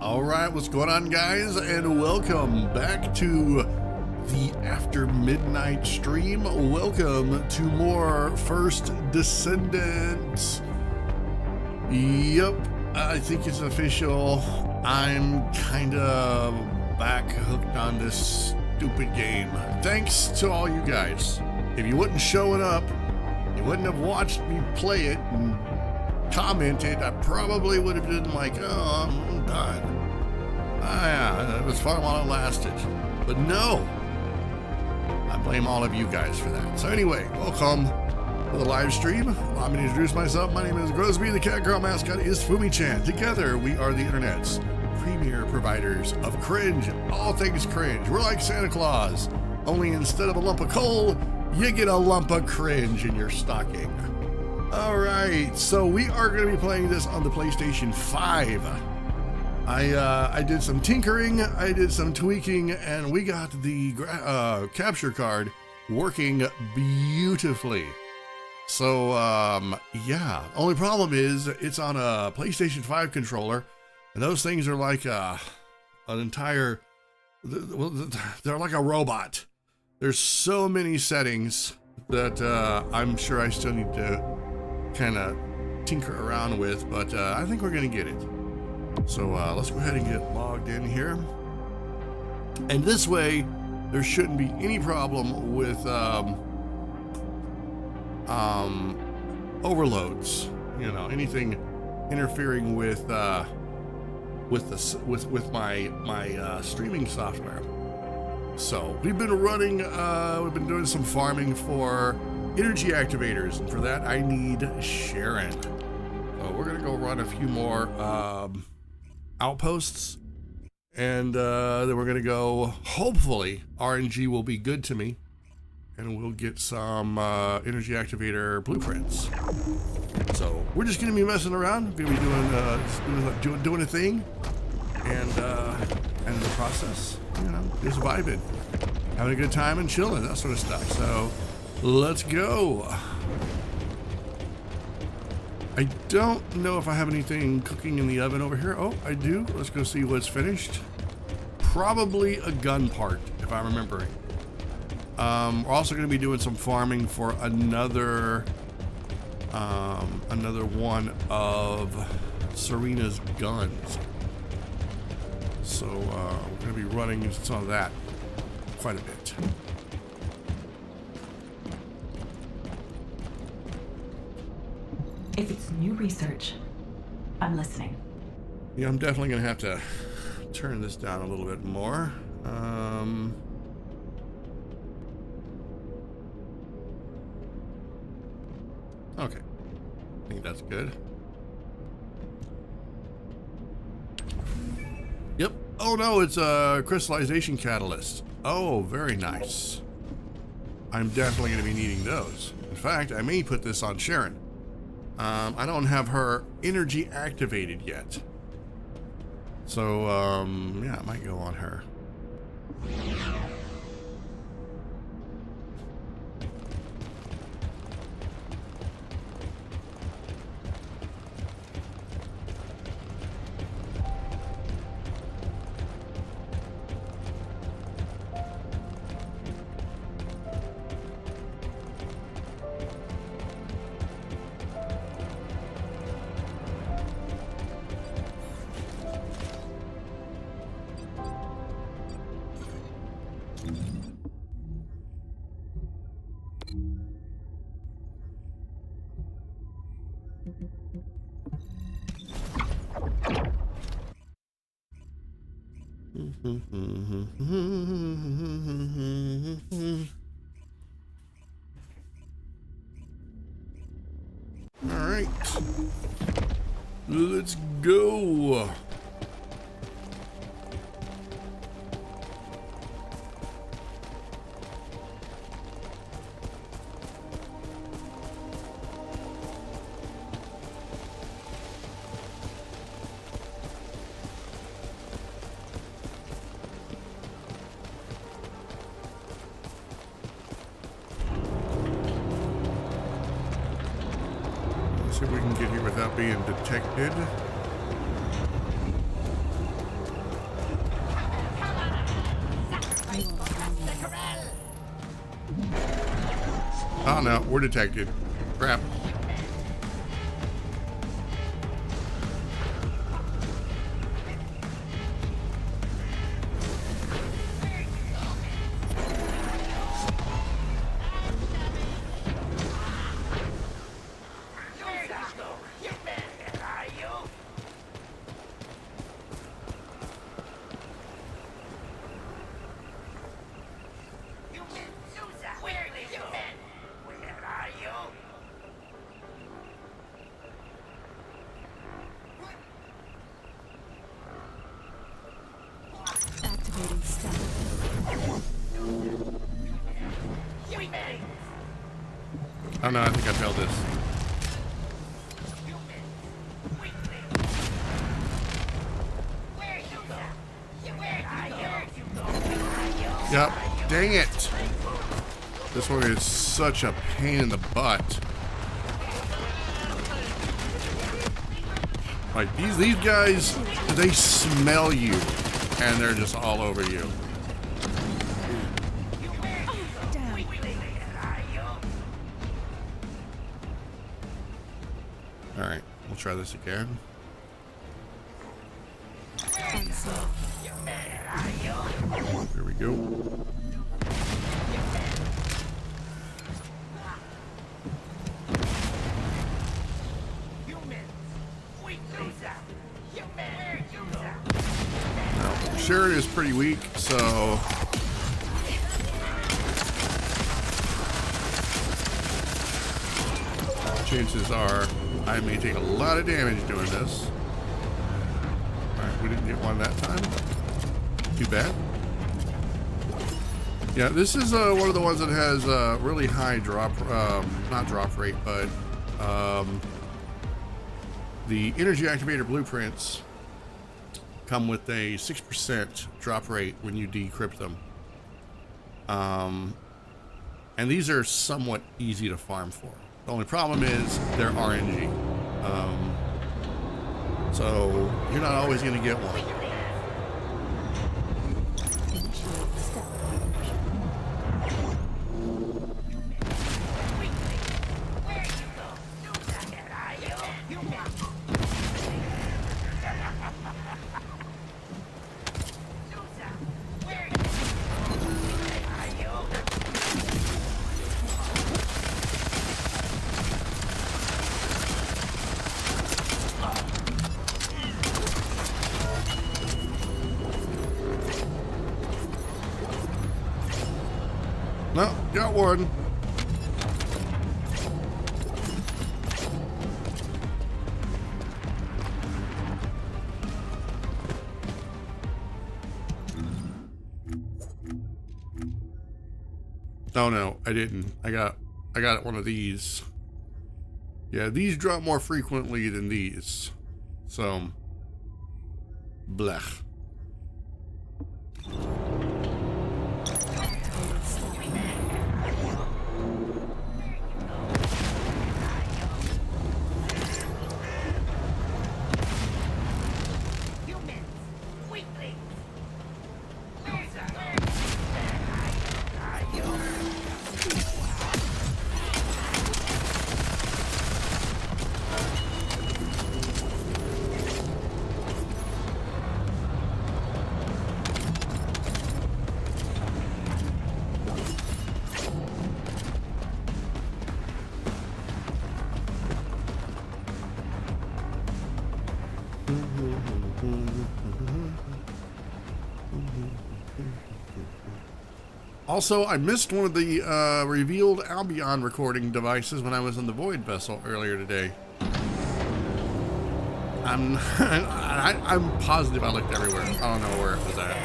Alright, what's going on, guys? And welcome back to the After Midnight stream. Welcome to more First Descendant. Yep, I think it's official. I'm kinda back hooked on this stupid game. Thanks to all you guys. If you wouldn't showing up, you wouldn't have watched me play it and commented, I probably would have been like, oh, I'm done. Yeah, it was fun while it lasted. But no, I blame all of you guys for that. So anyway, welcome to the live stream. Allow me to introduce myself. My name is Gruzbee. The Catgirl mascot is Fumi-chan. Together, we are the internet's premier providers of cringe, all things cringe. We're like Santa Claus, only instead of a lump of coal, you get a lump of cringe in your stocking. Alright, so we are going to be playing this on the PlayStation 5. I did some tinkering, I did some tweaking, and we got the capture card working beautifully. So, yeah, only problem is it's on a PlayStation 5 controller, and those things are like an entire, they're like a robot. There's so many settings that I'm sure I still need to kind of tinker around with, but I think we're gonna get it. So let's go ahead and get logged in here, and this way there shouldn't be any problem with overloads, you know, anything interfering with my streaming software. So we've been running, we've been doing some farming for energy activators, and for that I need Sharon. So we're gonna go run a few more outposts, and then we're gonna go, hopefully RNG will be good to me, and we'll get some energy activator blueprints. So we're just gonna be messing around, gonna be doing a thing, and in the process, you know, just vibing, having a good time and chilling, that sort of stuff. So let's go. I don't know if I have anything cooking in the oven over here. Oh, I do. Let's go see what's finished. Probably a gun part, if I'm remembering. We're also going to be doing some farming for another one of Serena's guns. So we're going to be running some of that quite a bit. If it's new research, I'm listening. Yeah, I'm definitely going to have to turn this down a little bit more. Okay, I think that's good. Yep. Oh no, it's a crystallization catalyst. Oh, very nice. I'm definitely going to be needing those. In fact, I may put this on Sharon. I don't have her energy activated yet. So, yeah, it might go on her. All right, let's go. See if we can get here without being detected. Oh no, we're detected. Crap. Oh no, I think I failed this. Yep, dang it. This one is such a pain in the butt. Like these guys, they smell you and they're just all over you. Alright, we'll try this again. There we go. Now, Sharon is pretty weak, so chances are I may take a lot of damage doing this. Alright, we didn't get one that time. Too bad. Yeah, this is one of the ones that has really high drop, not drop rate, but the energy activator blueprints come with a 6% drop rate when you decrypt them. And these are somewhat easy to farm for. The only problem is they're RNG. So you're not always going to get one. No, got one. Oh no, I didn't. I got one of these. Yeah, these drop more frequently than these. So, blech. Also, I missed one of the revealed Albion recording devices when I was in the Void vessel earlier today. I'm positive I looked everywhere. I don't know where it was at.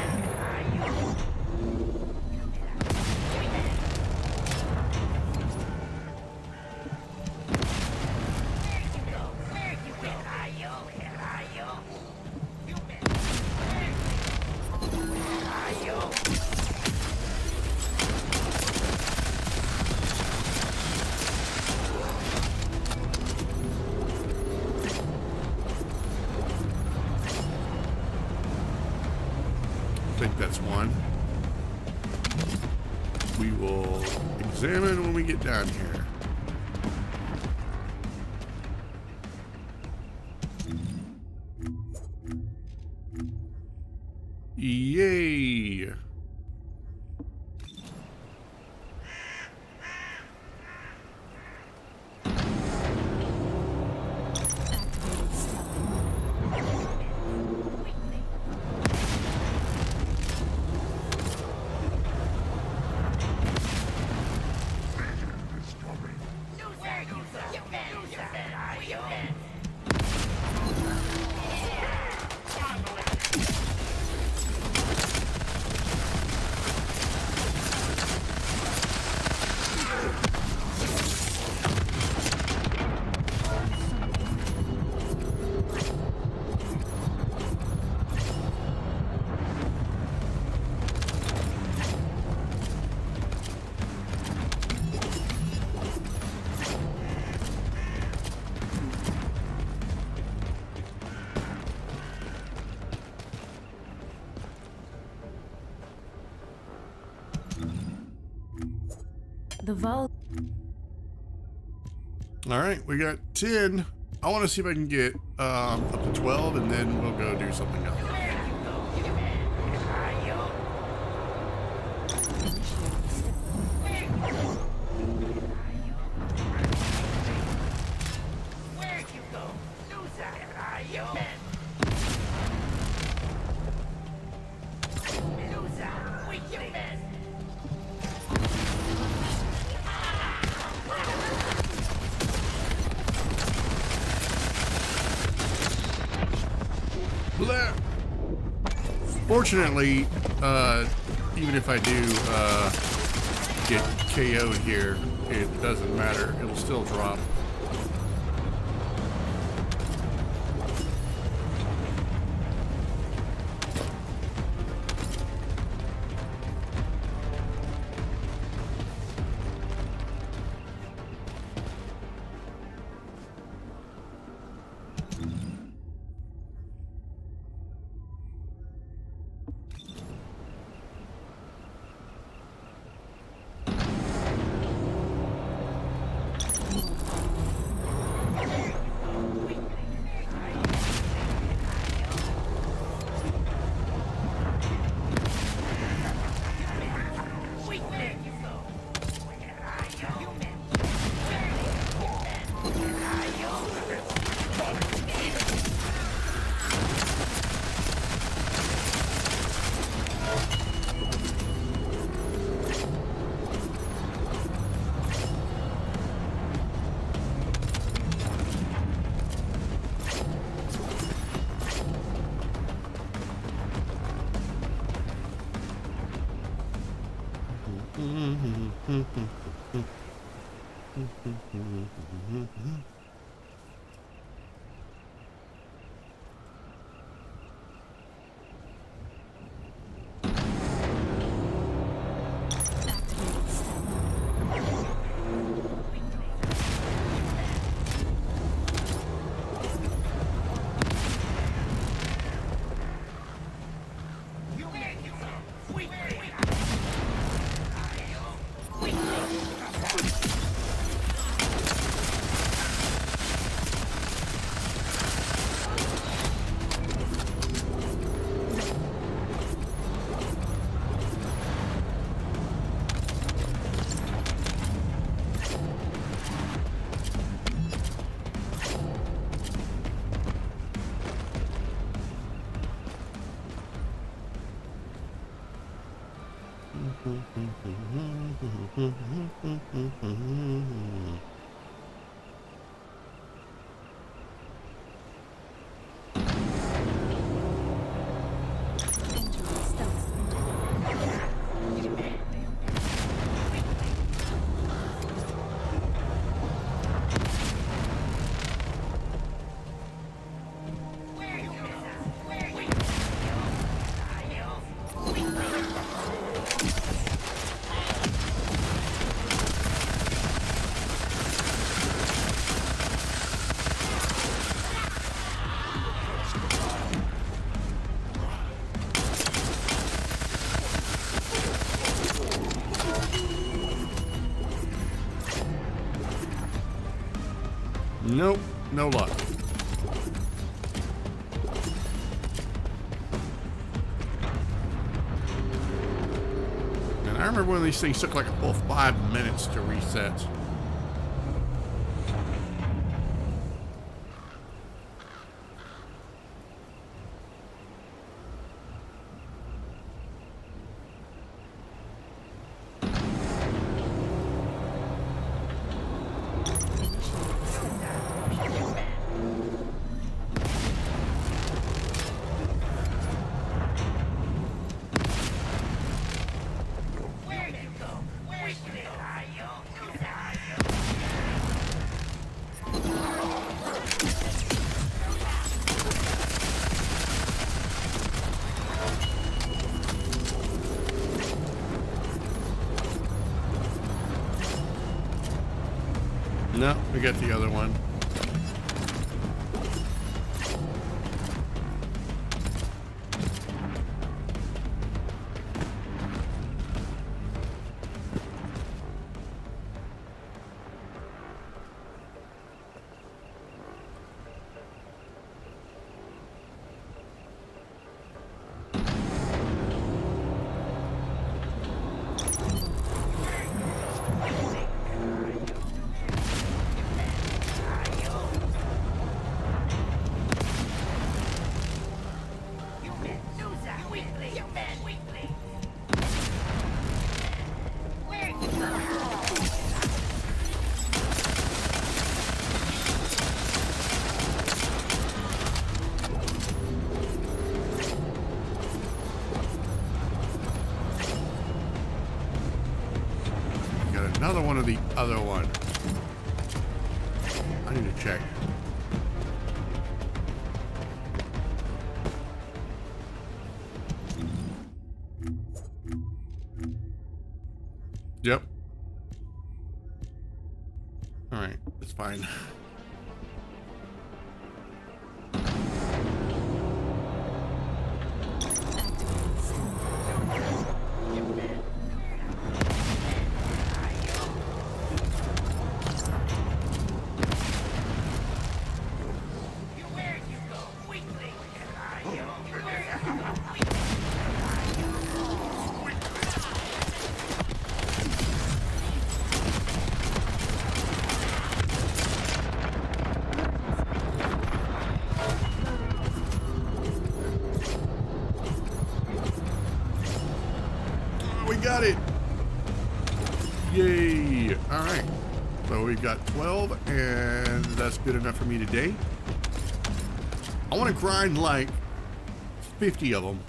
we will examine when we get down here. Yay! The vault. All right, we got 10. I want to see if I can get up to 12, and then we'll go do something else. Fortunately, even if I do get KO'd here, it doesn't matter. It'll still drop. Nope, no luck. And I remember when these things took like a full 5 minutes to reset. No, we got the other one. Another one of the other one. I need to check. Yep. All right, it's fine. Got it. Yay. All right. So we've got 12 and that's good enough for me today. I want to grind like 50 of them.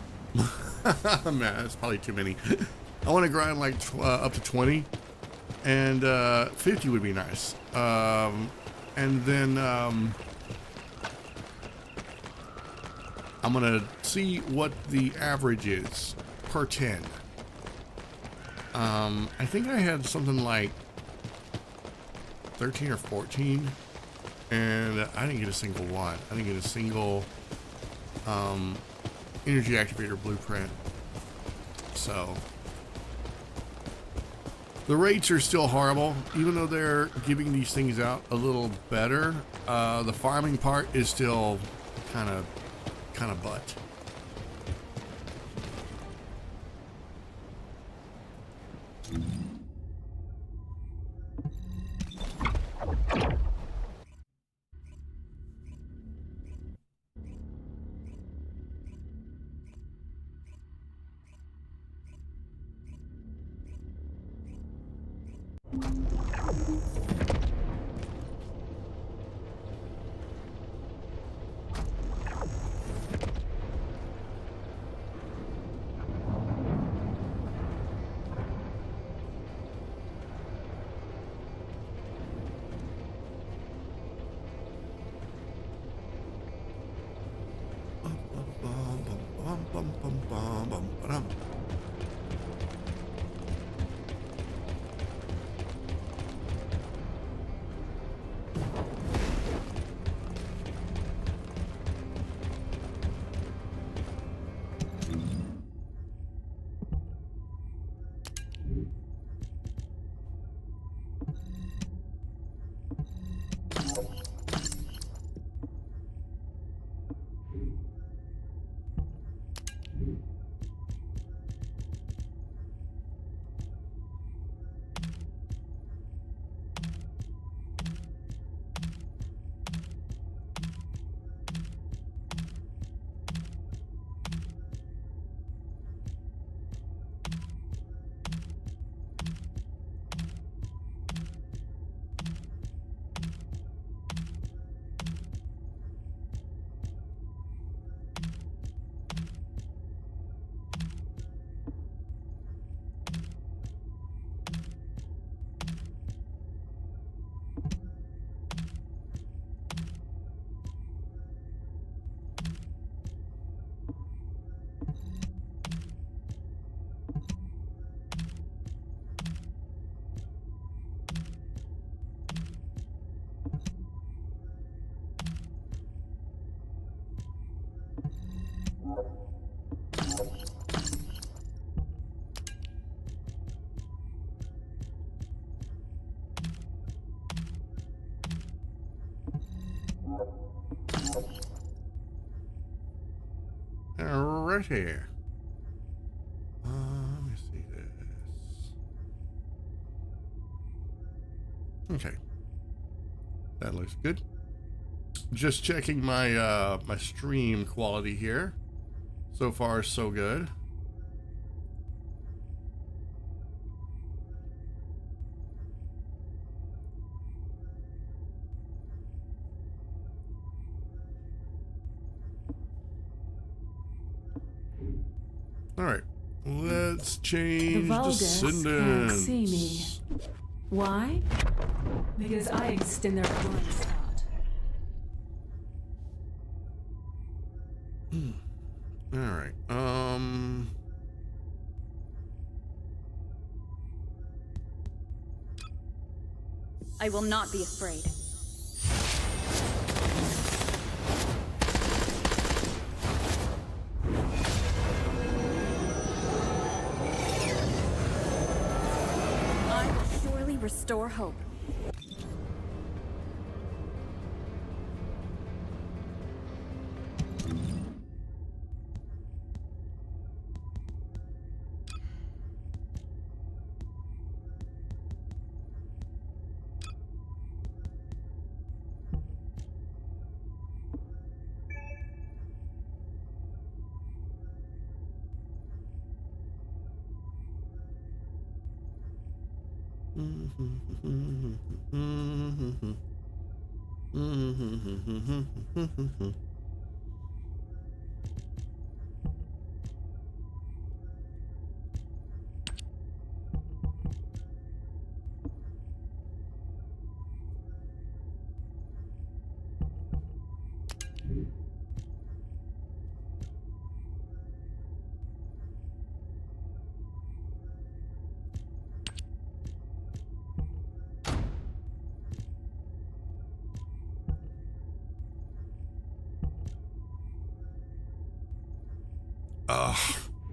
Man, that's probably too many. I want to grind like up to 20 and 50 would be nice. And then I'm going to see what the average is per 10. I think I had something like 13 or 14 and I didn't get a single one. I didn't get a single energy activator blueprint. So the rates are still horrible, even though they're giving these things out a little better. The farming part is still kind of butt. Alrighty. Let me see this. Okay. That looks good. Just checking my my stream quality here. So far, so good. All right, let's change The Vulgus can't see descendants. me. Why? Because I exist in their blind spot. All right. I will not be afraid. I will surely restore hope.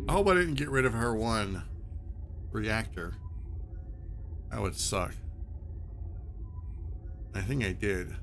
I hope I didn't get rid of her one reactor. That would suck. I think I did.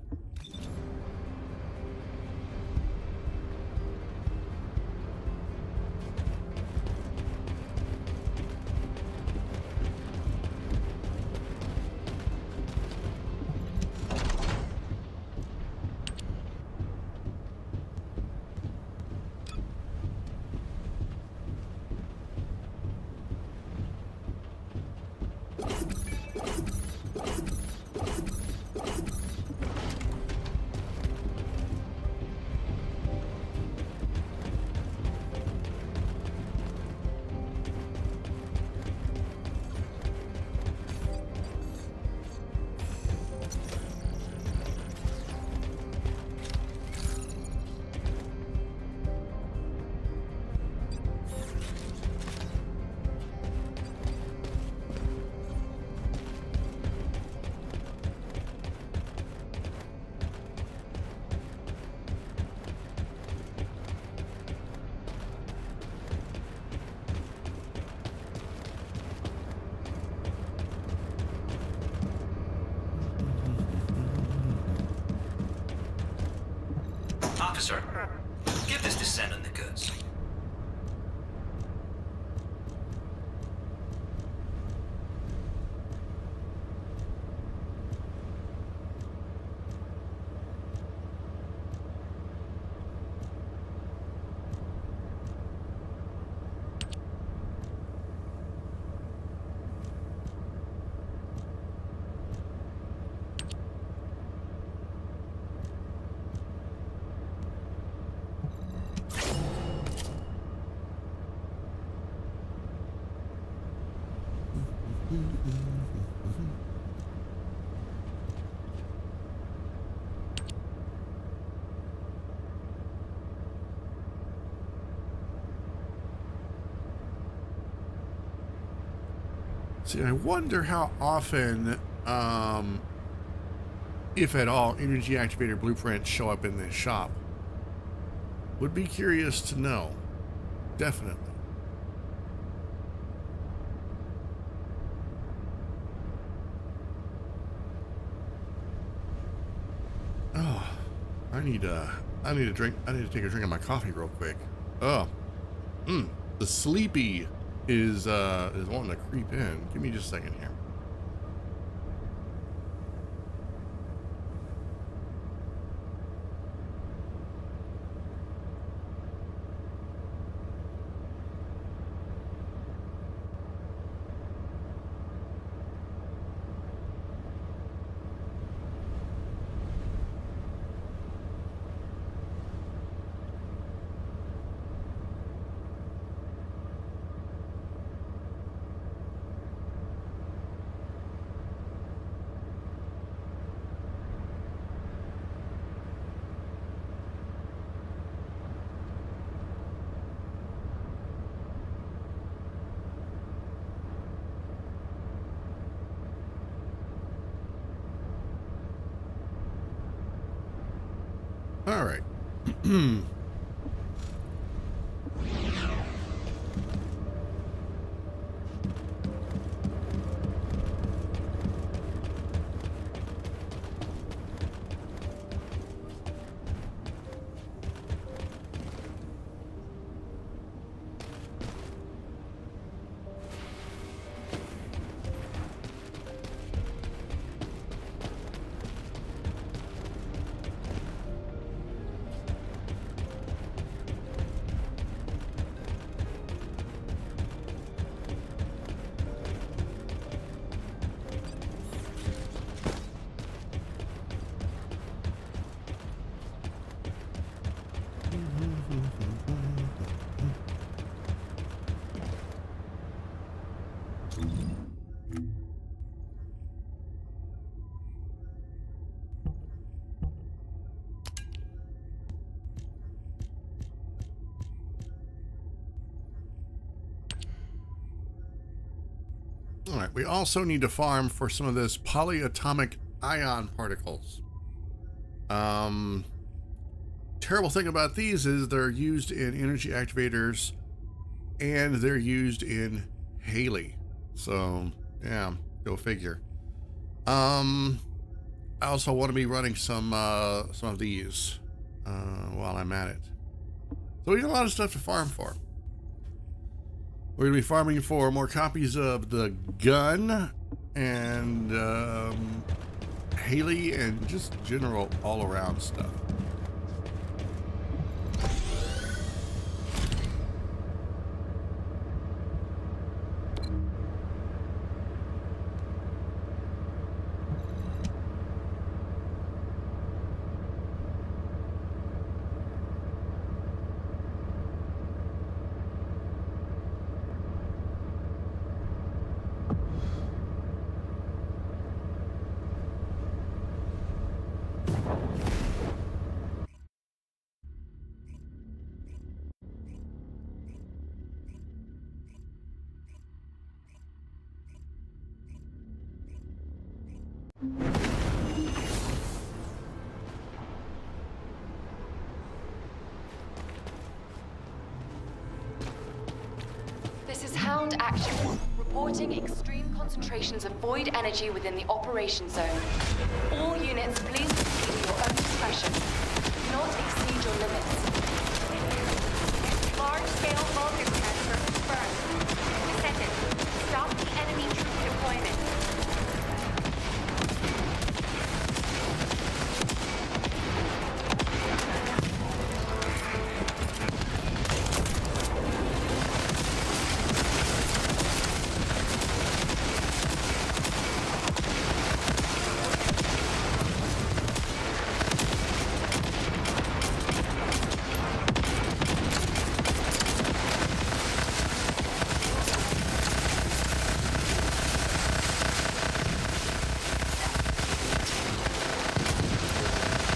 Officer, give this descendant the goods. See, I wonder how often, if at all, energy activator blueprints show up in this shop. Would be curious to know. Definitely. Oh, I need to drink. I need to take a drink of my coffee real quick. Oh, The sleepy is wanting to creep in. Give me just a second here. All right. All right, we also need to farm for some of this polyatomic ion particles. Terrible thing about these is they're used in energy activators and they're used in Haley. So, yeah, go figure. I also want to be running some of these while I'm at it. So we got a lot of stuff to farm for. We're going to be farming for more copies of the gun and Haley and just general all-around stuff. This is Hound Action, reporting extreme concentrations of void energy within the operation zone. All units, please proceed at your own discretion. Do not exceed your limits. Large-scale voltage transfer confirmed. Descendant, stop the enemy troop deployment.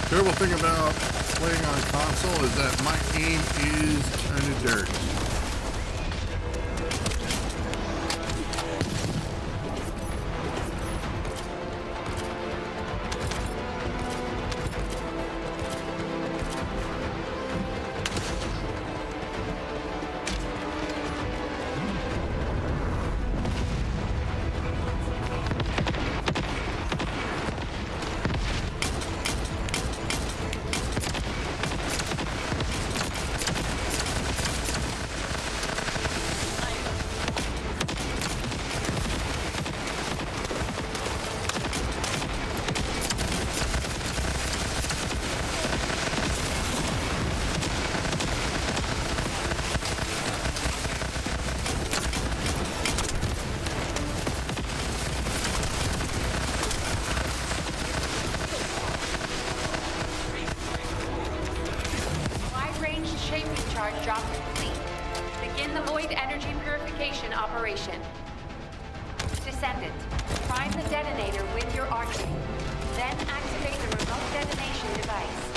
Terrible thing about playing on console is that my aim is kind of dirt. Drop complete. Begin the void energy purification operation. Descendant, prime the detonator with your arcade. Then activate the remote detonation device.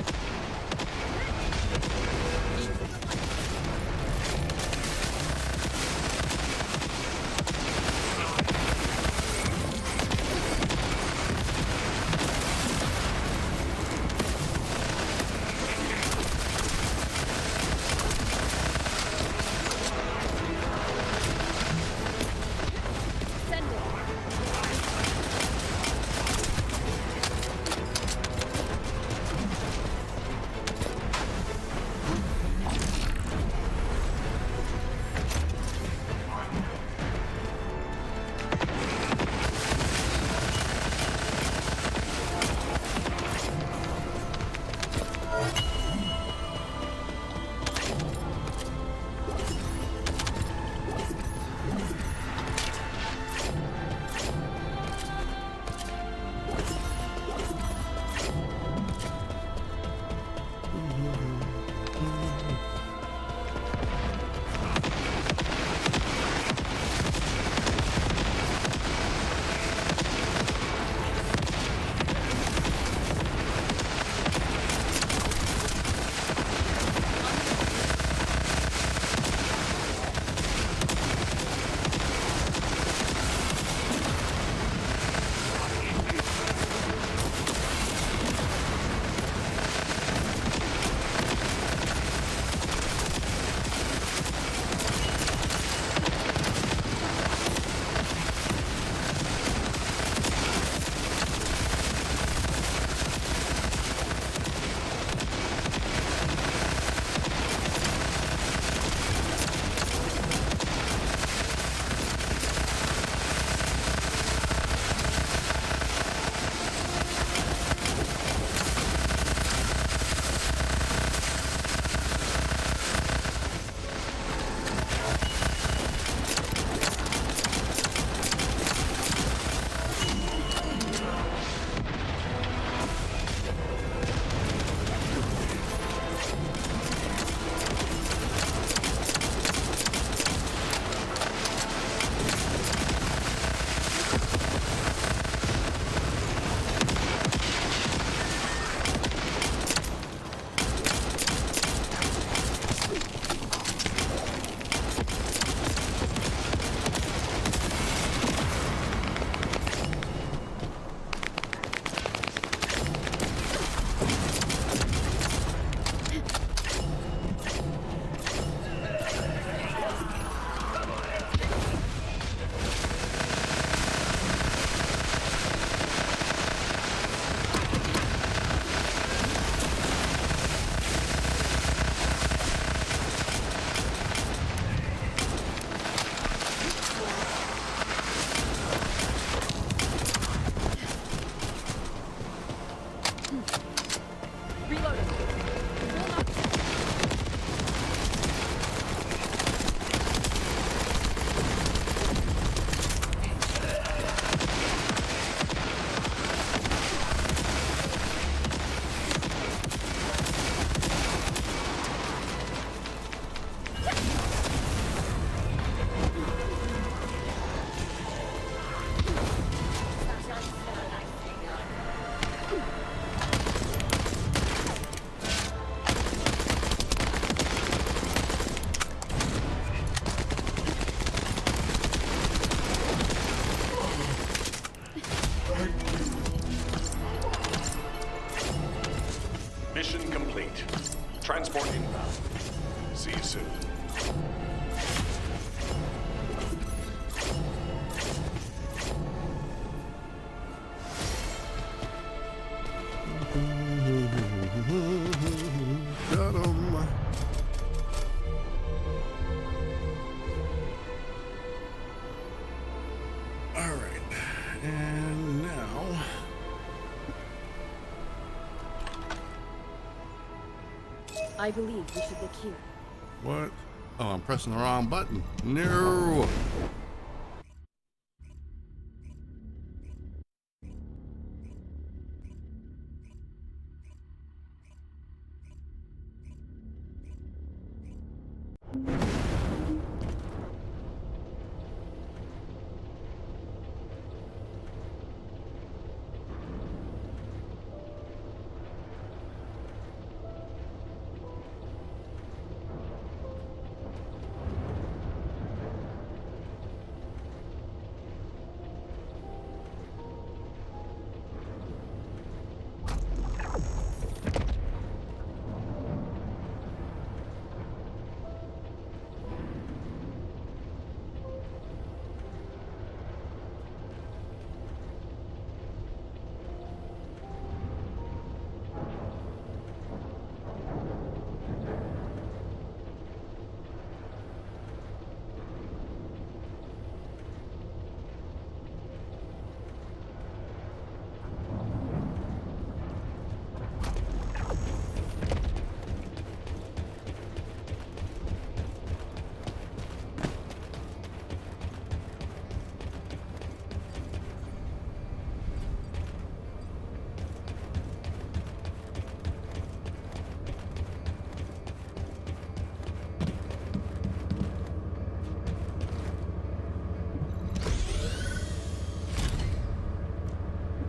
Mission complete. Transport inbound. See you soon. Got 'em. All right, and now I believe we should look here. what? Oh, I'm pressing the wrong button. No.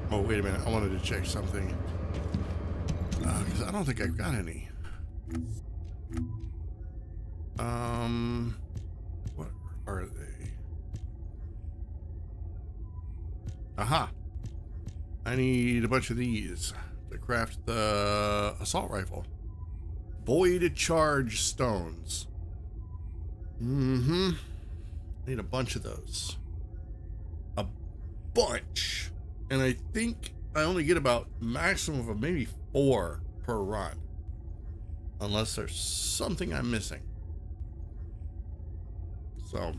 Oh, wait a minute. I wanted to check something. Because I don't think I've got any. What are they? Aha. I need a bunch of these to craft the assault rifle. Void charge stones. Need a bunch of those. A bunch. And I think I only get about maximum of maybe 4 per run. Unless there's something I'm missing. So.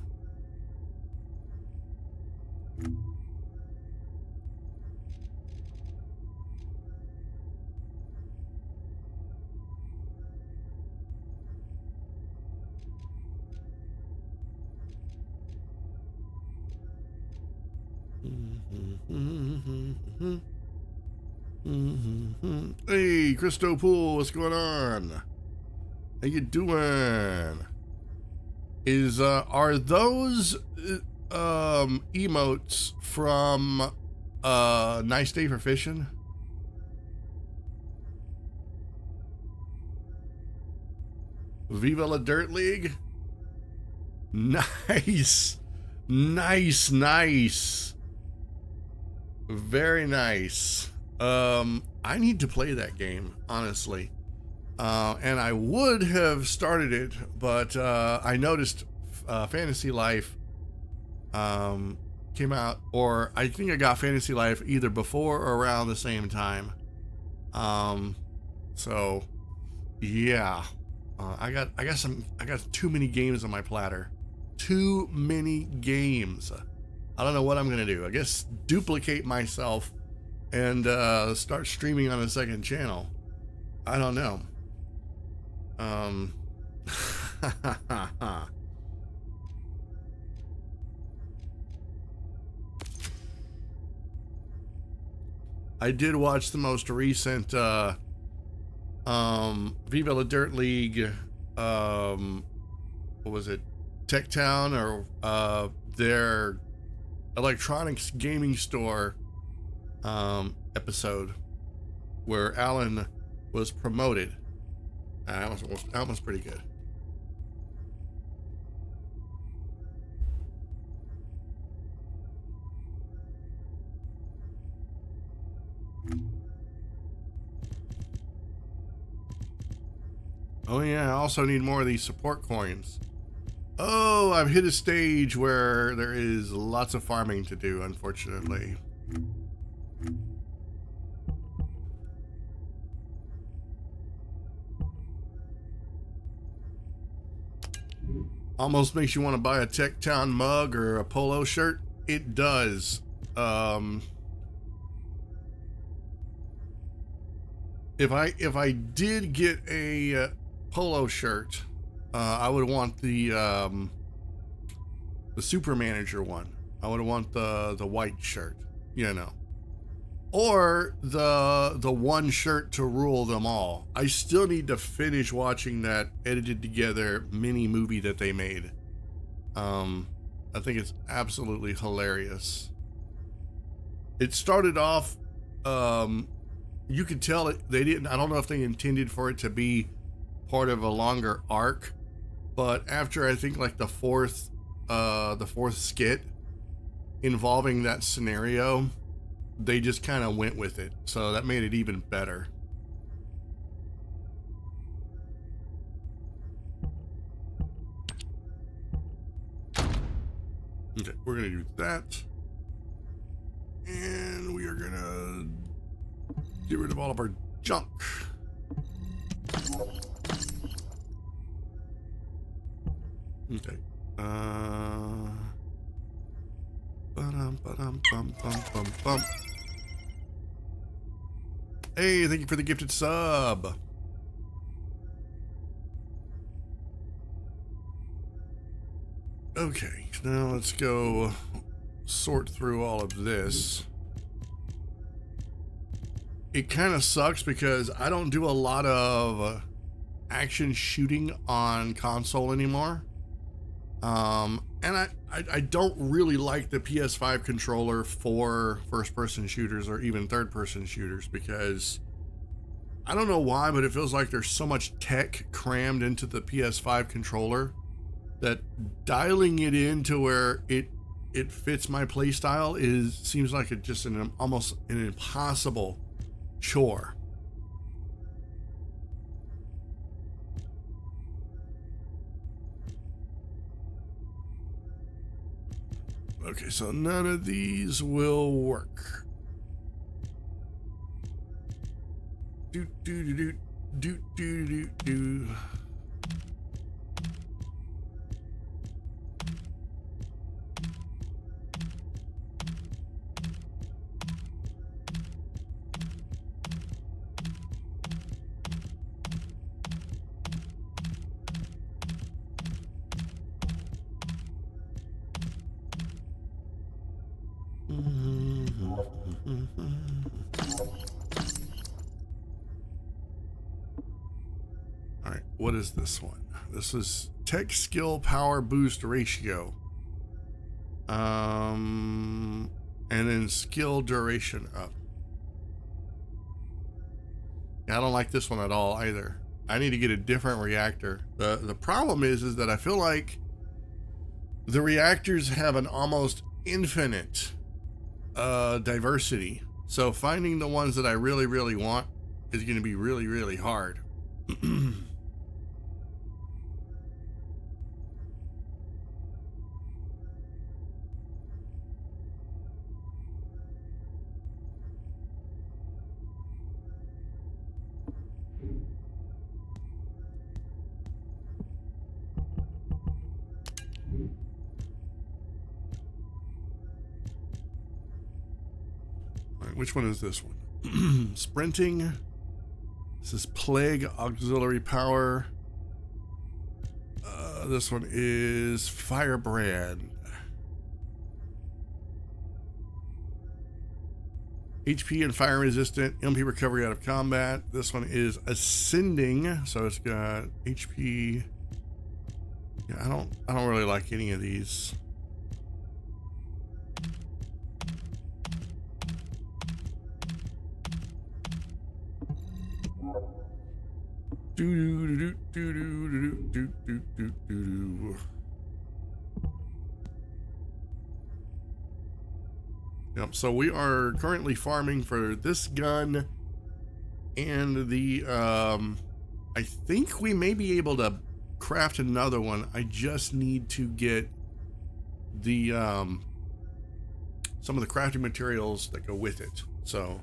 Hey, Christo Pool, what's going on? How you doing? Are those emotes from Nice Day for Fishing? Viva La Dirt League? Nice. Nice. Very nice. I need to play that game, honestly. And I would have started it, but I noticed Fantasy Life came out, or I think I got Fantasy Life either before or around the same time. So yeah, I got too many games on my platter. Too many games. I don't know what I'm gonna do. I guess duplicate myself and start streaming on a second channel. I don't know. I did watch the most recent Viva La Dirt League, what was it, Tech Town, or their electronics gaming store episode where Alan was promoted. That was pretty good. Oh yeah, I also need more of these support coins. Oh, I've hit a stage where there is lots of farming to do, unfortunately. Almost makes you want to buy a Tech Town mug or a polo shirt. It does. If I did get a polo shirt, I would want the super manager one. I would want the white shirt, you know, or the one shirt to rule them all. I still need to finish watching that edited together mini movie that they made. I think it's absolutely hilarious. It started off, you could tell they didn't, I don't know if they intended for it to be part of a longer arc, but after I think like the fourth skit involving that scenario, they just kind of went with it. So that made it even better. Okay, we're gonna do that. And we are gonna get rid of all of our junk. Okay. Ba-dum. Hey, thank you for the gifted sub. Okay, now let's go sort through all of this. It kind of sucks because I don't do a lot action shooting on console anymore. And I don't really like the PS5 controller for first-person shooters or even third-person shooters, because I don't know why, but it feels like there's so much tech crammed into the PS5 controller that dialing it in to where it fits my playstyle seems like it just almost an impossible chore. Okay, so none of these will work. Do do do do do do do. All right, what is this one? This is tech skill power boost ratio. And then skill duration up. Yeah, I don't like this one at all either. I need to get a different reactor. The problem is that I feel like the reactors have an almost infinite diversity. So finding the ones that I really, really want is going to be really, really hard. Which one is this one? Sprinting. This is Plague Auxiliary Power. This one is Firebrand. HP and fire resistant. MP recovery out of combat. This one is Ascending. So it's got HP. Yeah, I don't really like any of these. Yep, so we are currently farming for this gun and the I think we may be able to craft another one. I just need to get the some of the crafting materials that go with it. So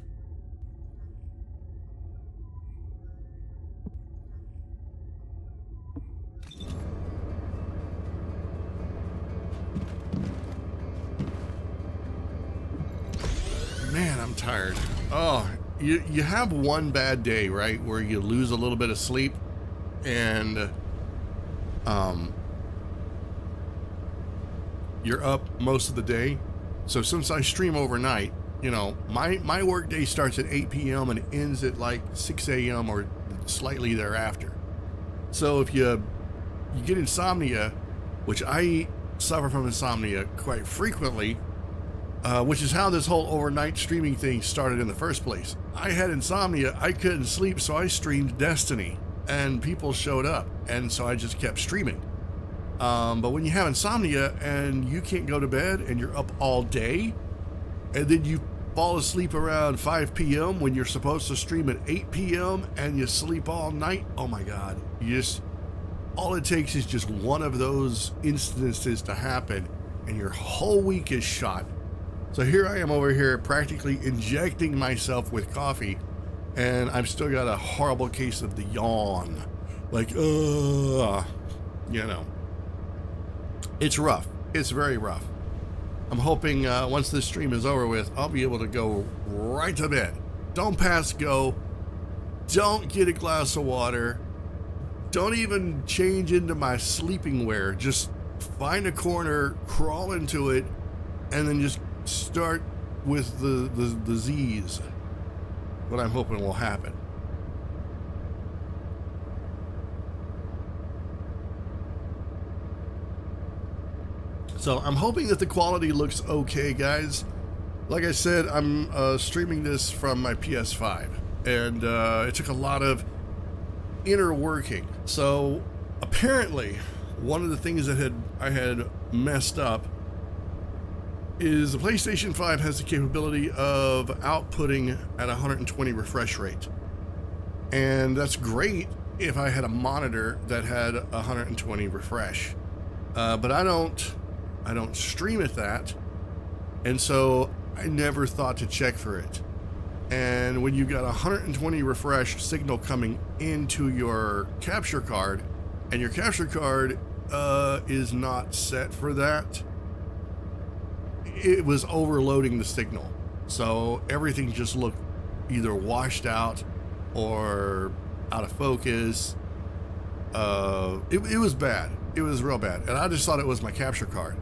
man, I'm tired. Oh, you have one bad day, right, where you lose a little bit of sleep, and you're up most of the day. So since I stream overnight, you know, my work day starts at 8 p.m. and ends at like 6 a.m. or slightly thereafter. So if you get insomnia, which I suffer from insomnia quite frequently, which is how this whole overnight streaming thing started in the first place. I had insomnia, I couldn't sleep, so I streamed Destiny, and people showed up, and so I just kept streaming. But when you have insomnia and you can't go to bed and you're up all day, and then you fall asleep around 5 p.m. when you're supposed to stream at 8 p.m. and you sleep all night, oh my God, all it takes is just one of those instances to happen and your whole week is shot. So here I am over here practically injecting myself with coffee, and I've still got a horrible case of the yawn. Like, you know, it's rough. It's very rough. I'm hoping once this stream is over with, I'll be able to go right to bed. Don't pass go. Don't get a glass of water. Don't even change into my sleeping wear. Just find a corner, crawl into it, and then just start with the Z's. What I'm hoping will happen. So I'm hoping that the quality looks okay, guys. Like I said, I'm streaming this from my PS5, and it took a lot of inner working. So apparently, one of the things that I had messed up is the PlayStation 5 has the capability of outputting at 120 refresh rate. And that's great if I had a monitor that had 120 refresh. But I don't stream at that. And so I never thought to check for it. And when you got 120 refresh signal coming into your capture card, and your capture card is not set for that, it was overloading the signal. So everything just looked either washed out or out of focus. It was bad. It was real bad. And I just thought it was my capture card.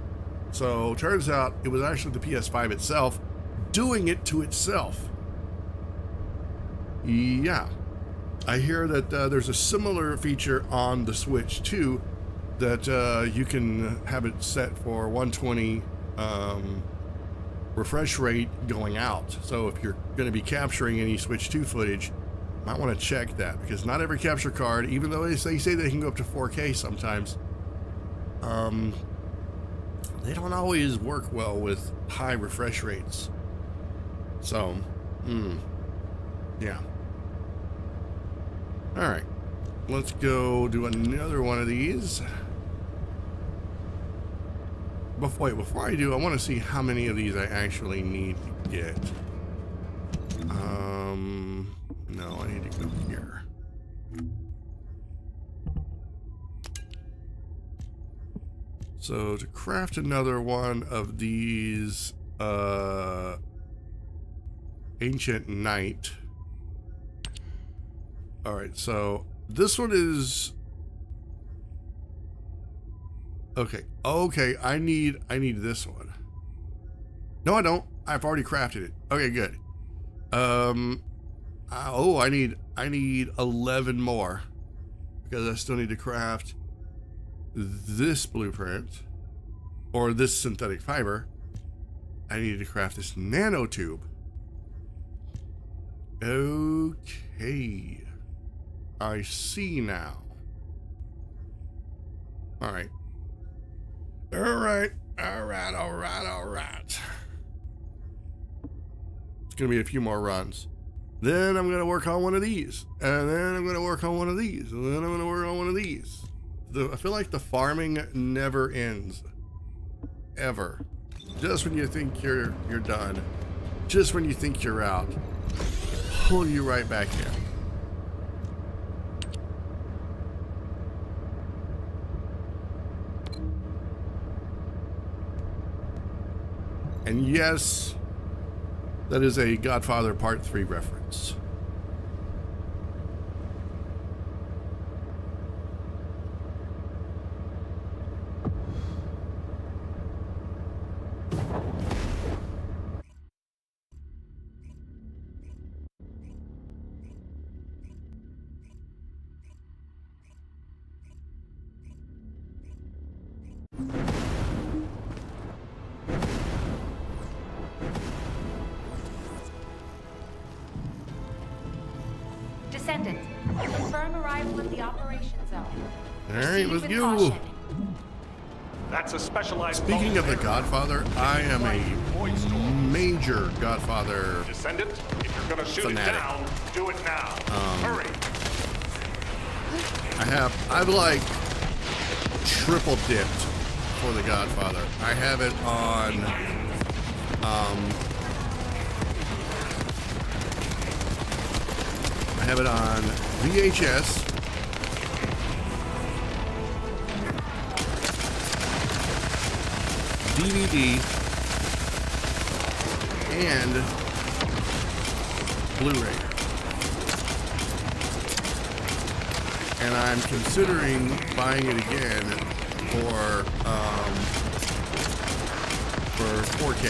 So turns out it was actually the PS5 itself doing it to itself. Yeah. I hear that there's a similar feature on the Switch too, that you can have it set for 120 refresh rate going out. So if you're going to be capturing any Switch 2 footage, you might want to check that, because not every capture card, even though they say they can go up to 4K sometimes, they don't always work well with high refresh rates. So, yeah. All right, let's go do another one of these. Before I do, I want to see how many of these I actually need to get. No, I need to go here. So to craft another one of these Ancient Knight. All right, so this one is okay. I need this one. No, I don't. I've already crafted it. Okay, good. I need 11 more, because I still need to craft this blueprint, or this synthetic fiber. I need to craft this nanotube. Okay. I see now. All right. It's going to be a few more runs. Then I'm going to work on one of these. And then I'm going to work on one of these. And then I'm going to work on one of these. I feel like the farming never ends. Ever. Just when you think you're done. Just when you think you're out. Pull you right back in. And yes, that is a Godfather Part 3 reference. Descendant, confirm arrival at the operation zone. All right, let's Proceed with go. caution. That's a specialized. Speaking of the Godfather, I am a major Godfather Descendant, if you're gonna shoot fanatic. it down, do it now. Hurry. I've like triple dipped for the Godfather. I have it on I have it on VHS, DVD, and Blu-ray. And I'm considering buying it again for 4K,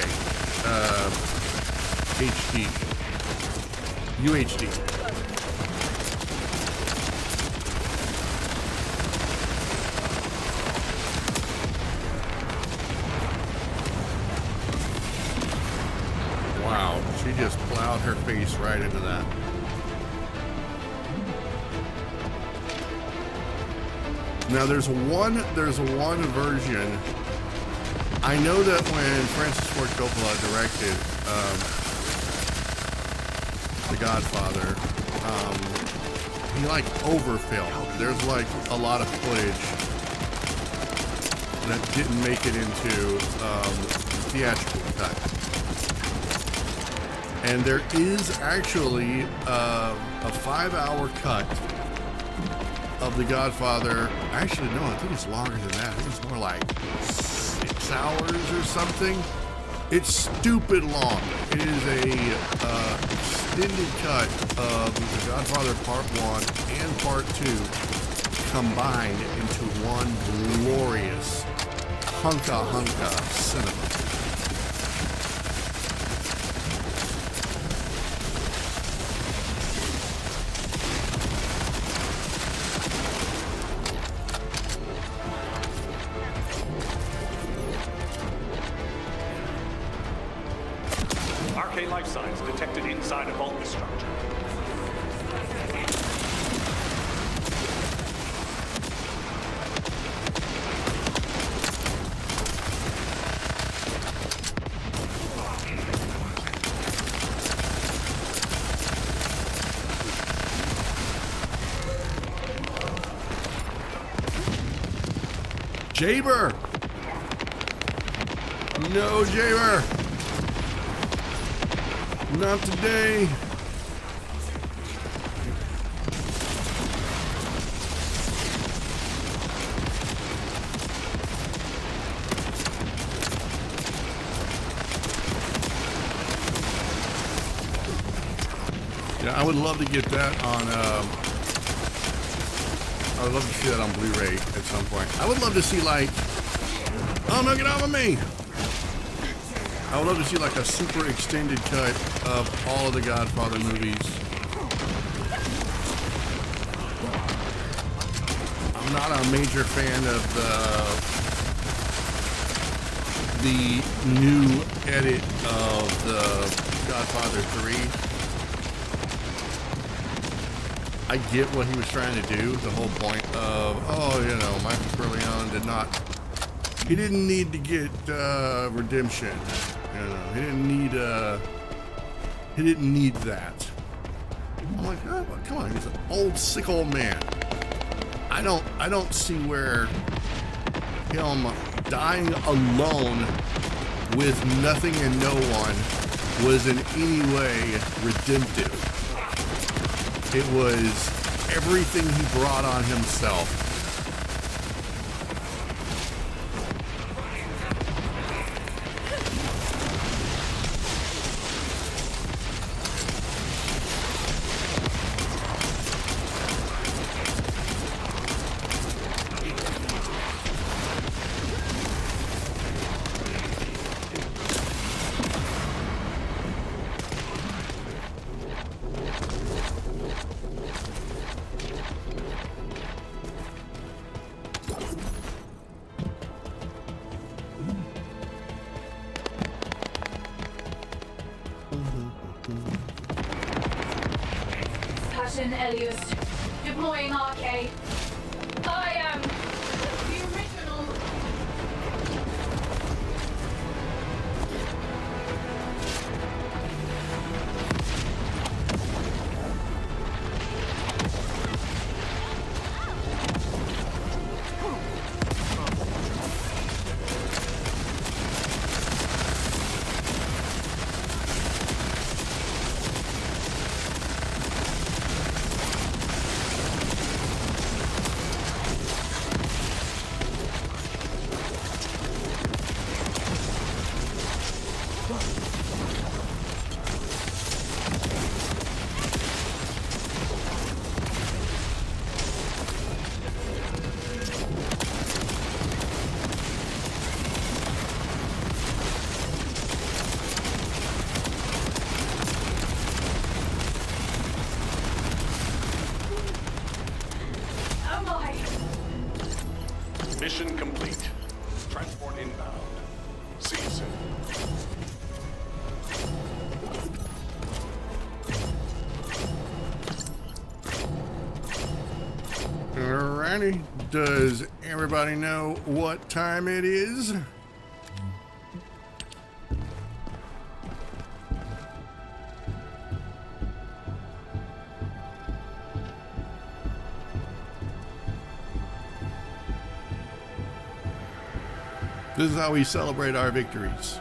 HD, UHD. Wow, she just plowed her face right into that. Now there's one version. I know that when Francis Ford Coppola directed The Godfather, he like overfilmed. There's like a lot of footage that didn't make it into theatrical cut. And there is actually a 5-hour cut of The Godfather. Actually, no, I think it's longer than that. I think it's more like 6 hours or something. It's stupid long. It is a extended cut of The Godfather Part 1 and Part 2 combined into one glorious hunka cinema. Arcane life signs detected inside a vault structure. Jaber! No, Jaber! Not today. Yeah, I would love to get that on, I would love to see that on Blu-ray at some point. I would love to see like, oh no, get off of me! I would love to see like a super extended cut of all of the Godfather movies. I'm not a major fan of the new edit of the Godfather 3. I get what he was trying to do, the whole point of, oh, you know, Michael Corleone he didn't need to get redemption. You know, he didn't need that. I'm like, oh, come on, he's an old, sick old man. I don't see where him dying alone with nothing and no one was in any way redemptive. It was everything he brought on himself. Elias, deploying arcade. I am the original. Mission complete. Transport inbound. See you soon. Alrighty. Does everybody know what time it is? This is how we celebrate our victories.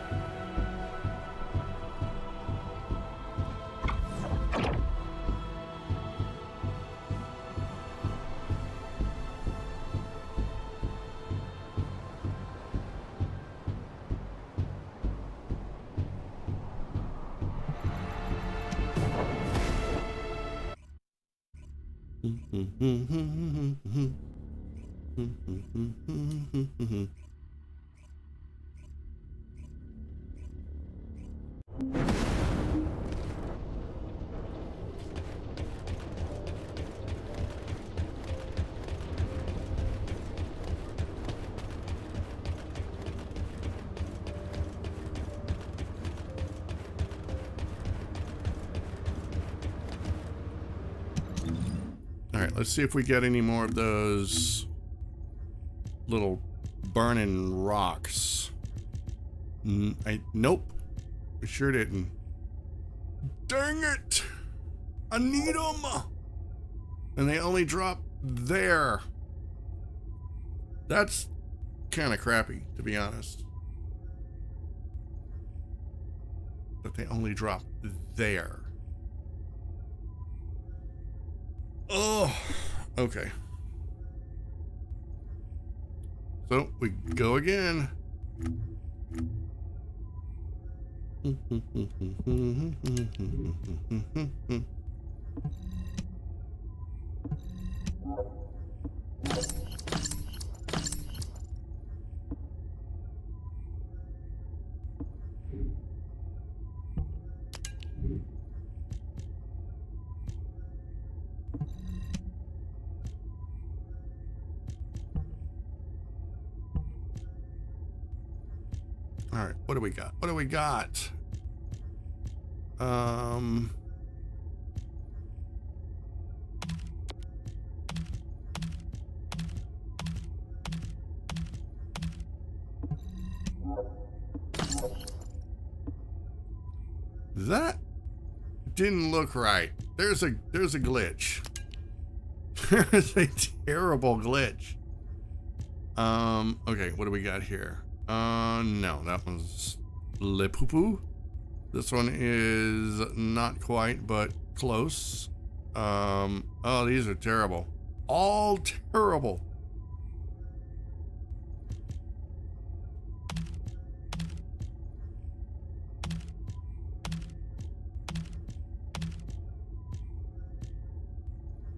Alright, let's see if we get any more of those little burning rocks. Nope. We sure didn't. Dang it! I need them! And they only drop there. That's kind of crappy, to be honest. But they only drop there. Oh, okay. So we go again. All right, what do we got? What do we got? That didn't look right. There's a glitch. There's a terrible glitch. Okay, what do we got here? No, that one's Le Poo-Poo. This one is not quite, but close. Oh, these are terrible. All terrible.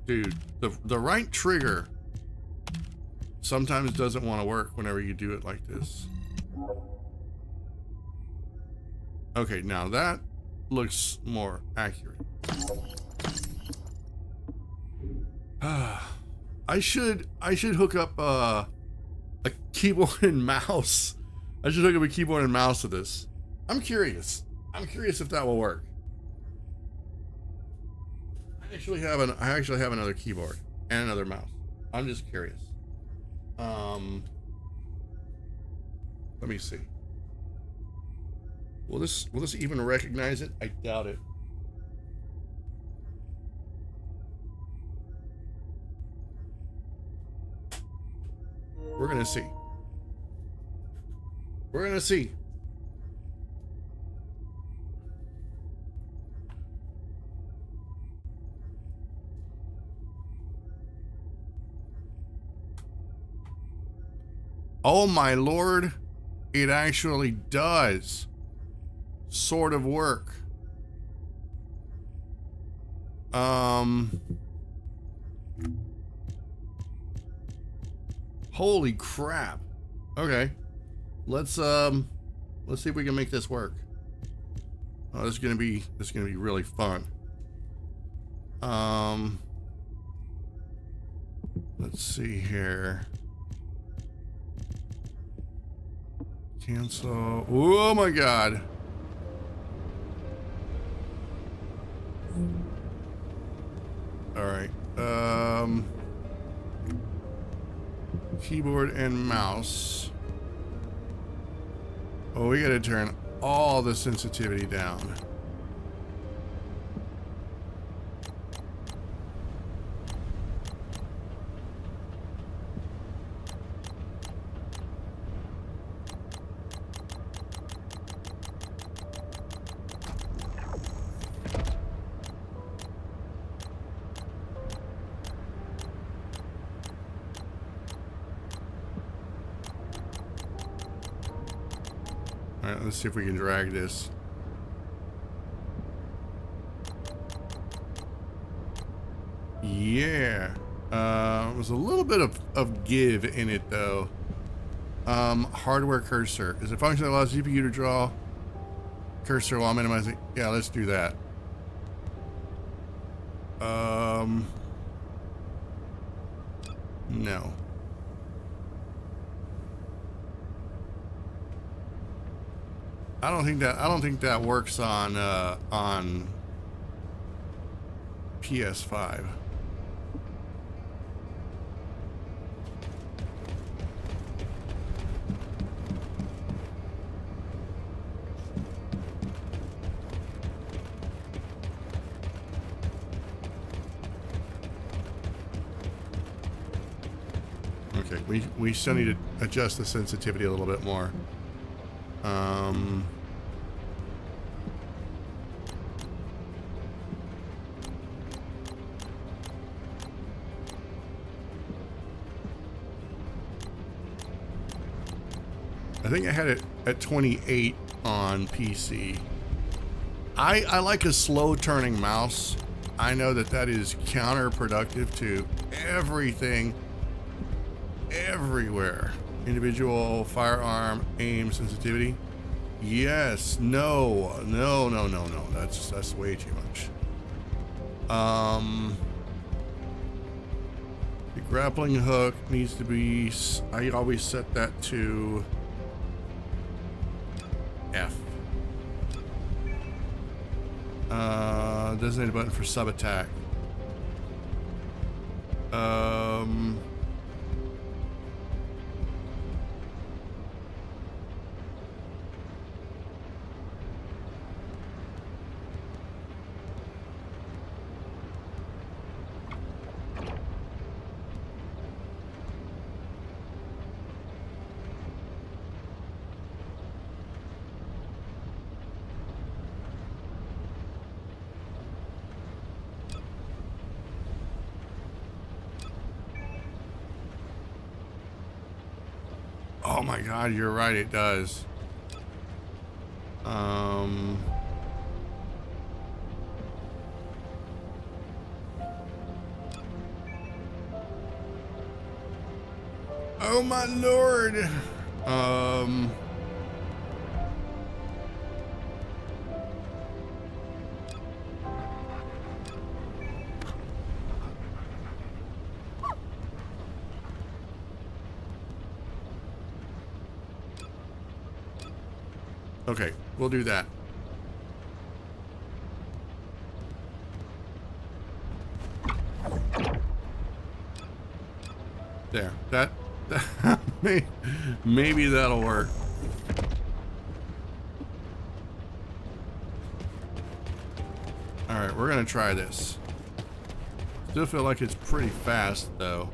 Dude, the right trigger sometimes doesn't want to work whenever you do it like this. Okay, now that looks more accurate. I should hook up a keyboard and mouse. I should hook up a keyboard and mouse to this. I'm curious. I'm curious if that will work. I actually have another keyboard and another mouse. I'm just curious. Let me see. Will this even recognize it? I doubt it. We're gonna see. We're gonna see. Oh my lord, it actually does sort of work. Holy crap. Okay. Let's see if we can make this work. Oh, this is gonna be really fun. Let's see here. Cancel. Oh my god. All right. Keyboard and mouse. Oh, we gotta turn all the sensitivity down. Alright, let's see if we can drag this. Yeah. It was a little bit of give in it, though. Hardware cursor. Is a function that allows GPU to draw cursor while minimizing. Yeah, let's do that. No. I don't think that works on PS5. Okay, we still need to adjust the sensitivity a little bit more. I think I had it at 28 on PC. I like a slow turning mouse. I know that is counterproductive to everything, everywhere. Individual firearm aim sensitivity. Yes, no. That's way too much. The grappling hook needs to be, I always set that to F. Designated button for sub attack. Oh my God, you're right, it does. Oh my Lord. Okay, we'll do that. There, that maybe that'll work. All right, we're gonna try this. Still feel like it's pretty fast though.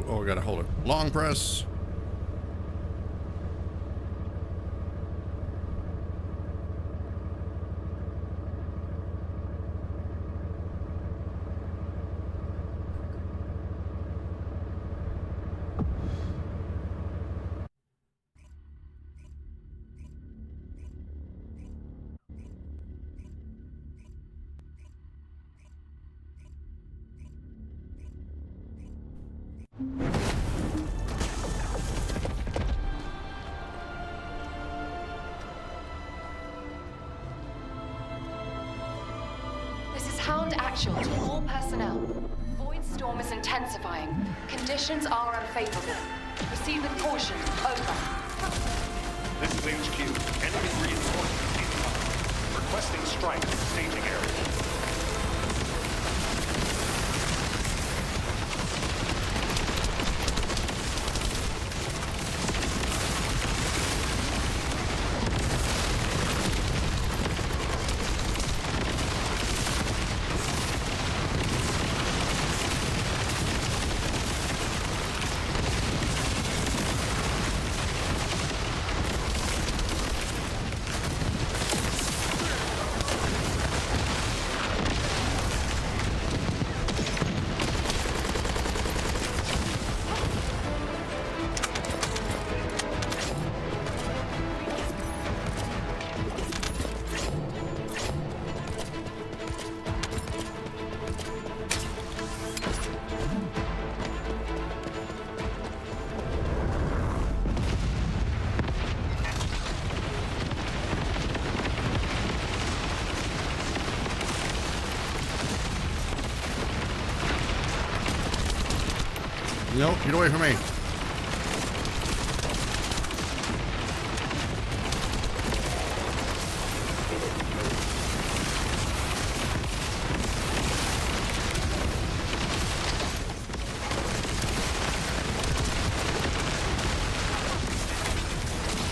Oh, I gotta hold it. Long press. Hound Actual to all personnel. Void storm is intensifying. Conditions are unfavorable. Proceed with caution. Over. This is HQ. Enemy reinforcements incoming. Requesting strike in staging area. Nope, get away from me.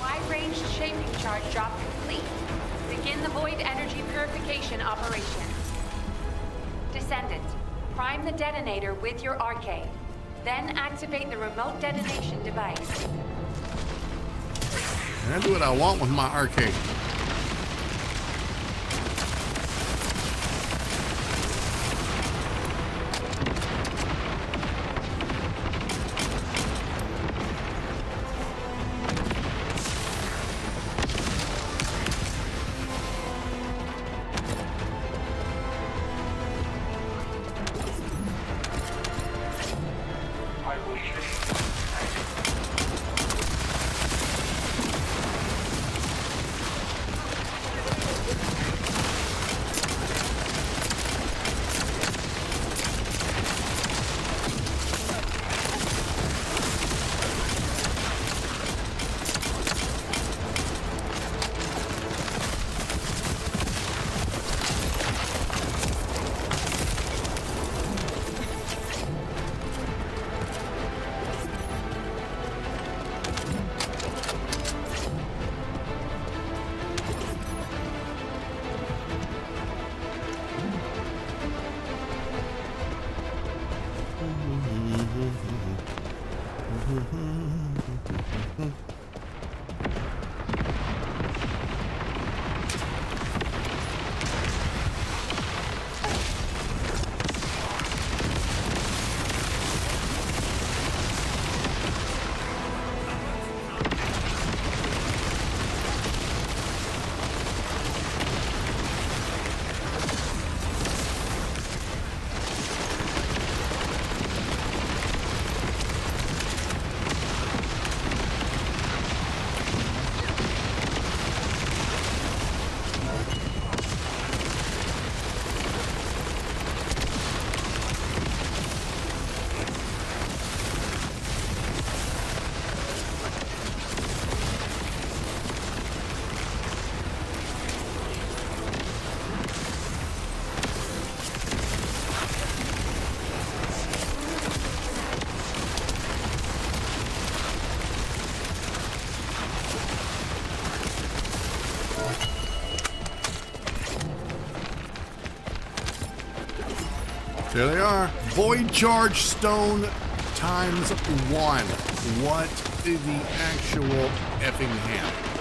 Wide-range shaping charge drop complete. Begin the void energy purification operation. Descendant, prime the detonator with your arcade. Then activate the remote detonation device. I do what I want with my arcade. There they are. Void charge stone times 1. What is the actual effing hand?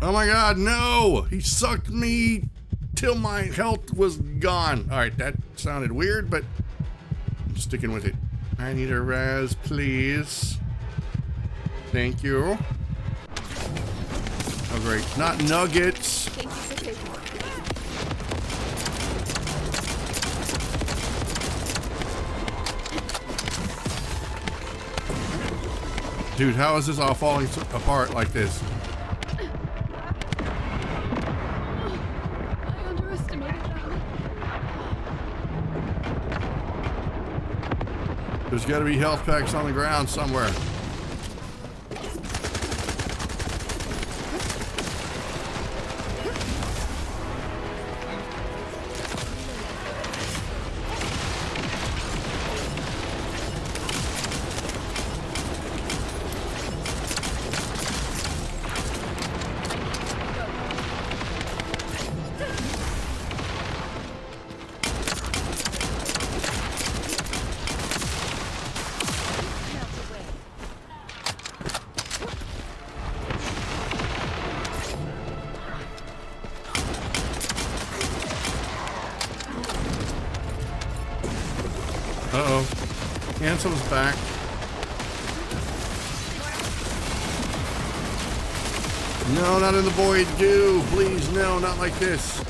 Oh my god, no! He sucked me till my health was gone. Alright, that sounded weird, but I'm sticking with it. I need a res, please. Thank you. Oh great, not nuggets. Thank you for taking it. Dude, how is this all falling apart like this? I underestimated them. There's gotta be health packs on the ground somewhere. Uh-oh. Ansel's back. No, not in the void goo. Please, no, not like this.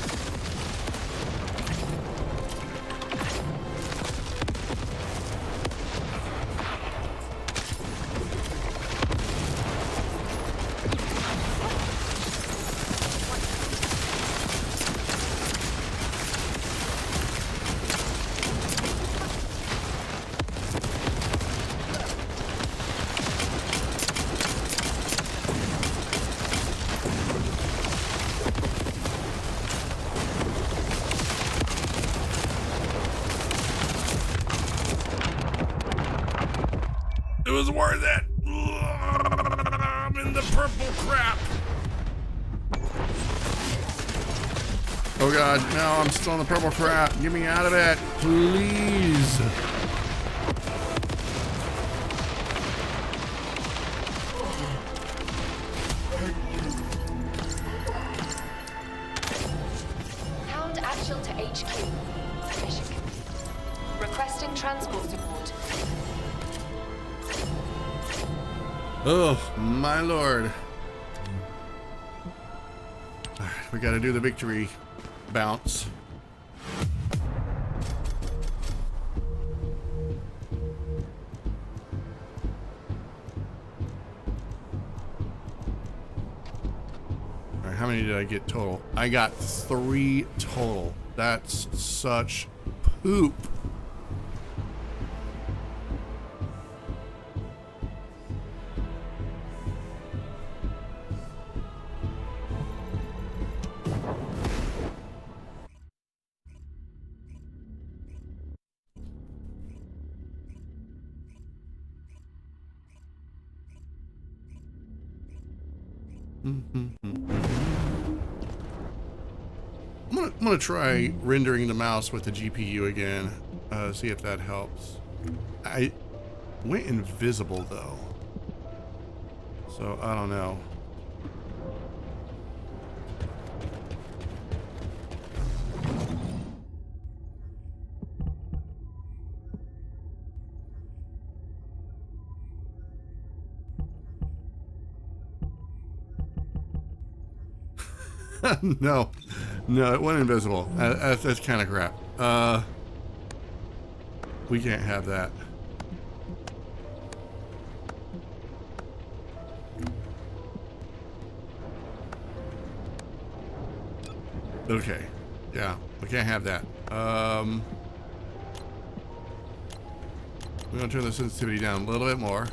It was worth it. I'm in the purple crap. Oh god, no, I'm still in the purple crap. Get me out of it, please. Hound actual to HQ. Mission complete. Requesting transport support. Oh, my lord. Alright, we gotta do the victory bounce. Alright, how many did I get total? I got 3 total. That's such poop. I'm gonna try rendering the mouse with the GPU again, see if that helps. I went invisible though, so I don't know. No, it went invisible. That's kind of crap. We can't have that. Okay, yeah, we can't have that. We're gonna turn the sensitivity down a little bit more.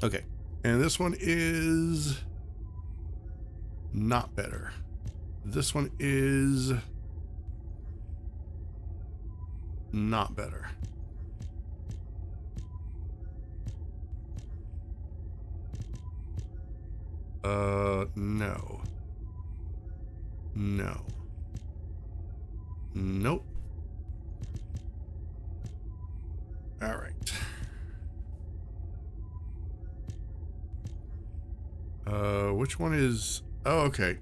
Okay. And this one is not better. This one is not better. No. No. Nope. All right. Which one is, oh, okay.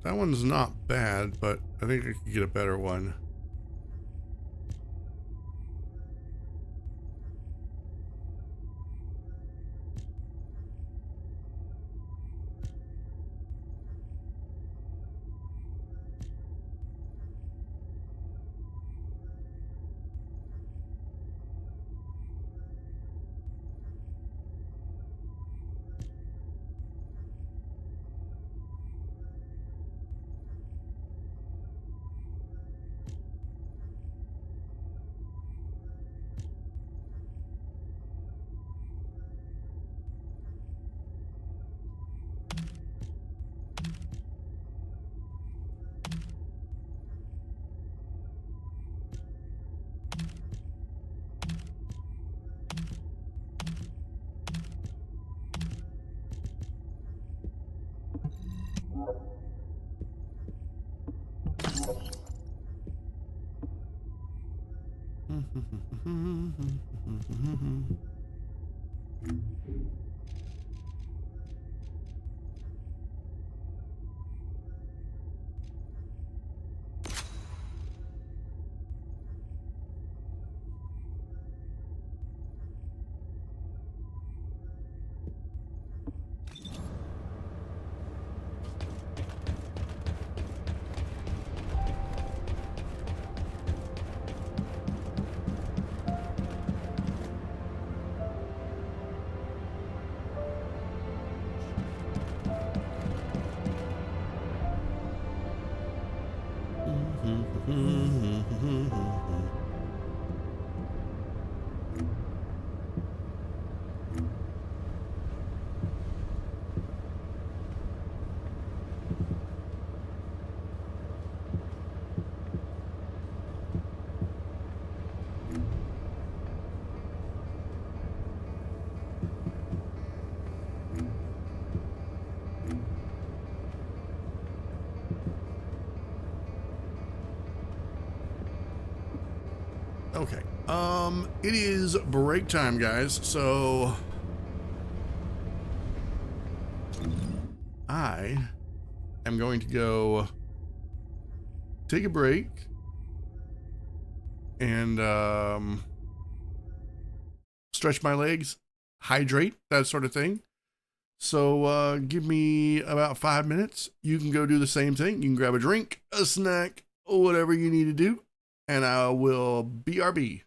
That one's not bad, but I think I could get a better one. Okay. It is break time, guys. So I am going to go take a break and stretch my legs, hydrate, that sort of thing. So give me about 5 minutes. You can go do the same thing. You can grab a drink, a snack, whatever you need to do, and I will BRB.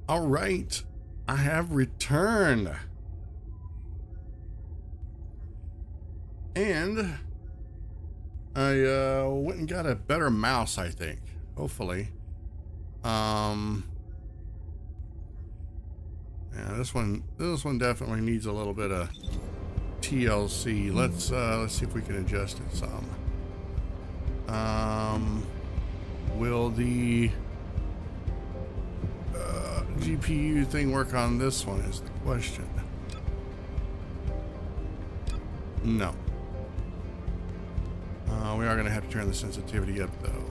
All right, I have returned. And I went and got a better mouse, I think. Hopefully. Yeah, this one definitely needs a little bit of TLC. Let's see if we can adjust it some. Will the GPU thing work on this one is the question. No. We are going to have to turn the sensitivity up though.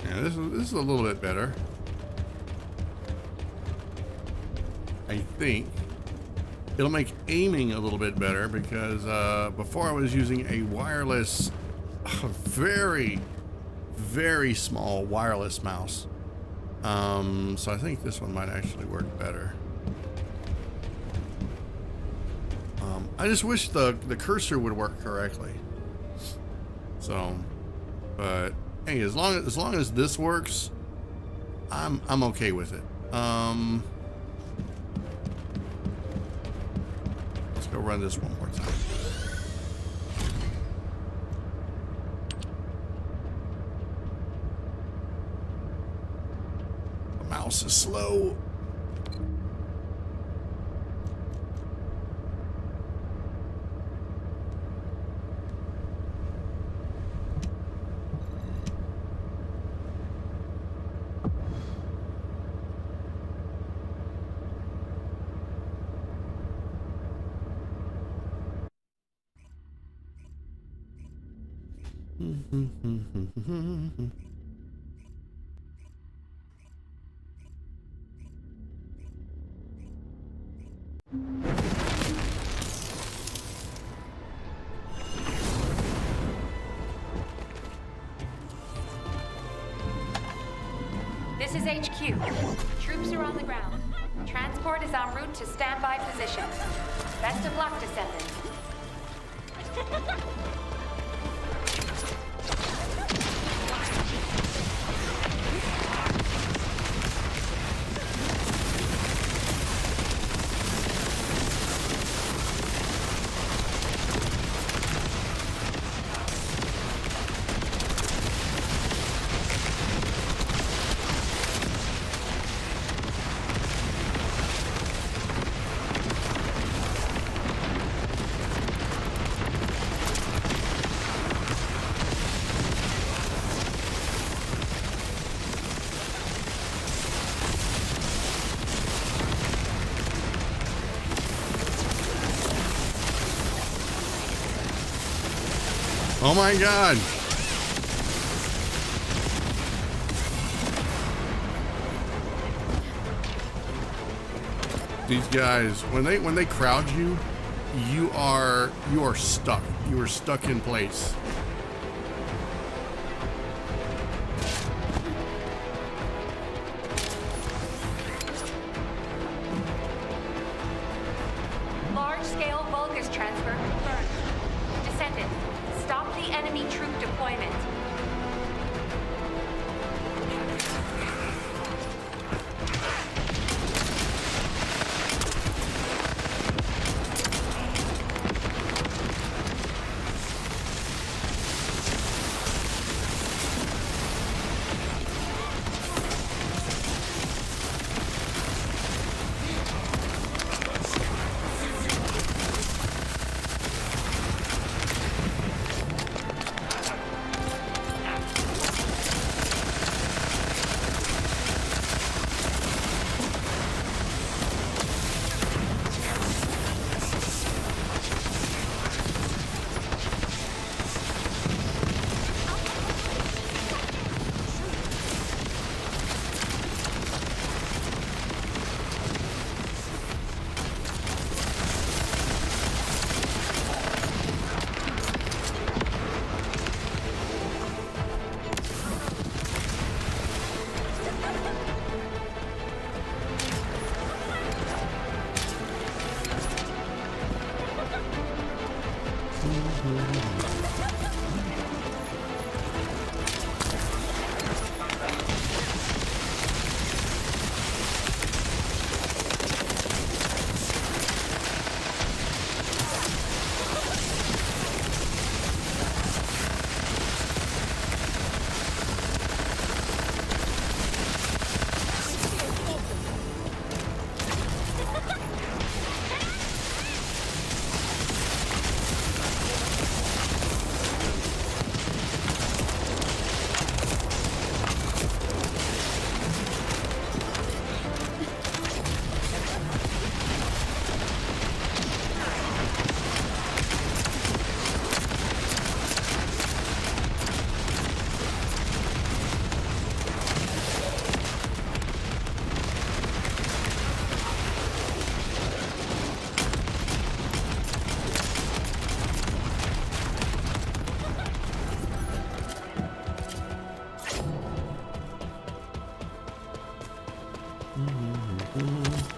Yeah, this is a little bit better. I think it'll make aiming a little bit better because before I was using a wireless, very, very small wireless mouse. So I think this one might actually work better. I just wish the cursor would work correctly. So, but hey, as long as this works, I'm okay with it. Let's go run this one more time. The mouse is slow. This is HQ. Troops are on the ground. Transport is en route to standby position. Best of luck, Descendants. Oh my God. These guys, when they crowd you, you are stuck. You are stuck in place. Large-scale Vulgus transfer confirmed. Descendant, stop the enemy troop deployment.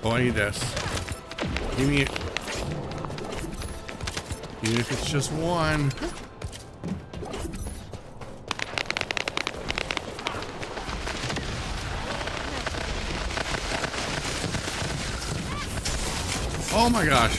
Oh, I need this. Give me it. Even if it's just one. Oh my gosh.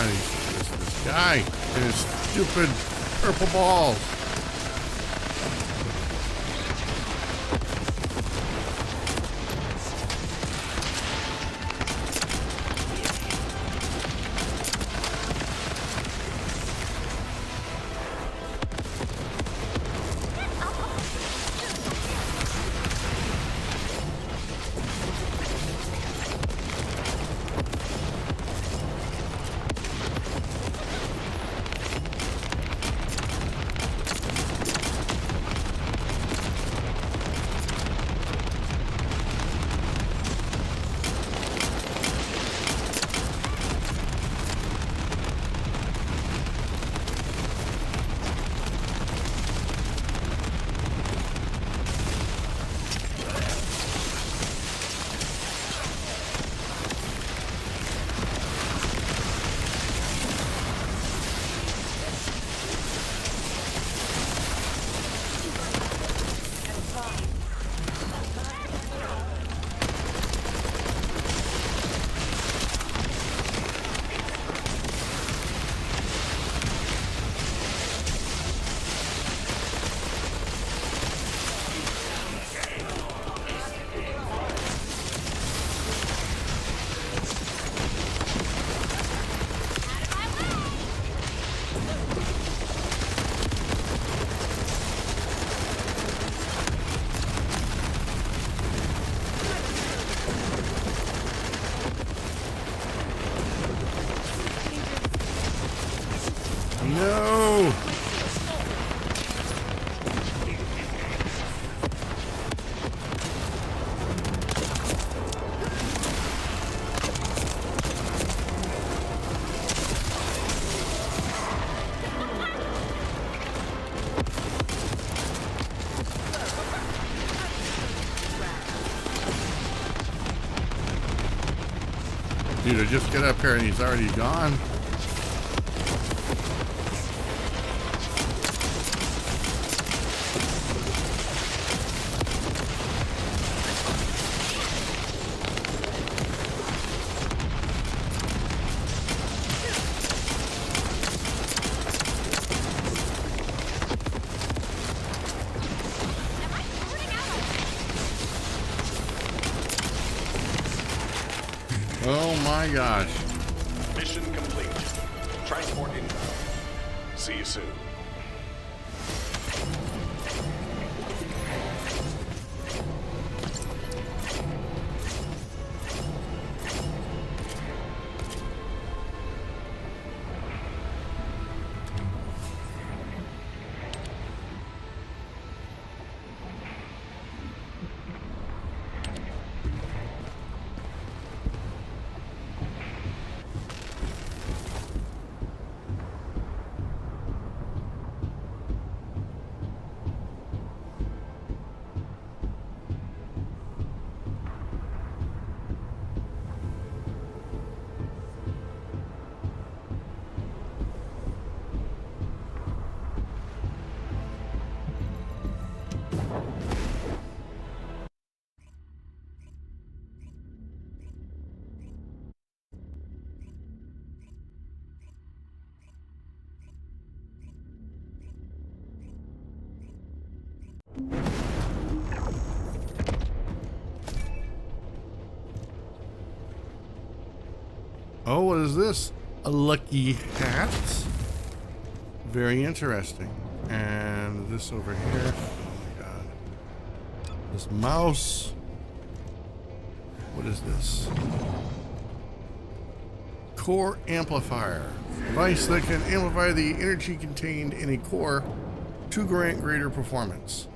This guy and his stupid purple balls. No! Dude, I just get up here and he's already gone. Oh my gosh. Mission complete. Transport inbound. See you soon. Oh, what is this? A lucky hat. Very interesting. And this over here. Oh my god. This mouse. What is this? Core amplifier. Device that can amplify the energy contained in a core to grant greater performance.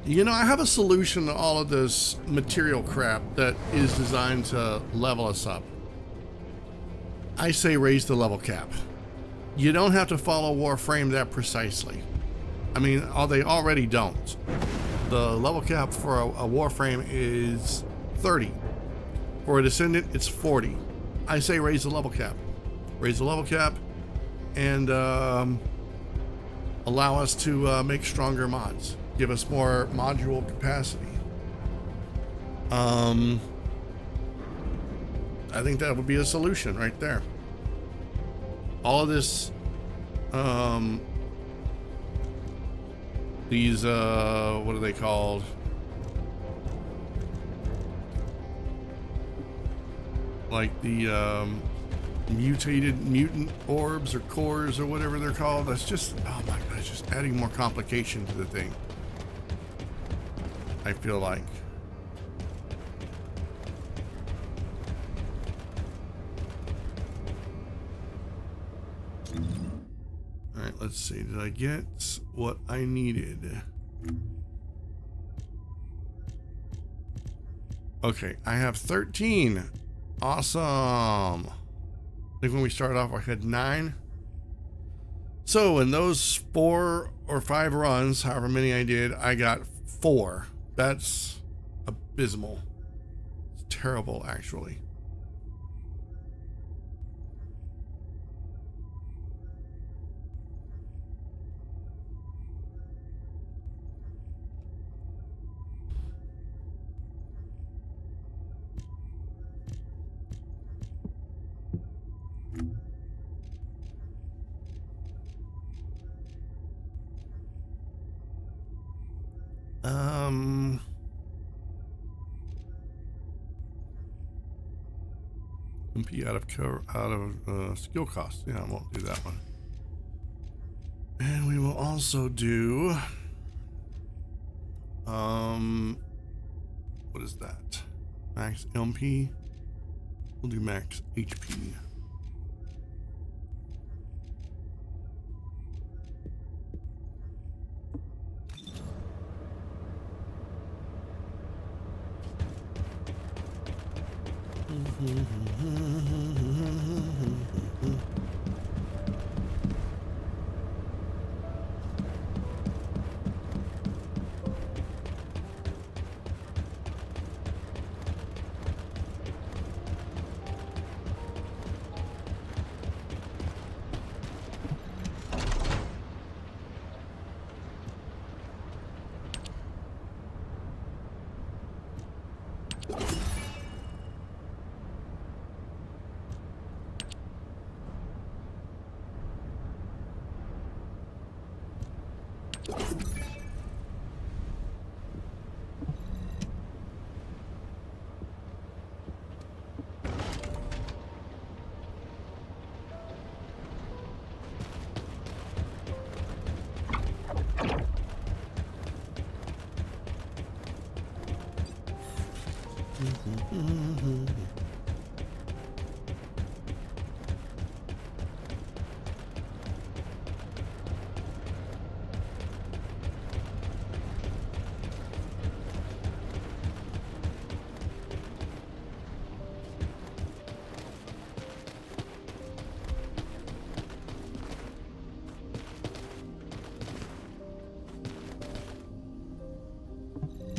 You know, I have a solution to all of this material crap that is designed to level us up. I say raise the level cap. You don't have to follow Warframe that precisely. I mean, they already don't. The level cap for a Warframe is 30. For a Descendant, it's 40. I say raise the level cap. Raise the level cap and allow us to make stronger mods. Give us more module capacity. I think that would be a solution right there. All of this, these, what are they called? Like the mutated mutant orbs or cores or whatever they're called. That's just, oh my god, it's just adding more complication to the thing. I feel like. All right, let's see. Did I get what I needed? Okay, I have 13. Awesome. I think when we started off, I had 9. So in those 4 or 5 runs, however many I did, I got 4. That's abysmal. It's terrible, actually. MP out of skill cost. Yeah, I won't do that one. And we will also do what is that? Max MP. We'll do max HP.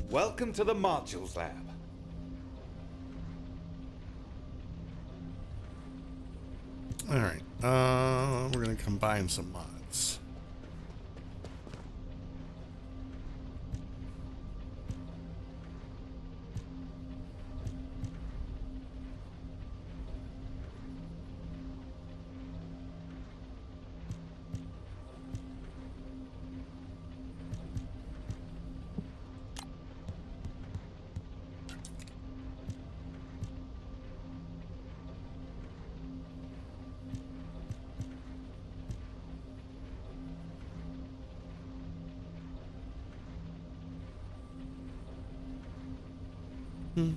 Welcome to the Modules Lab. All right, we're gonna combine some mods. This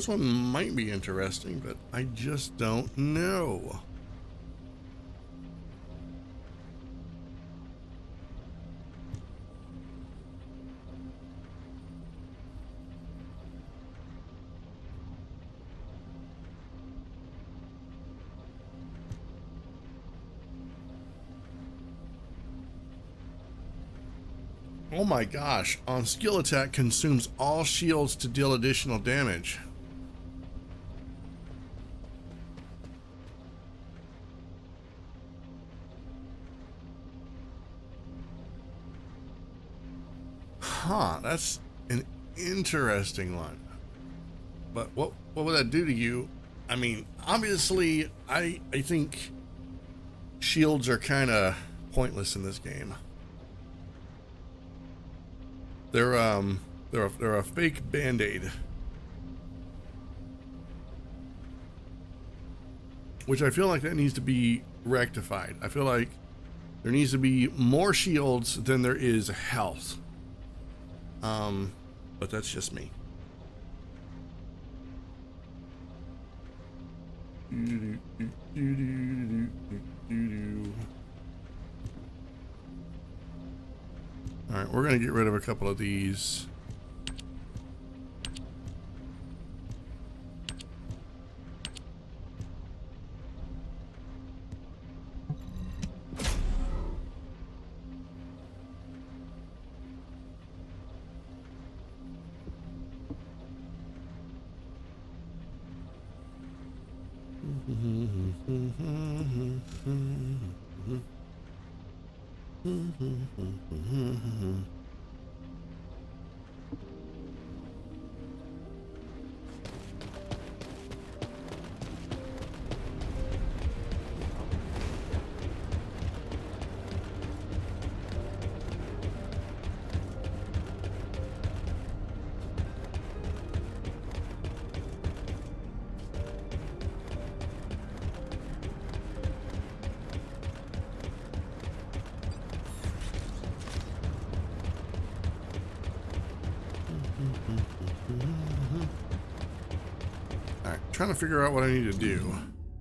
one might be interesting, but I just don't know. Oh my gosh, on skill attack consumes all shields to deal additional damage. Huh, that's an interesting one. But what would that do to you? I mean, obviously, I think shields are kind of pointless in this game. They're a fake band-aid, which I feel like that needs to be rectified. I feel like there needs to be more shields than there is health. But that's just me. All right, we're gonna get rid of a couple of these. Alright, trying to figure out what I need to do.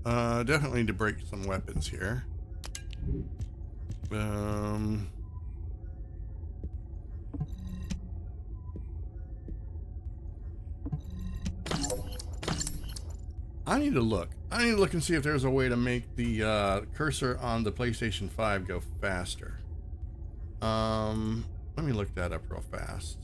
Definitely need to break some weapons here. I need to look. I need to look and see if there's a way to make the cursor on the PlayStation 5 go faster. Let me look that up real fast.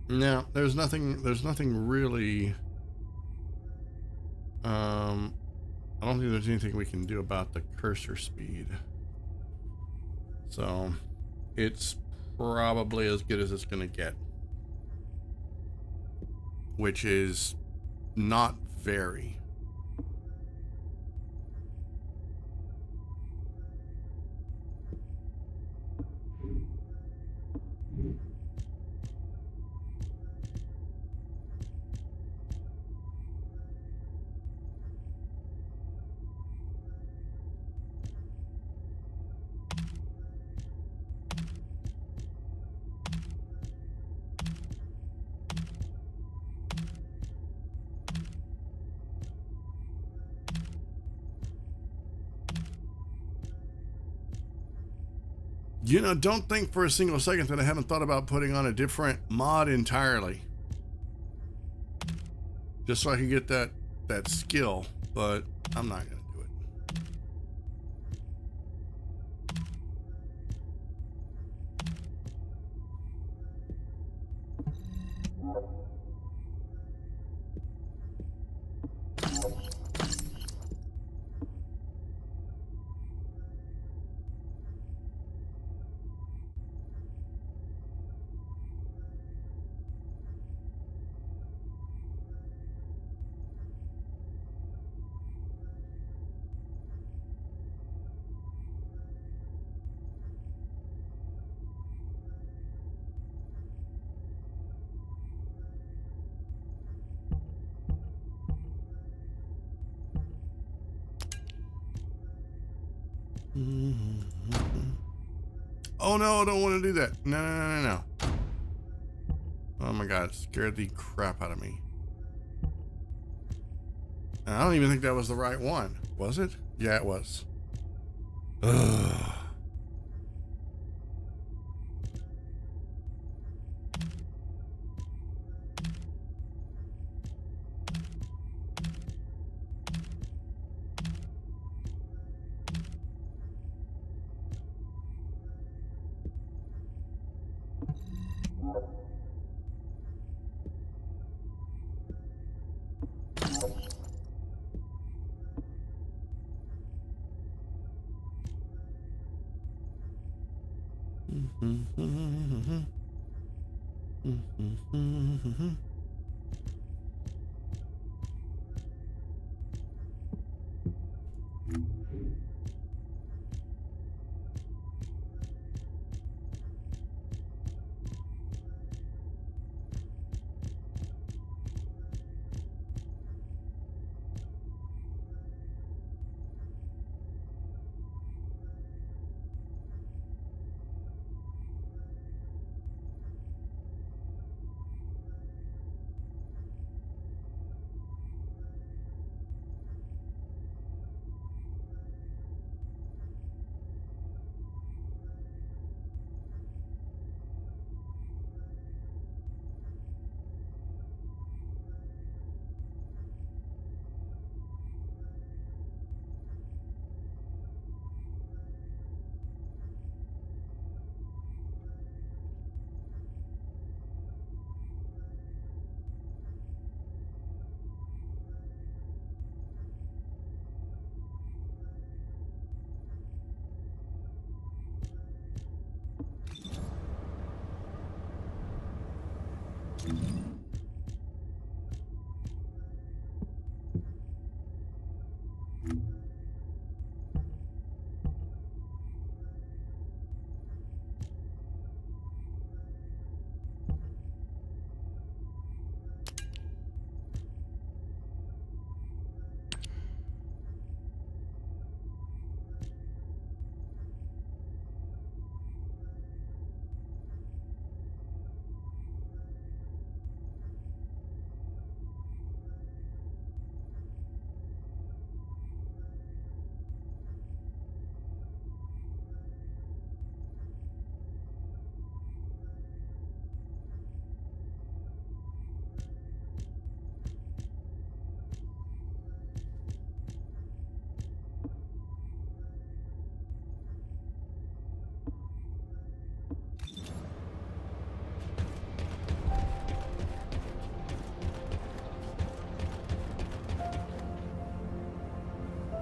No, there's nothing really. I don't think there's anything we can do about the cursor speed. So it's probably as good as it's gonna get, which is not very. You know, don't think for a single second that I haven't thought about putting on a different mod entirely. Just so I can get that skill, but I'm not gonna do it. Oh no, I don't want to do that. No. Oh my god, it scared the crap out of me. And I don't even think that was the right one. Was it? Yeah, it was. Ugh.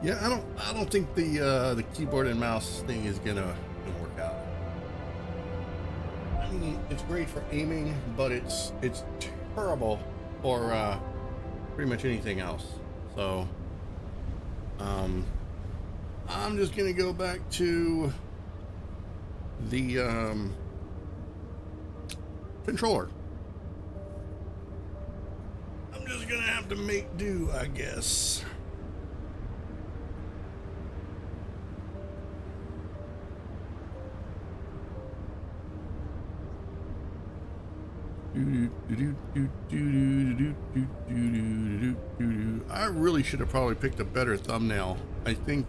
Yeah, I don't think the keyboard and mouse thing is gonna work out. I mean, it's great for aiming, but it's terrible for pretty much anything else. So I'm just gonna go back to the controller. I'm just gonna have to make do, I guess. I really should have probably picked a better thumbnail. I think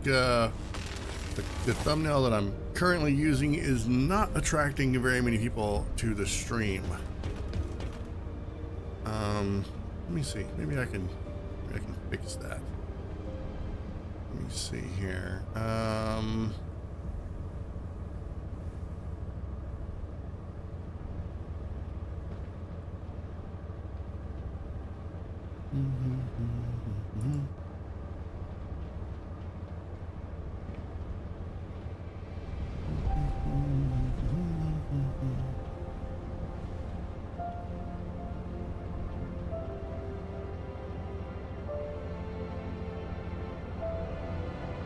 the thumbnail that I'm currently using is not attracting very many people to the stream. Let me see. Maybe I can fix that. Let me see here.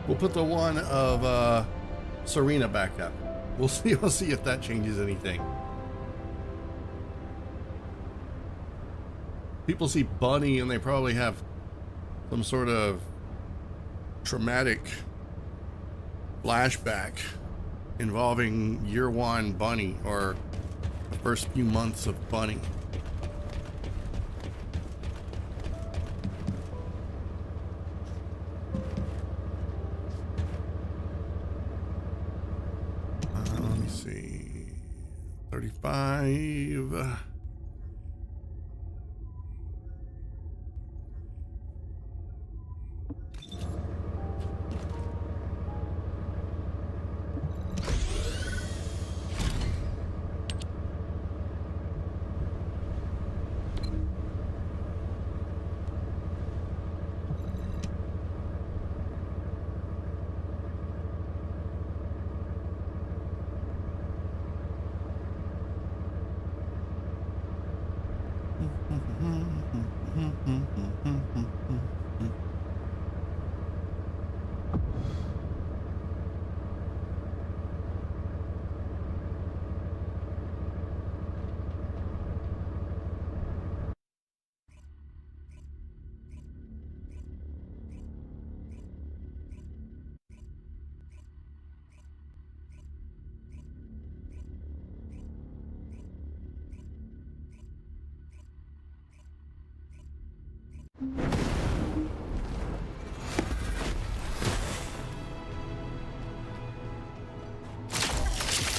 We'll put the one of Serena back up. We'll see. We'll see if that changes anything. People see Bunny and they probably have some sort of traumatic flashback involving year one Bunny or the first few months of Bunny. Let me see. 35.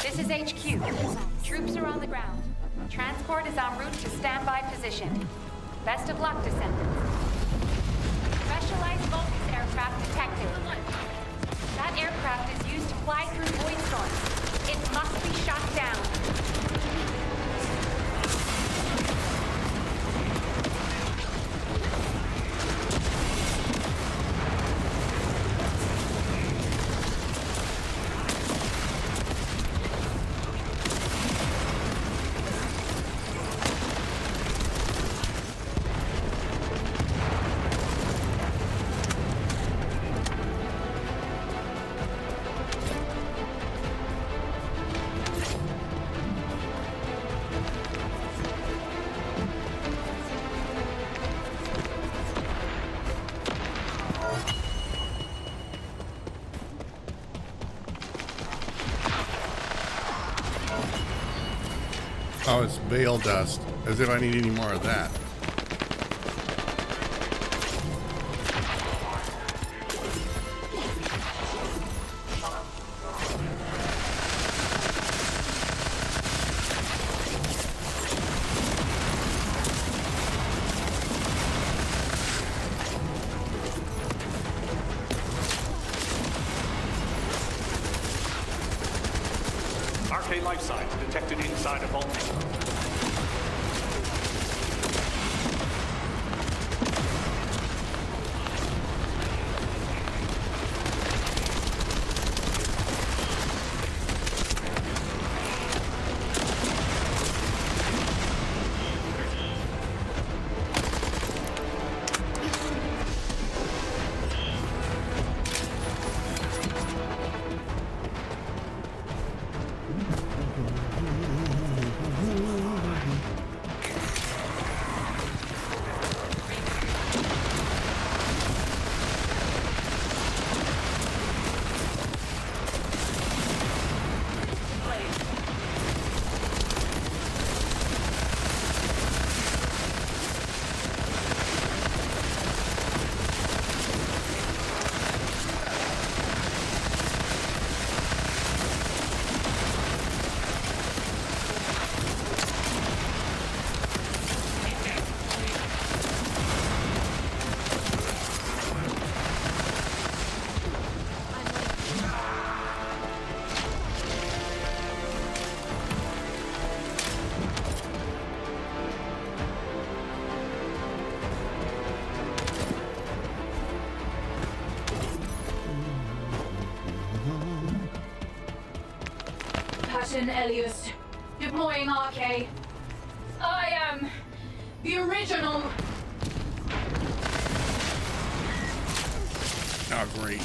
This is HQ. Troops are on the ground. Transport is en route to standby position. Best of luck, Descendants. Specialized focus aircraft detected. That aircraft is used to fly through void storms. It must be shot down. Oh, it's veil dust. As if I need any more of that. Arcane life signs detected inside a vault. button, Elias. Deploying RK. I am the original. Oh, great.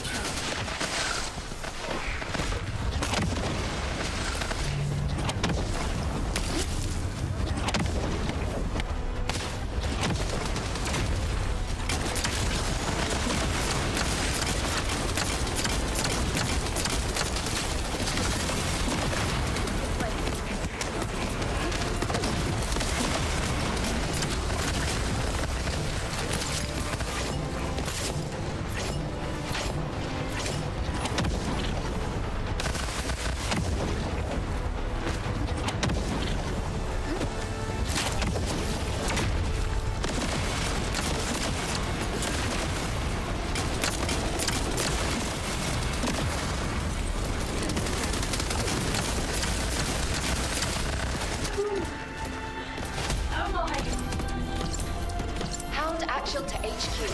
Hound actual to HQ.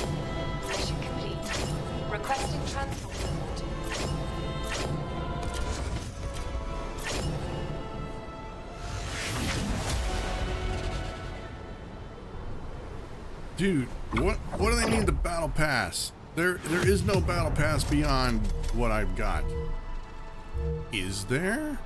Mission complete. Requesting transport. Dude, what do they mean the battle pass? There is no battle pass beyond what I've got. Is there?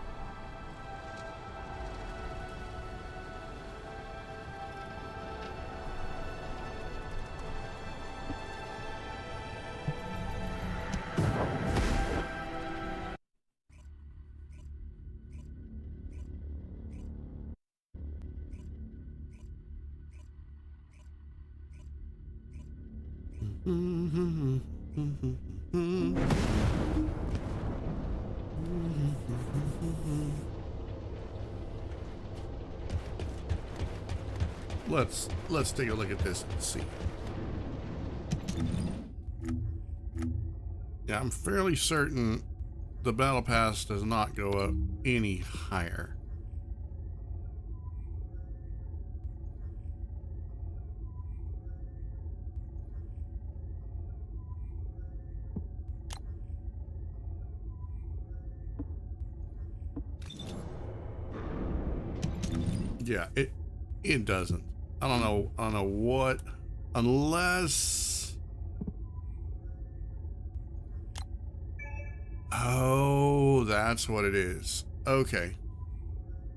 Let's take a look at this and see. Yeah, I'm fairly certain the battle pass does not go up any higher. Yeah, it doesn't. I don't know what, unless, oh, that's what it is. Okay.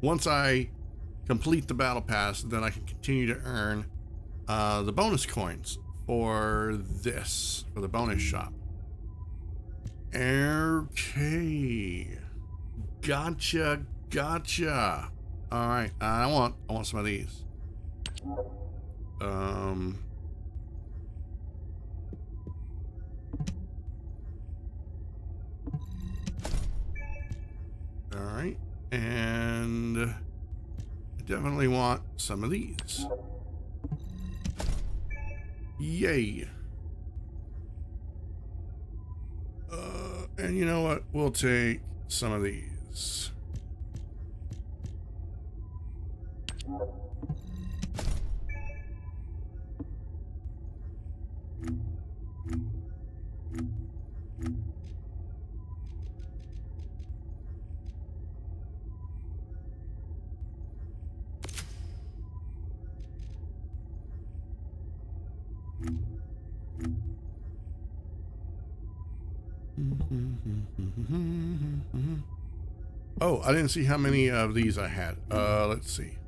Once I complete the battle pass, then I can continue to earn the bonus coins for this, for the bonus shop. Okay. Gotcha. All right, I want some of these. All right, and I definitely want some of these. Yay. And you know what? We'll take some of these. Oh, I didn't see how many of these I had. Let's see.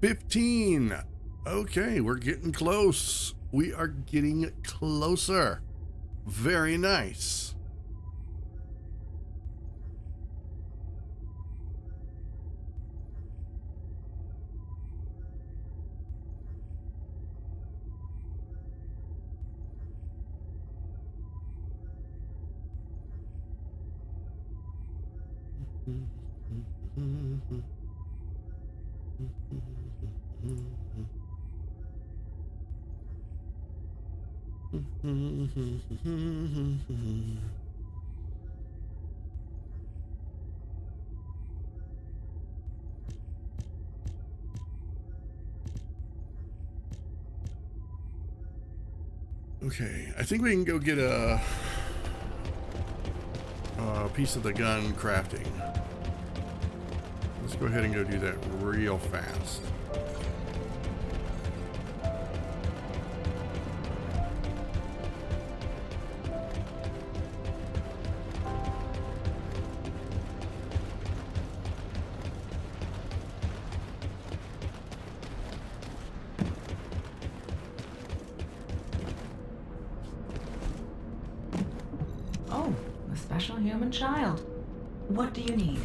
15. Okay, we're getting close. We are getting closer. Very nice. Okay, I think we can go get a piece of the gun crafting. Let's go ahead and go do that real fast. Oh, a special human child. What do you need?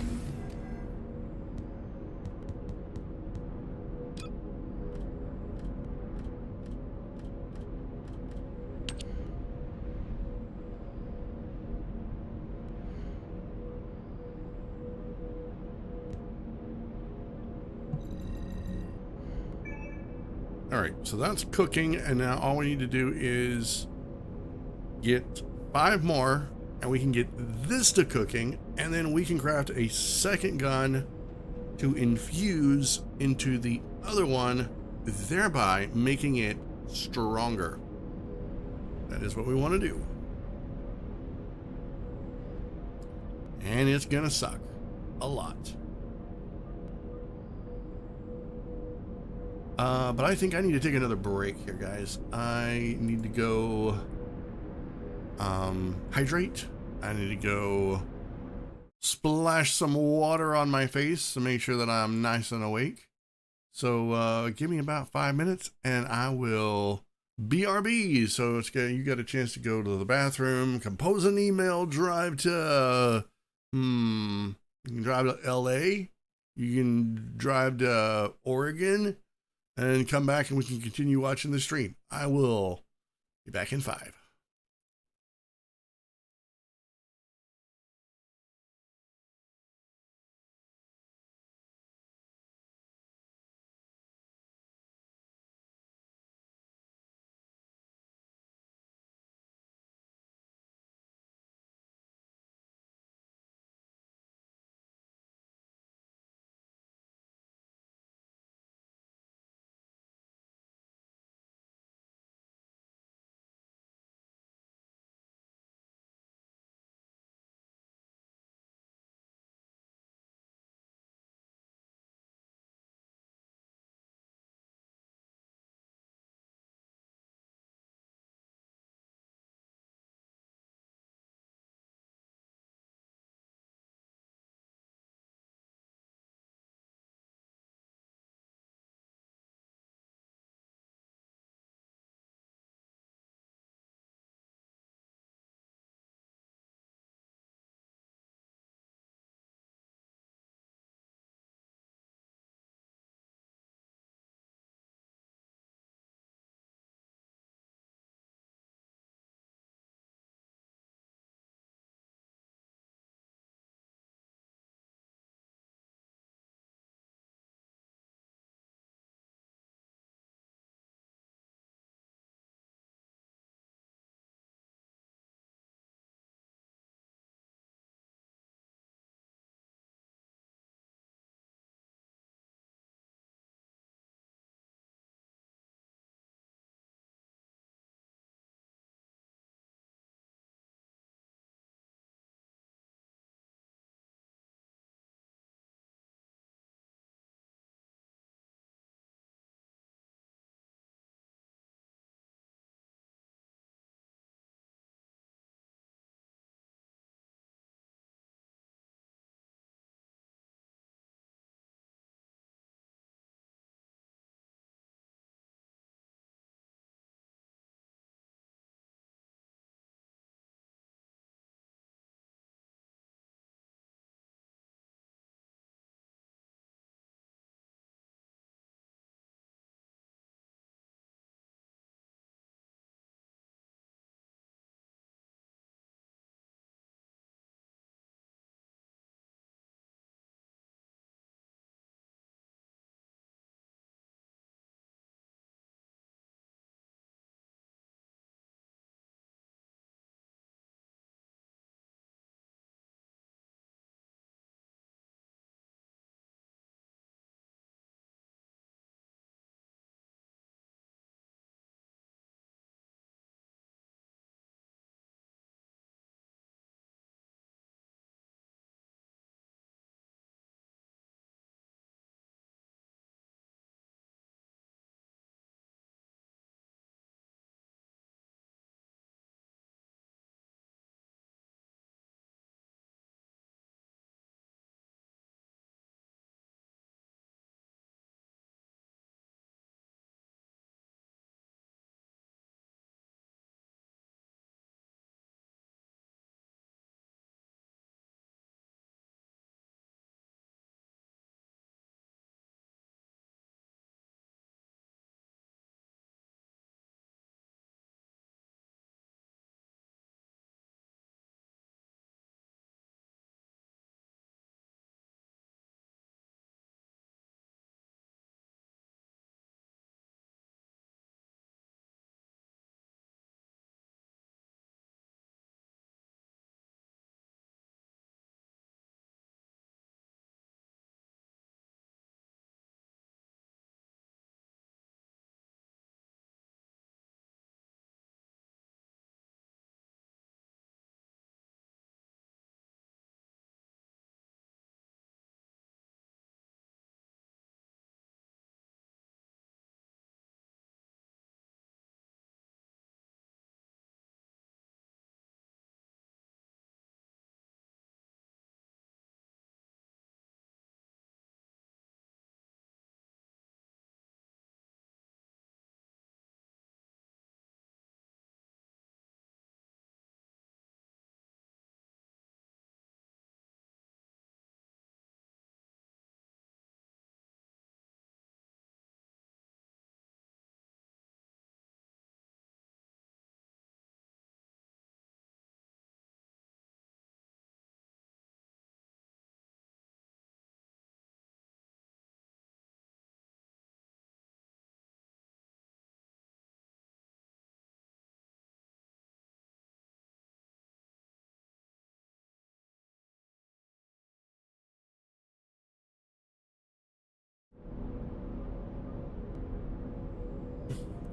All right, so that's cooking, and now all we need to do is get 5 more, and we can get this to cooking, and then we can craft a second gun to infuse into the other one, thereby making it stronger. That is what we want to do. And it's gonna suck a lot. But I think I need to take another break here, guys. I need to go hydrate. I need to go splash some water on my face to make sure that I'm nice and awake. So give me about 5 minutes and I will BRB. So it's good. You got a chance to go to the bathroom, compose an email, drive to you can drive to LA, you can drive to Oregon, and come back and we can continue watching the stream. I will be back in 5.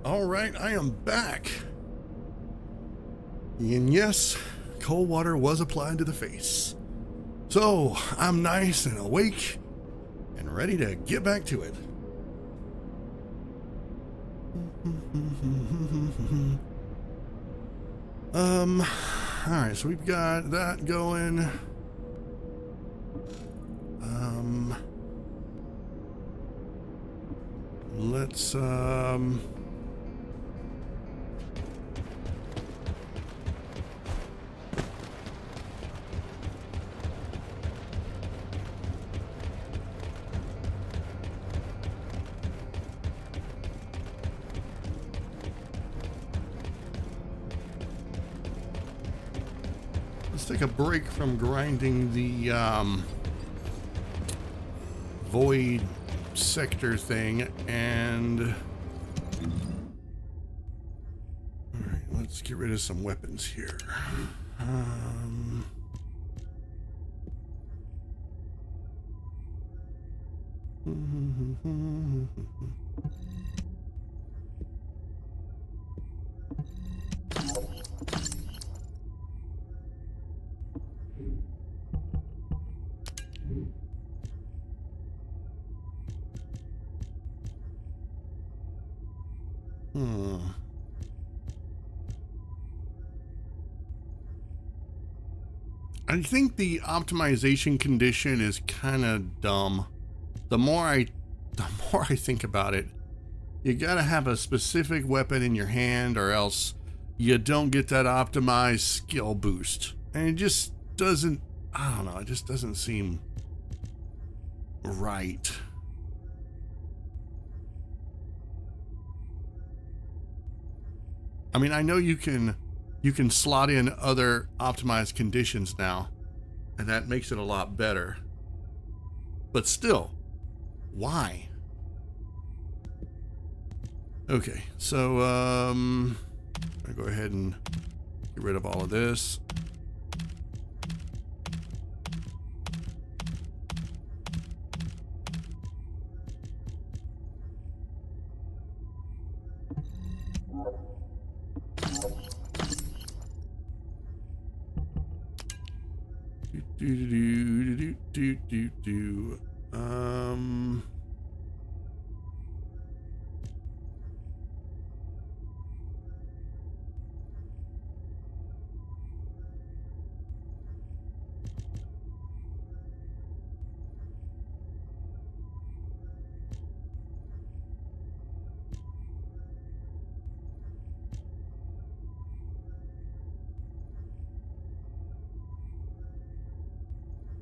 All right, I am back. And yes, cold water was applied to the face. So I'm nice and awake and ready to get back to it. All right, so we've got that going. Let's take a break from grinding the void sector thing, and all right, let's get rid of some weapons here. I think the optimization condition is kind of dumb. The more I think about it, you gotta have a specific weapon in your hand or else you don't get that optimized skill boost. And it just doesn't, I don't know, it just doesn't seem right. I mean, I know you can slot in other optimized conditions now, and that makes it a lot better. But still, why? Okay, so I'll go ahead and get rid of all of this.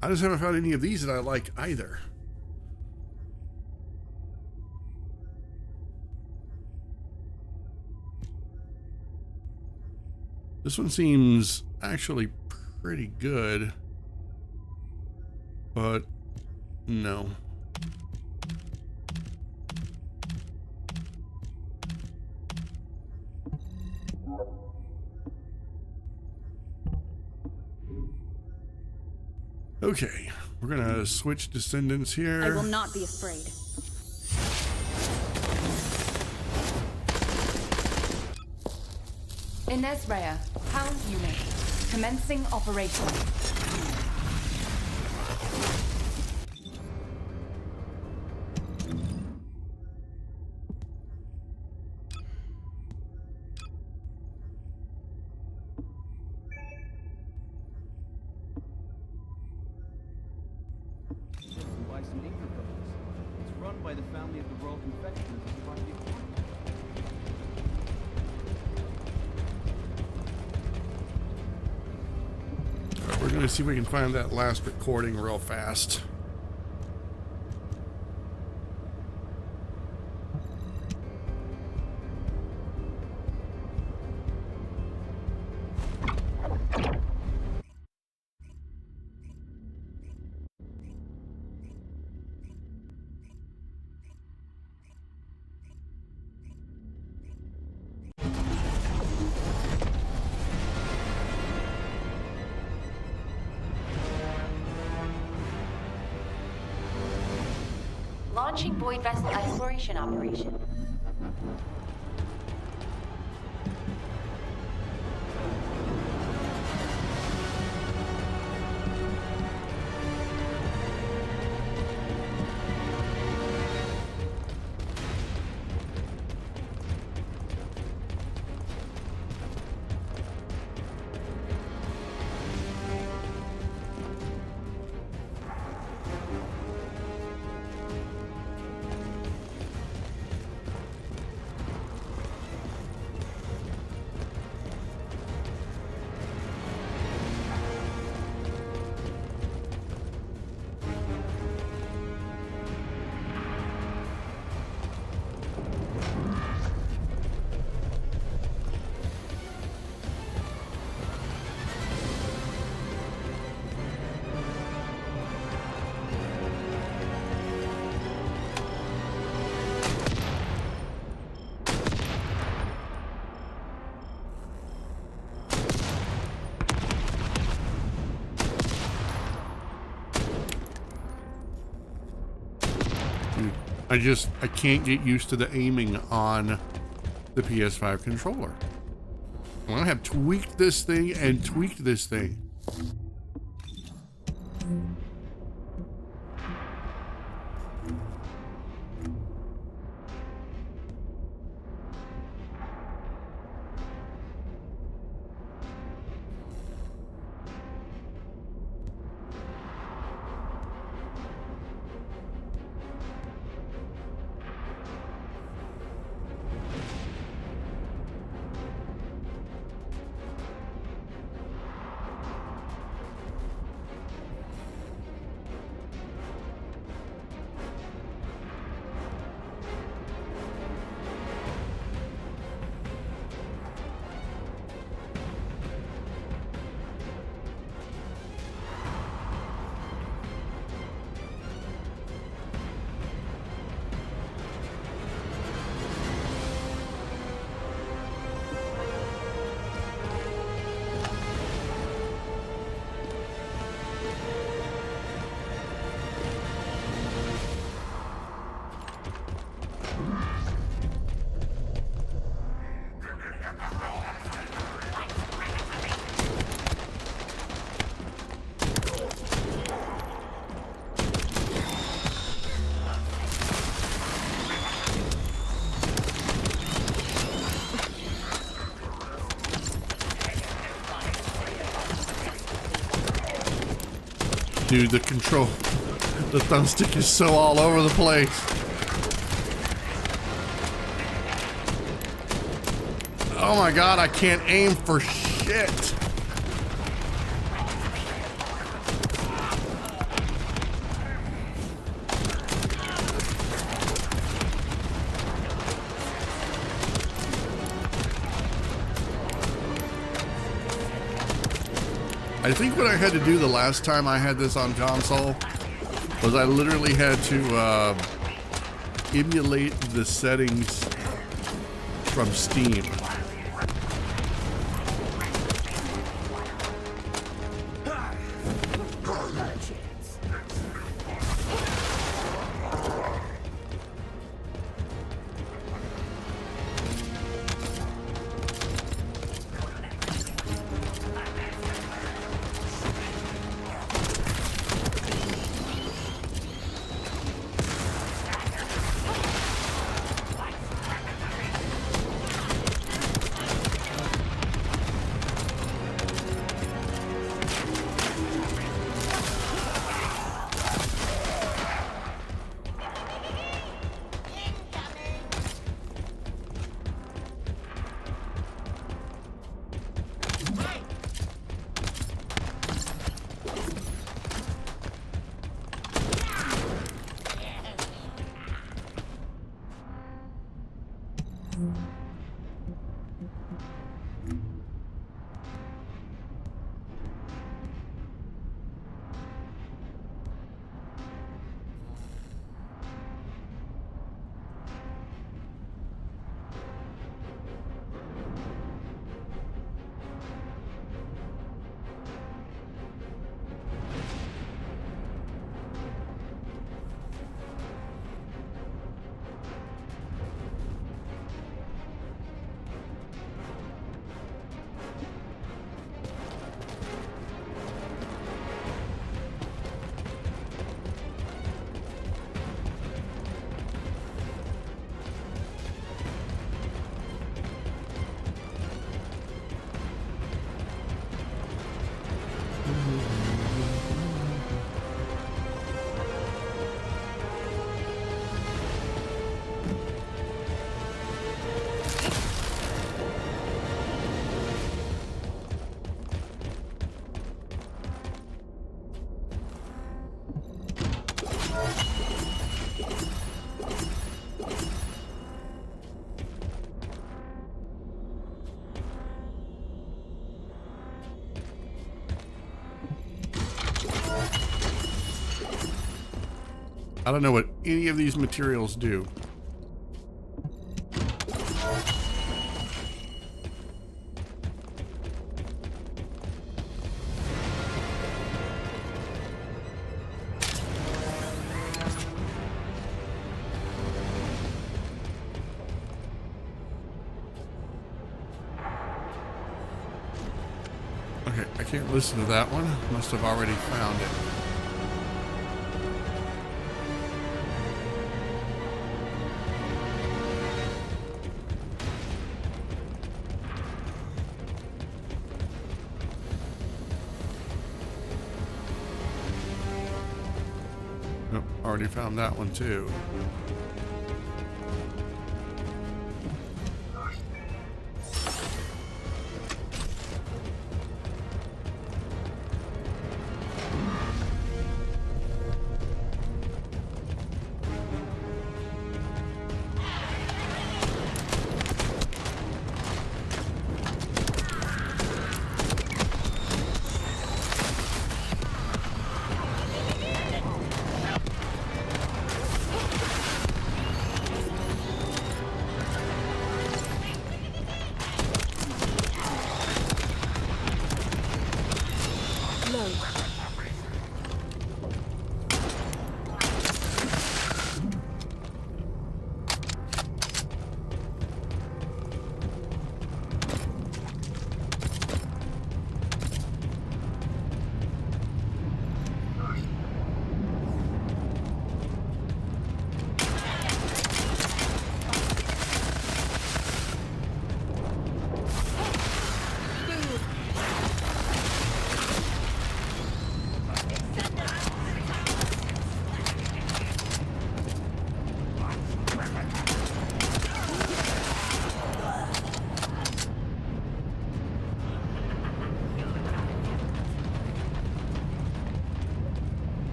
I just haven't found any of these that I like either. This one seems actually pretty good, but no. Okay, we're gonna switch descendants here. I will not be afraid. Inesrea, Hound Unit, commencing operation. It's run by the family of the Royal Confectioners as part of the We're going to see if we can find that last recording real fast. Launching void vessel exploration operation. Dude, I can't get used to the aiming on the PS5 controller. I have tweaked this thing and tweaked this thing. Dude, the thumbstick is so all over the place. Oh my god, I can't aim for shit. I think what I had to do the last time I had this on console was I literally had to emulate the settings from Steam. I don't know what any of these materials do. can't listen to that one. Must have already found it. Nope, already found that one too.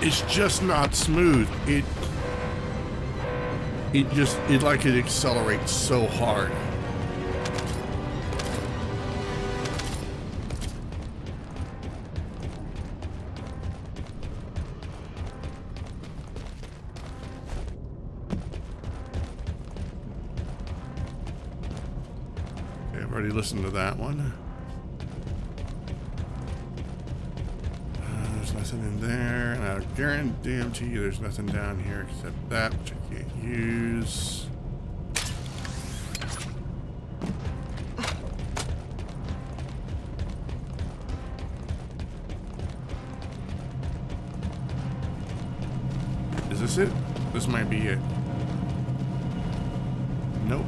It's just not smooth. It accelerates so hard. Okay, I've already listened to that one. There's nothing in there, and I guarantee you there's nothing down here except that, which I can't use. Is this it? This might be it. Nope.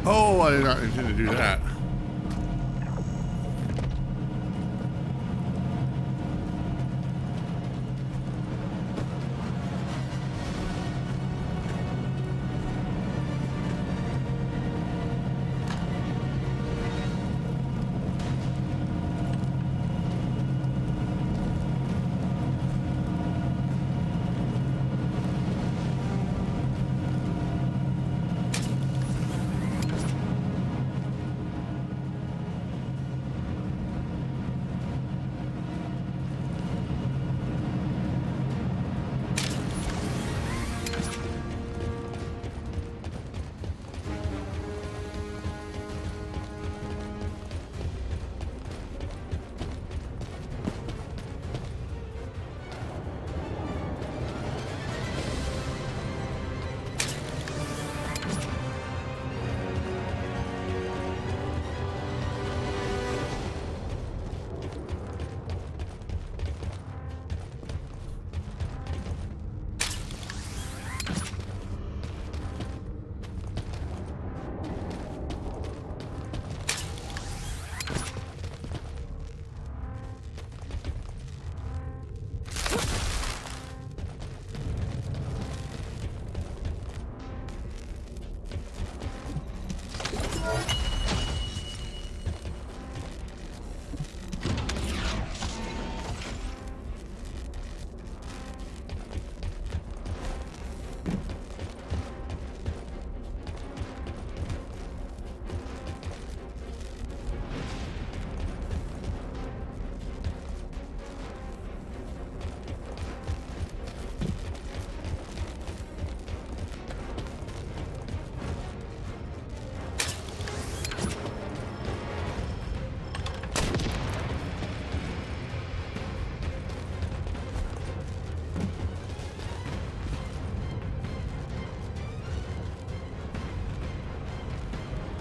Oh, I did not intend to do that.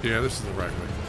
Yeah, this is the right way.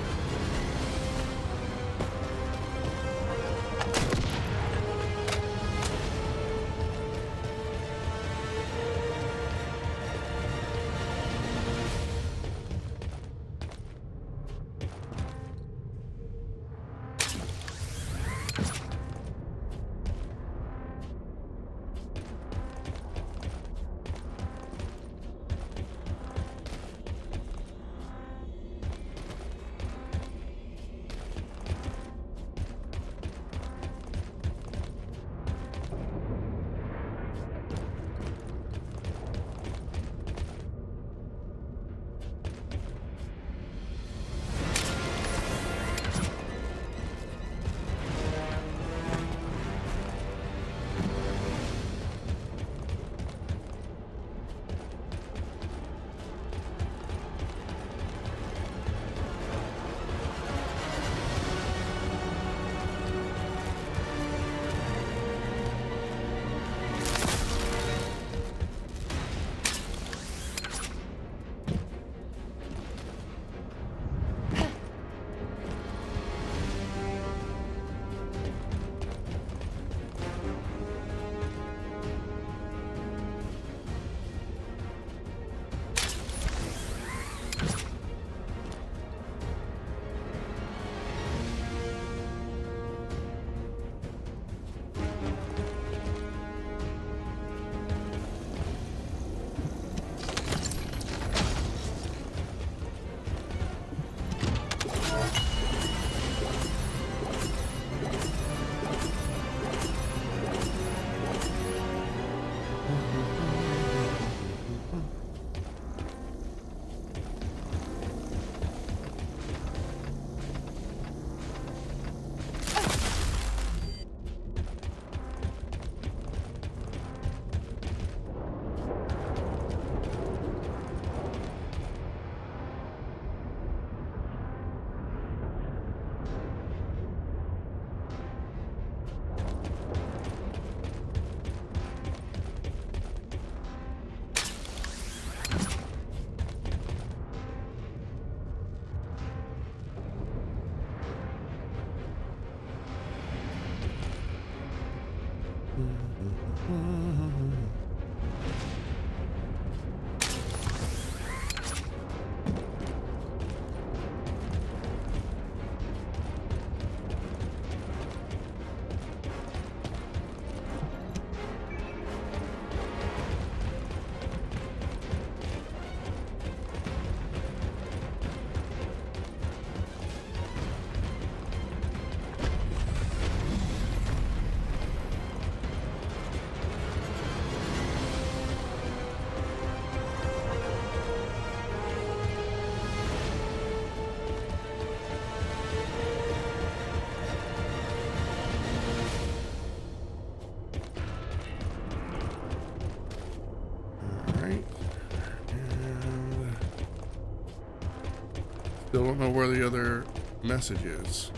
Still don't know where the other message is.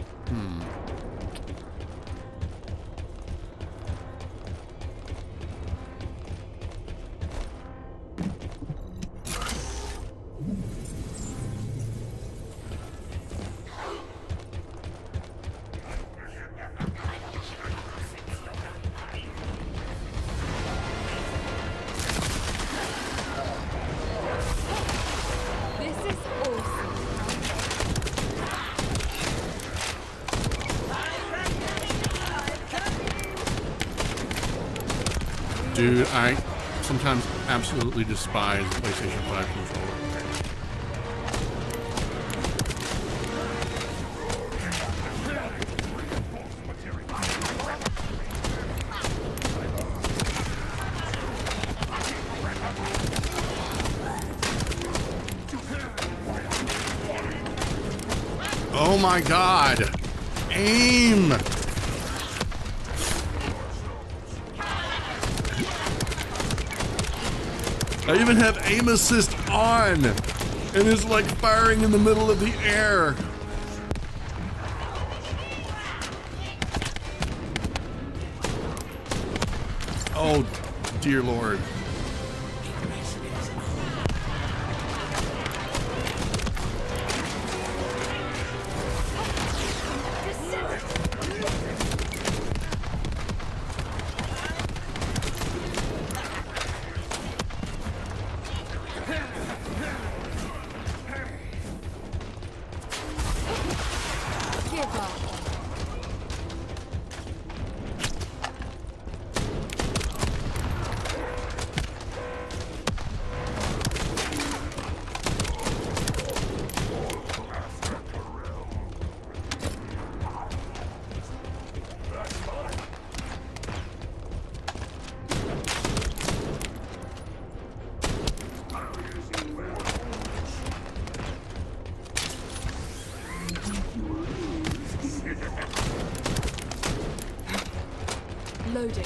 This is awesome. Dude, I sometimes absolutely despise the PlayStation 5 controller. Oh my god! Aim! I even have aim assist on, and it's like firing in the middle of the air. Oh, dear Lord. Loading.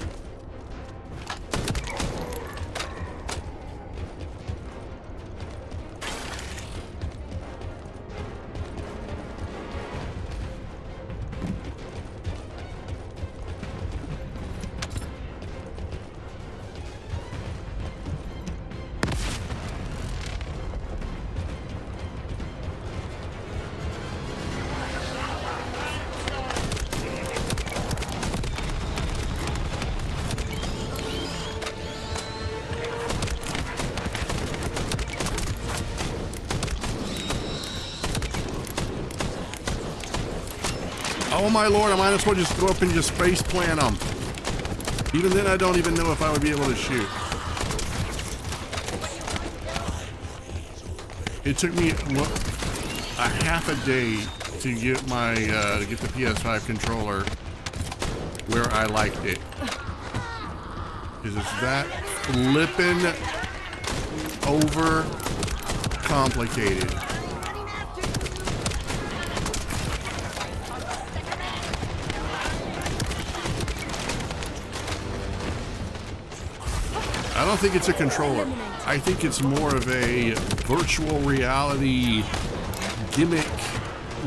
Oh my lord, I might as well just go up and just face plant them. Even then, I don't even know if I would be able to shoot. It took me a half a day to get my to get the PS5 controller where I liked it. Because it's that flippin' over complicated. I don't think it's a controller. I think it's more of a virtual reality gimmick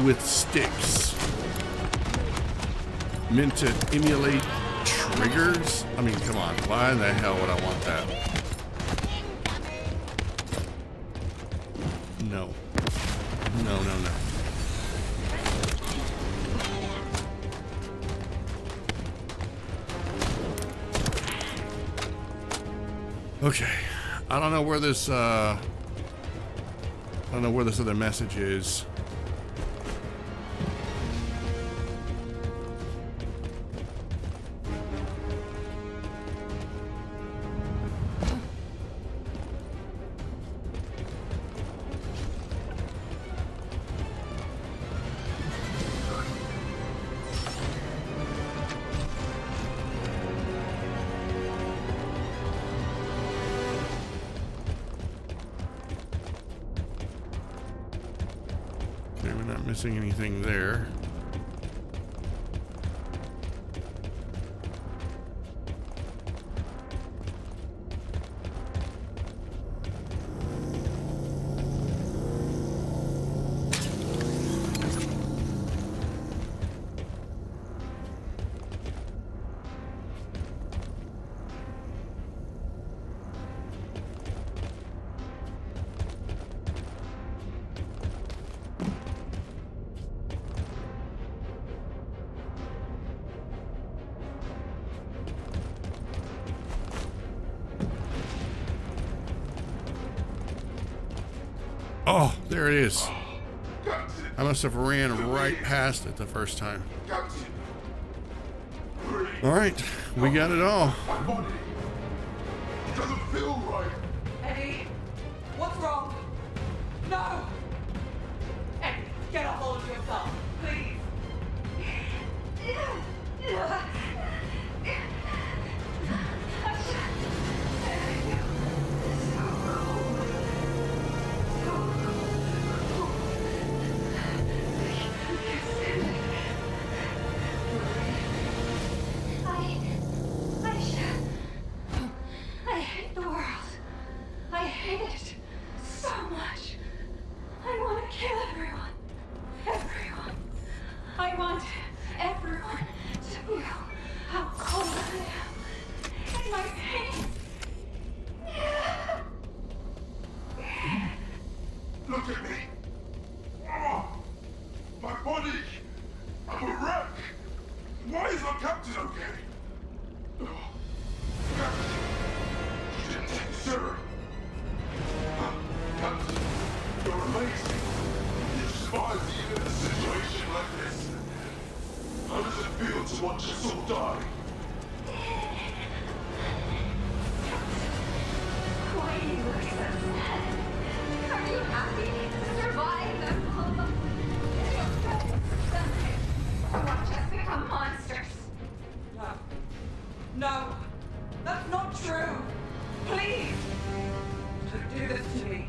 with sticks meant to emulate triggers. I mean, come on, why in the hell would I want that? No. No, no, no. Okay, I don't know where this I don't know where this other message is. Okay, we're not missing anything there. Oh, there it is. I must have ran right past it the first time. All right, we got it all. It doesn't feel right. Eddie, what's wrong? No! Eddie, get a hold of yourself, please. I hate the world. I hate it so much. I want to kill everyone. Everyone. I want everyone to feel how cold I am and my pain. Look at me. Oh, my body. I'm a wreck. Why is our captain okay? Oh, Captain, you didn't take the serum. Captain, you're amazing. You survived even in a situation like this. How does it feel to watch us all die? Why do you look so sad? Are you happy to survive the watch us become monsters? No. No. That's not true. Please. Don't do this to me.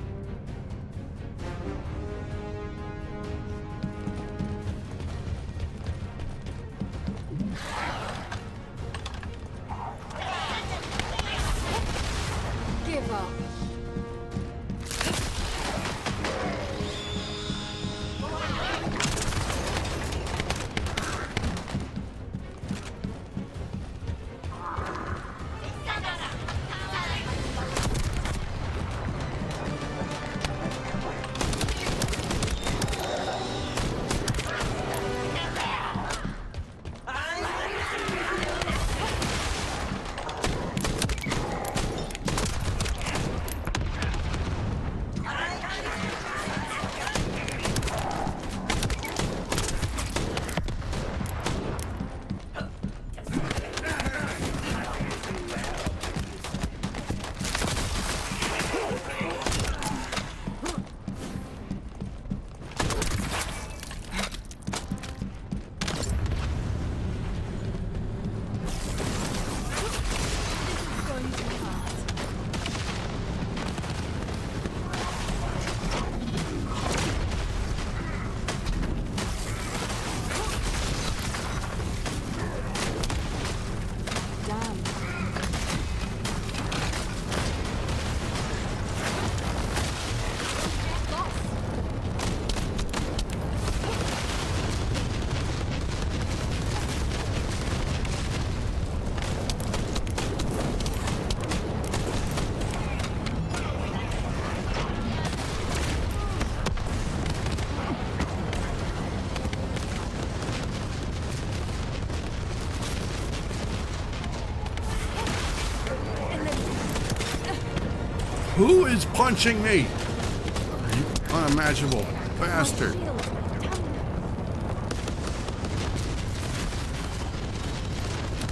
Who is punching me? You unimaginable bastard.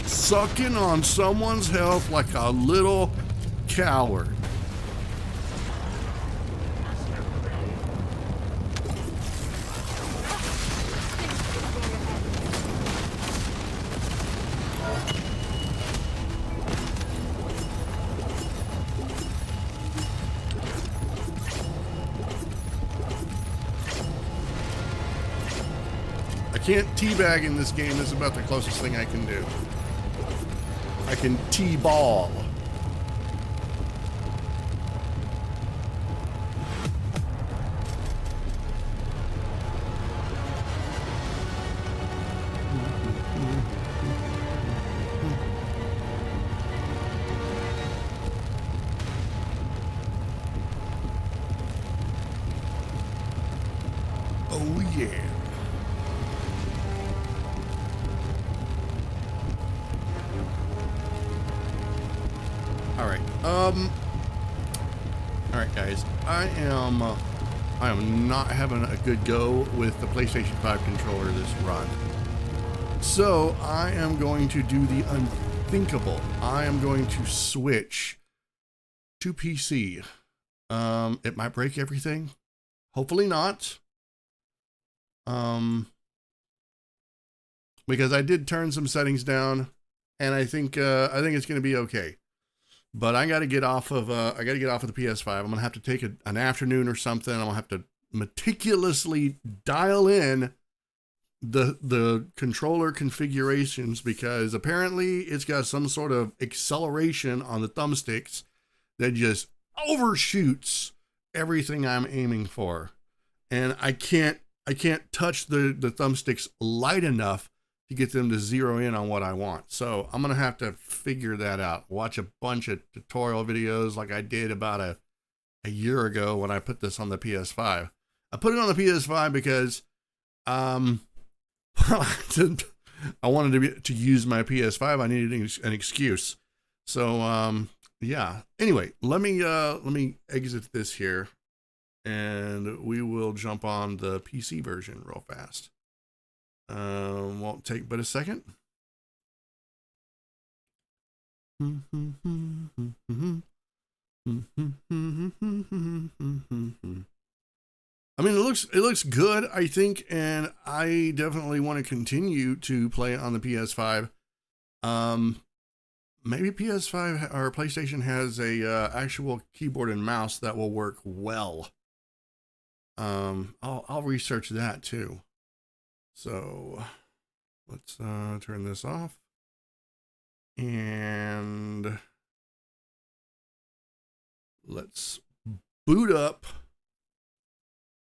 Sucking on someone's health like a little coward. I can't teabag in this game. This is about the closest thing I can do. I can T-ball. Oh yeah. All right, guys. I am not having a good go with the PlayStation 5 controller this run. So I am going to do the unthinkable. I am going to switch to PC. It might break everything. Hopefully not. Because I did turn some settings down, and I think it's going to be okay. But I got to get off of the PS5. I'm gonna have to take an afternoon or something. I'm gonna have to meticulously dial in the controller configurations, because apparently it's got some sort of acceleration on the thumbsticks that just overshoots everything I'm aiming for, and I can't touch the thumbsticks light enough to get them to zero in on what I want. So I'm gonna have to figure that out. Watch a bunch of tutorial videos like I did about a year ago when I put this on the PS5. I put it on the PS5 because I wanted to use my PS5. I needed an excuse. So yeah. Anyway, let me exit this here, and we will jump on the PC version real fast. Won't take but a second. I mean, it looks good, I think, and I definitely want to continue to play it on the PS5. Maybe PS5 or PlayStation has a actual keyboard and mouse that will work well. I'll research that too. So let's turn this off, and let's boot up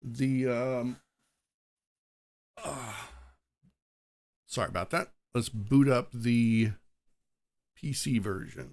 the sorry about that. Let's boot up the PC version.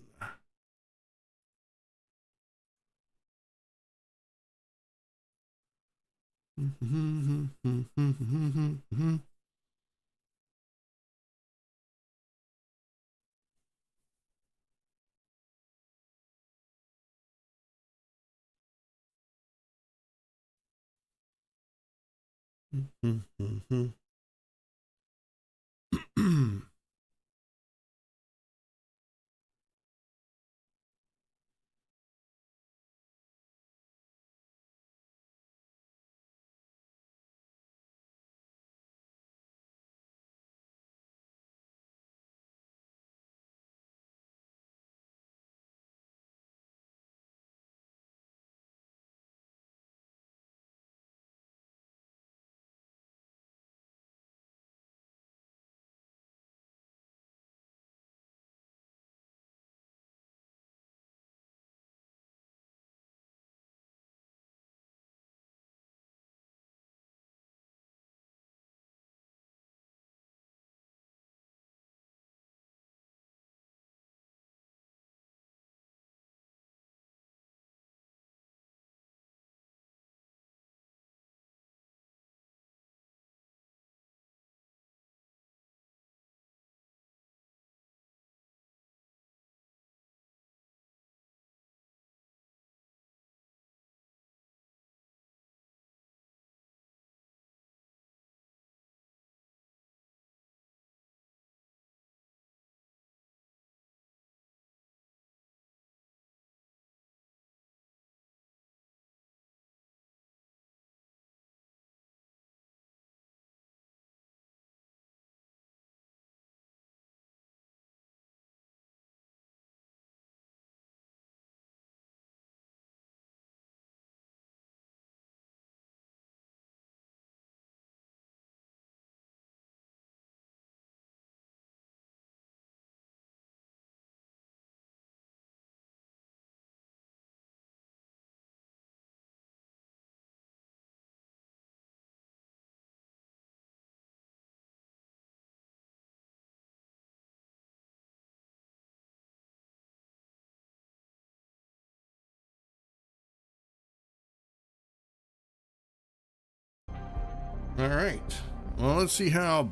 All right. Well, let's see how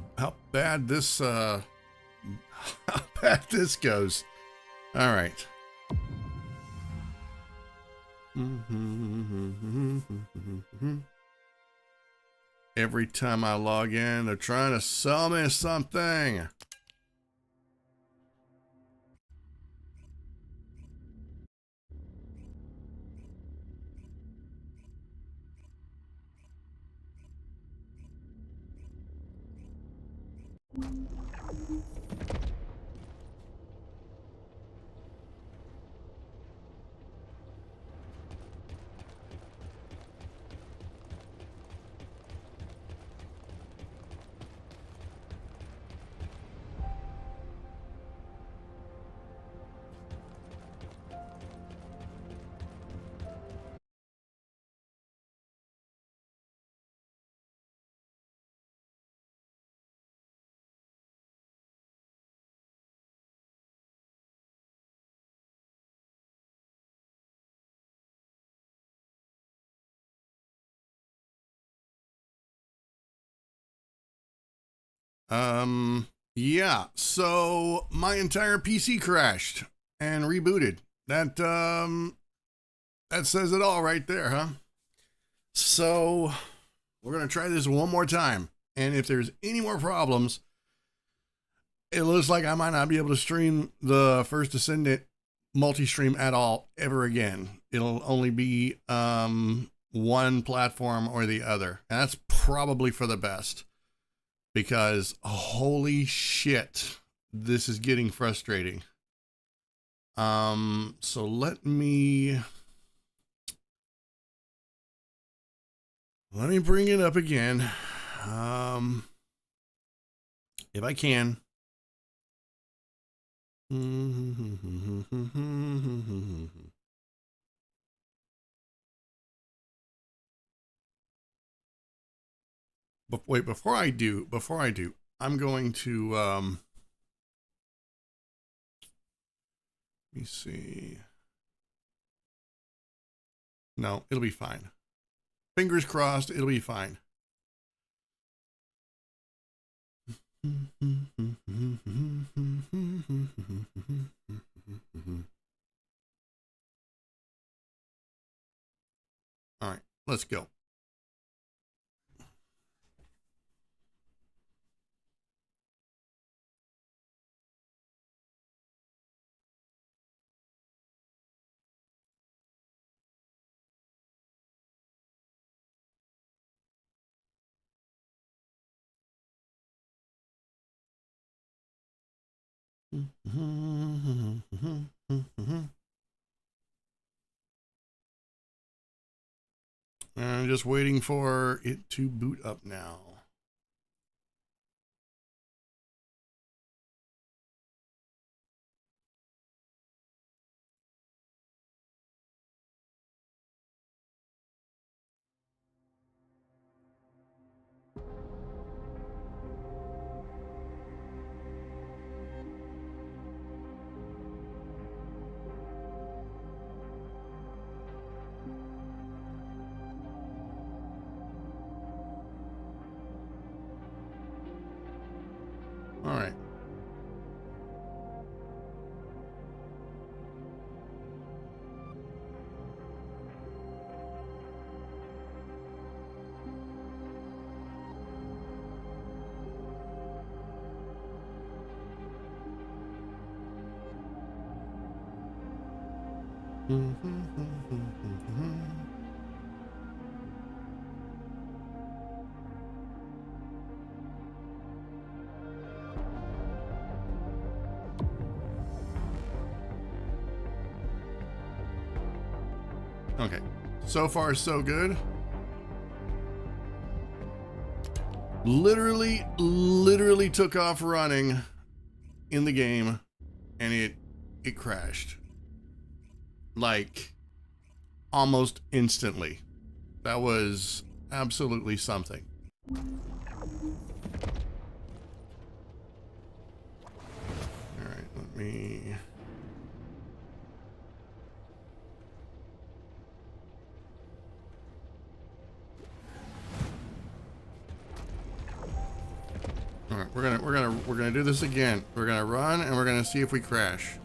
bad this how bad this goes. All right. Every time I log in, they're trying to sell me something. Yeah, so my entire PC crashed and rebooted. That says it all right there, huh? So we're gonna try this one more time, and if there's any more problems, it looks like I might not be able to stream the First Descendant multi-stream at all ever again. It'll only be one platform or the other, and that's probably for the best. Because holy shit, this is getting frustrating. So let me bring it up again. If I can. But wait, before I do, I'm going to, let me see. No, it'll be fine. Fingers crossed, it'll be fine. All right, let's go. I'm just waiting for it to boot up now. All right. Okay, so far so good. Literally took off running in the game and it crashed. Like almost instantly. That was absolutely something. All right, let me... All right, we're gonna do this again. We're gonna run and we're gonna see if we crash.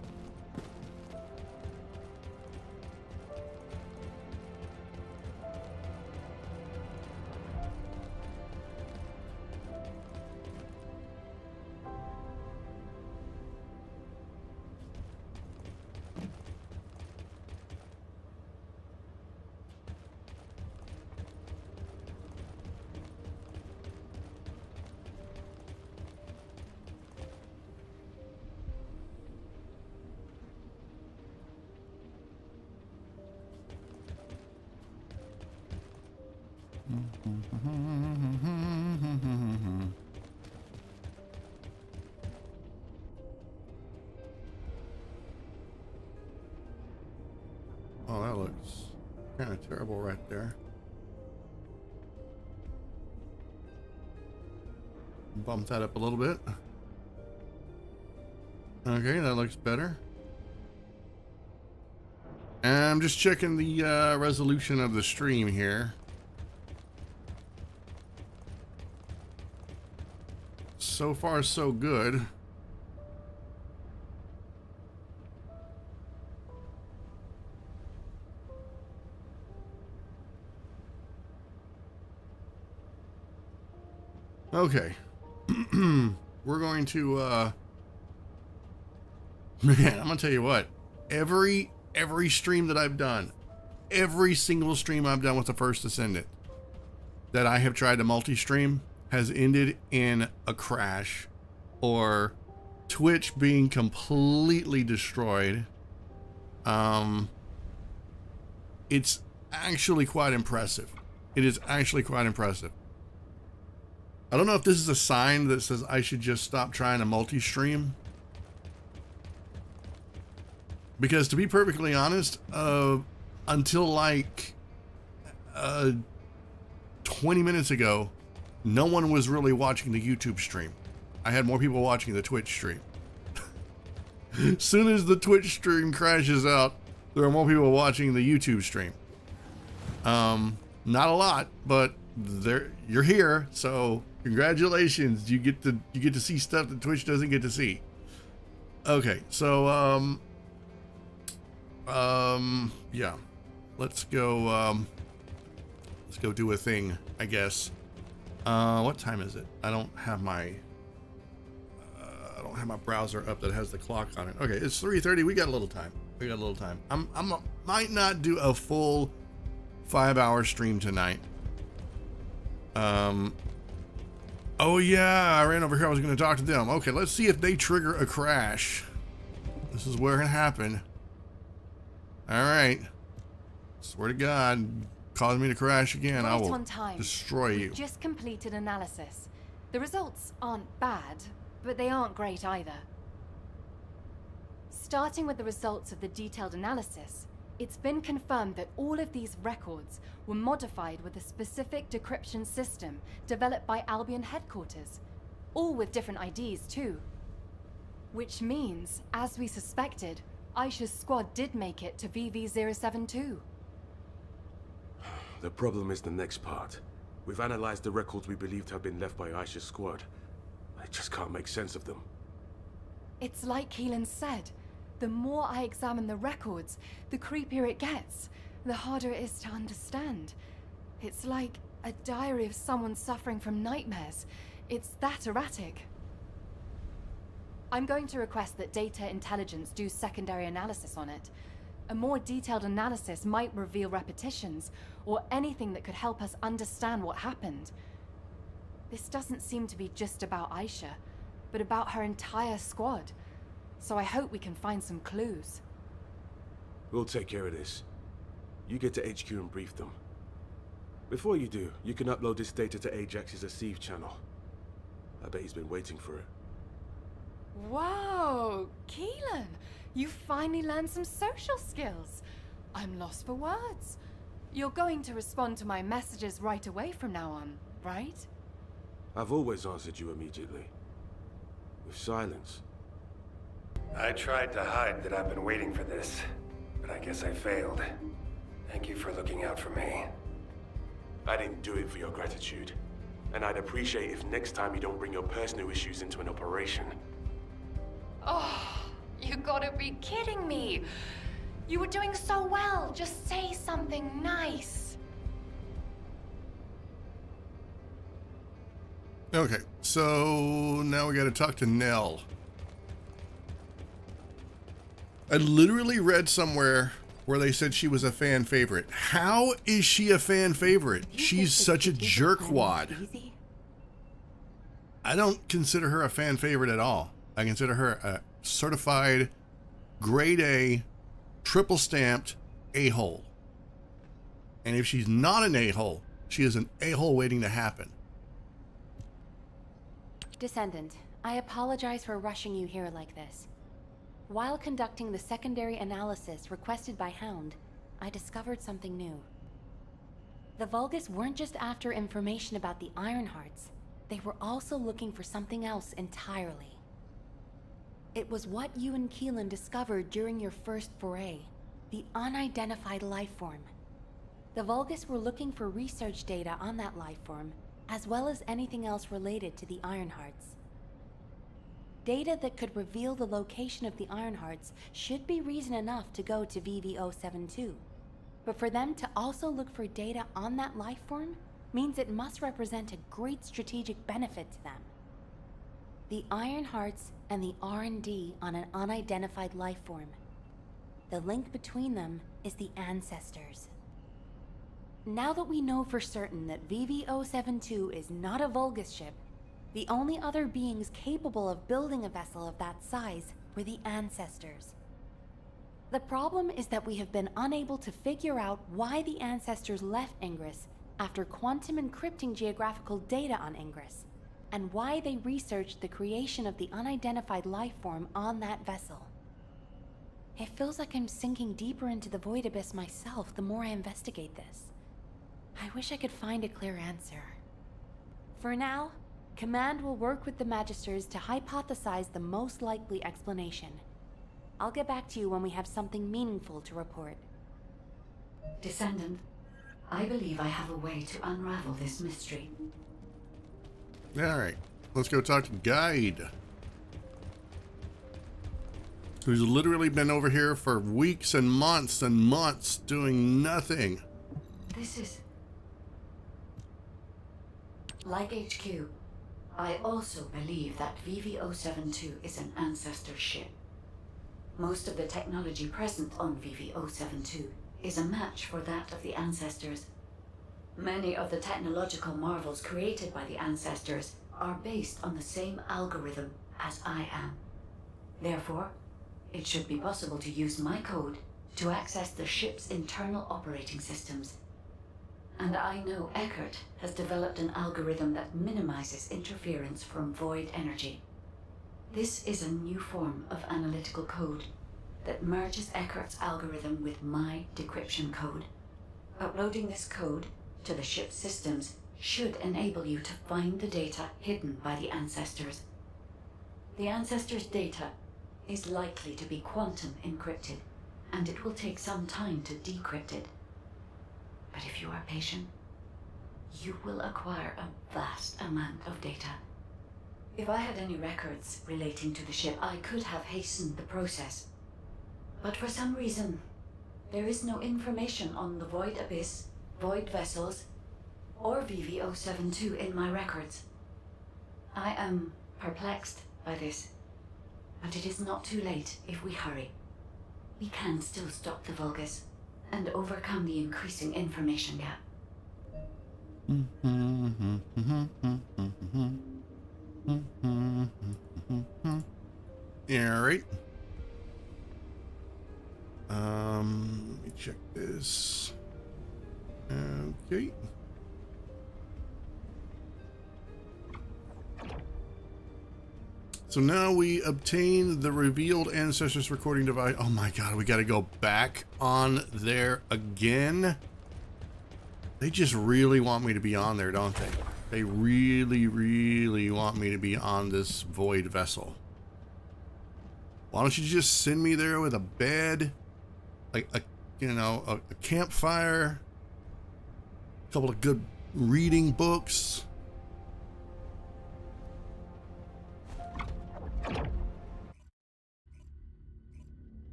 Oh, that looks kind of terrible right there. Bump that up a little bit. Okay, that looks better. And I'm just checking the resolution of the stream here. So far, so good. Okay. We're going to man, I'm gonna tell you what, every stream that I've done, every single stream I've done with the First Descendant that I have tried to multi-stream has ended in a crash or Twitch being completely destroyed. It's actually quite impressive. It is actually quite impressive. I don't know if this is a sign that says I should just stop trying to multi-stream. Because to be perfectly honest, until like 20 minutes ago, no one was really watching the YouTube stream. I had more people watching the Twitch stream. As soon as the Twitch stream crashes out, there are more people watching the YouTube stream. Not a lot, but you're here, so congratulations. You get to see stuff that Twitch doesn't get to see. Okay, so yeah, let's go do a thing, I guess. What time is it? I don't have my browser up that has the clock on it. Okay, it's 3:30. We got a little time. Might not do a full 5-hour stream tonight. Oh yeah, I ran over here. I was going to talk to them. Okay, let's see if they trigger a crash. This is where it happened. All right. Swear to God, cause me to crash again, I will destroy you. We've just completed analysis. The results aren't bad, but they aren't great either. Starting with the results of the detailed analysis, it's been confirmed that all of these records were modified with a specific decryption system developed by Albion headquarters, all with different IDs too. Which means, as we suspected, Aisha's squad did make it to VV-072. The problem is the next part. We've analyzed the records we believe to have been left by Aisha's squad. I just can't make sense of them. It's like Keelan said. The more I examine the records, the creepier it gets, the harder it is to understand. It's like a diary of someone suffering from nightmares. It's that erratic. I'm going to request that Data Intelligence do secondary analysis on it. A more detailed analysis might reveal repetitions, or anything that could help us understand what happened. This doesn't seem to be just about Aisha, but about her entire squad. So I hope we can find some clues. We'll take care of this. You get to HQ and brief them. Before you do, you can upload this data to Ajax's Receive channel. I bet he's been waiting for it. Whoa, Keelan! You finally learned some social skills. I'm lost for words. You're going to respond to my messages right away from now on, right? I've always answered you immediately. With silence. I tried to hide that I've been waiting for this, but I guess I failed. Thank you for looking out for me. I didn't do it for your gratitude. And I'd appreciate if next time you don't bring your personal issues into an operation. Oh, you gotta be kidding me. You were doing so well. Just say something nice. Okay, so now we gotta talk to Nell. I literally read somewhere where they said she was a fan favorite. How is she a fan favorite? She's such a jerkwad. I don't consider her a fan favorite at all. I consider her a certified grade A, triple stamped a-hole. And if she's not an a-hole, she is an a-hole waiting to happen. Descendant, I apologize for rushing you here like this. While conducting the secondary analysis requested by Hound, I discovered something new. The Vulgus weren't just after information about the Ironhearts, they were also looking for something else entirely. It was what you and Keelan discovered during your first foray, the unidentified life form. The Vulgus were looking for research data on that life form, as well as anything else related to the Ironhearts. Data that could reveal the location of the Ironhearts should be reason enough to go to VV-072. But for them to also look for data on that life form means it must represent a great strategic benefit to them. The Ironhearts and the R&D on an unidentified life form. The link between them is the Ancestors. Now that we know for certain that VV-072 is not a Vulgus ship, the only other beings capable of building a vessel of that size were the Ancestors. The problem is that we have been unable to figure out why the Ancestors left Ingress after quantum encrypting geographical data on Ingress, and why they researched the creation of the unidentified life form on that vessel. It feels like I'm sinking deeper into the void abyss myself the more I investigate this. I wish I could find a clear answer. For now, Command will work with the Magisters to hypothesize the most likely explanation. I'll get back to you when we have something meaningful to report. Descendant, I believe I have a way to unravel this mystery. Alright, let's go talk to Guide, who's literally been over here for weeks and months doing nothing. This is... Like HQ, I also believe that VV-072 is an ancestor ship. Most of the technology present on VV-072 is a match for that of the Ancestors. Many of the technological marvels created by the Ancestors are based on the same algorithm as I am. Therefore, it should be possible to use my code to access the ship's internal operating systems. And I know Eckert has developed an algorithm that minimizes interference from void energy. This is a new form of analytical code that merges Eckert's algorithm with my decryption code. Uploading this code to the ship's systems should enable you to find the data hidden by the Ancestors. The Ancestors' data is likely to be quantum encrypted, and it will take some time to decrypt it. But if you are patient, you will acquire a vast amount of data. If I had any records relating to the ship, I could have hastened the process. But for some reason, there is no information on the Void Abyss, Void Vessels, or VV-072 in my records. I am perplexed by this, but it is not too late if we hurry. We can still stop the Vulgus and overcome the increasing information gap. Yeah, right. Let me check this. Okay. So now we obtain the revealed Ancestors recording device. Oh my god, we gotta go back on there again. They just really want me to be on there, don't they? They really want me to be on this void vessel. Why don't you just send me there with a bed, like a campfire, a couple of good reading books,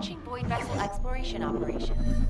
Launching void vessel exploration operation.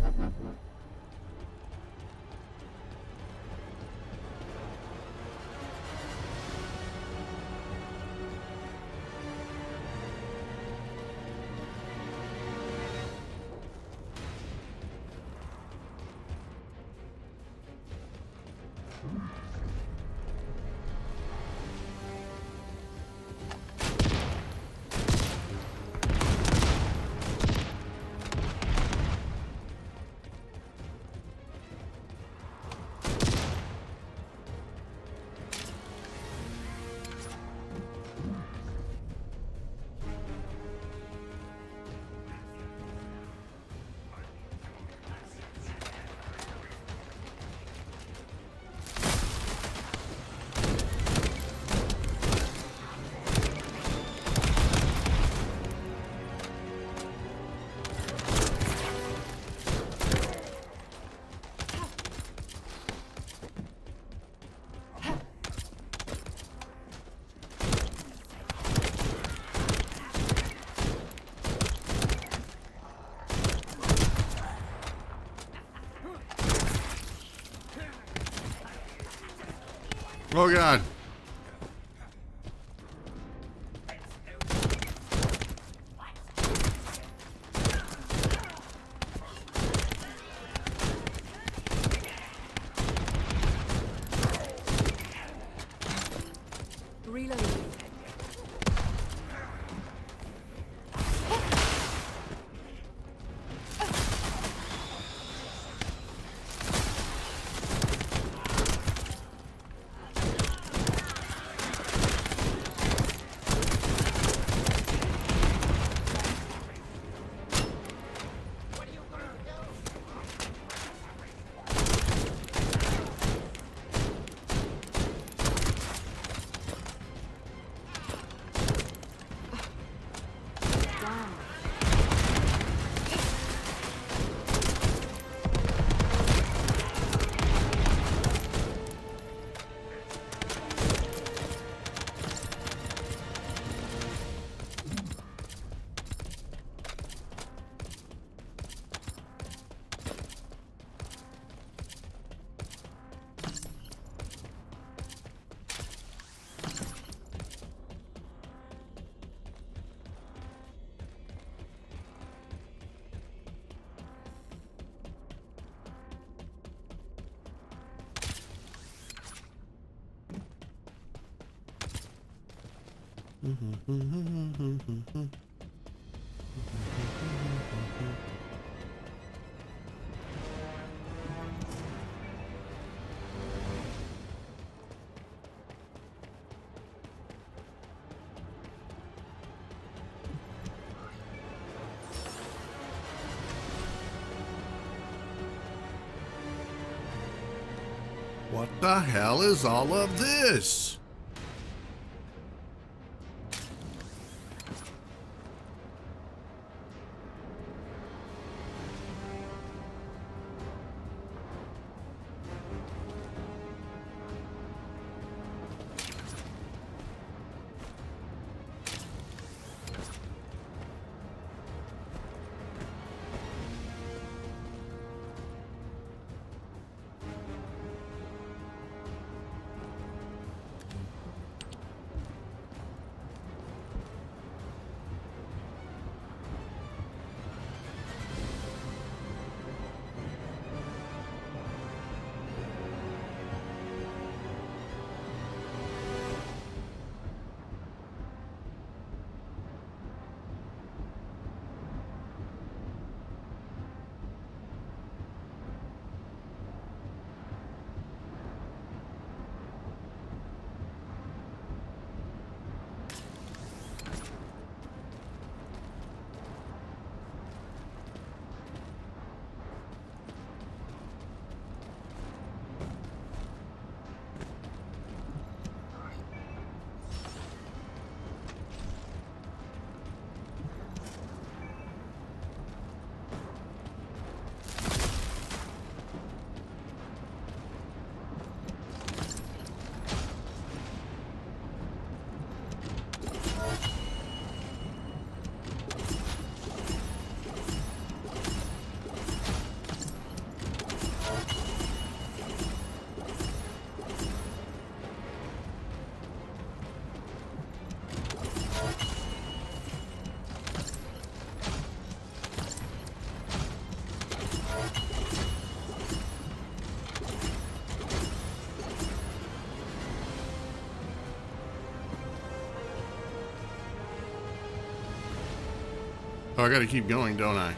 Oh God. Reloading. What the hell is all of this? Oh, I gotta keep going, don't I?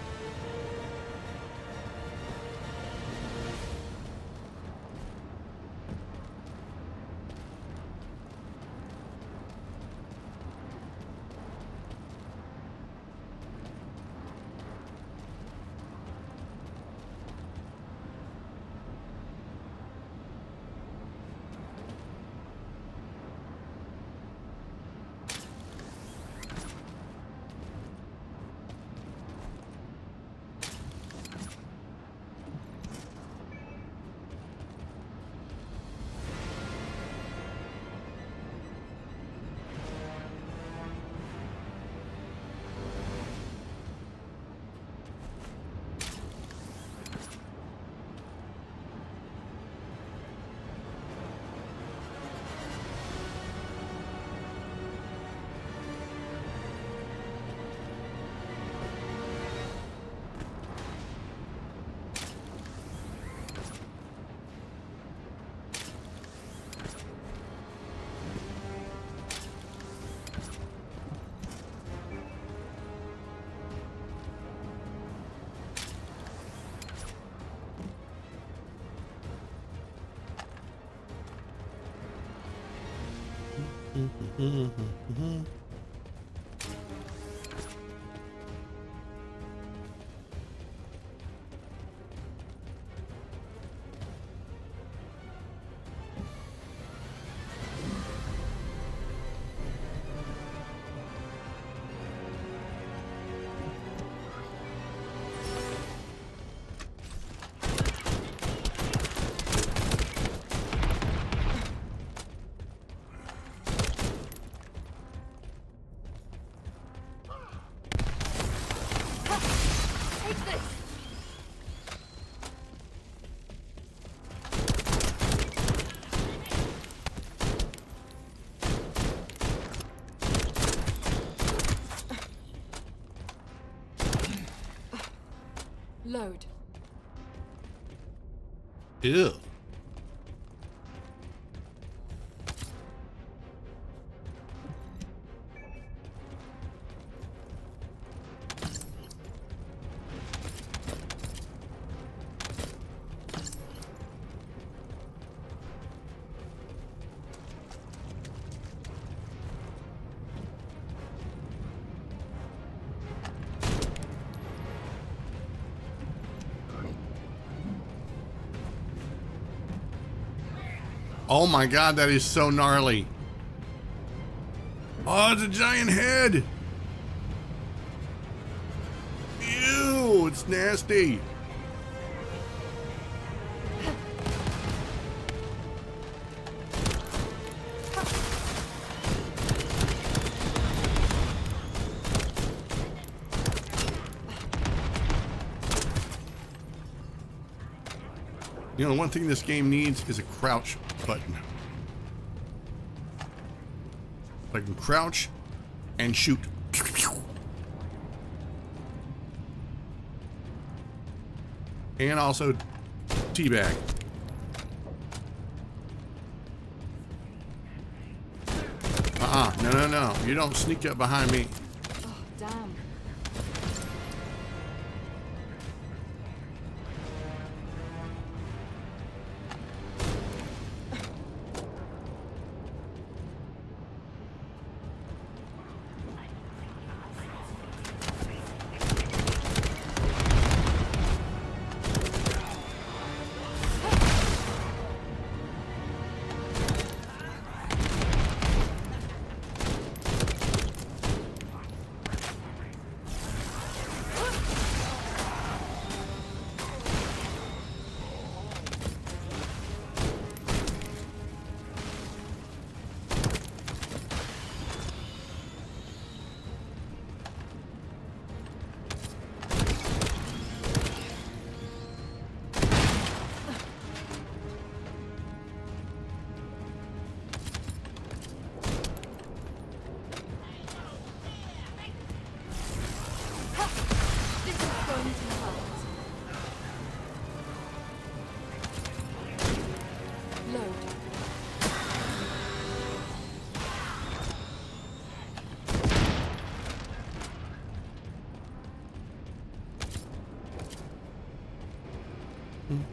Load. Ew. Oh my god, that is so gnarly. Oh, it's a giant head. Ew, it's nasty. You know, the one thing this game needs is a crouch button. I can crouch and shoot. And also teabag. No. You don't sneak up behind me. Oh, damn.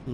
This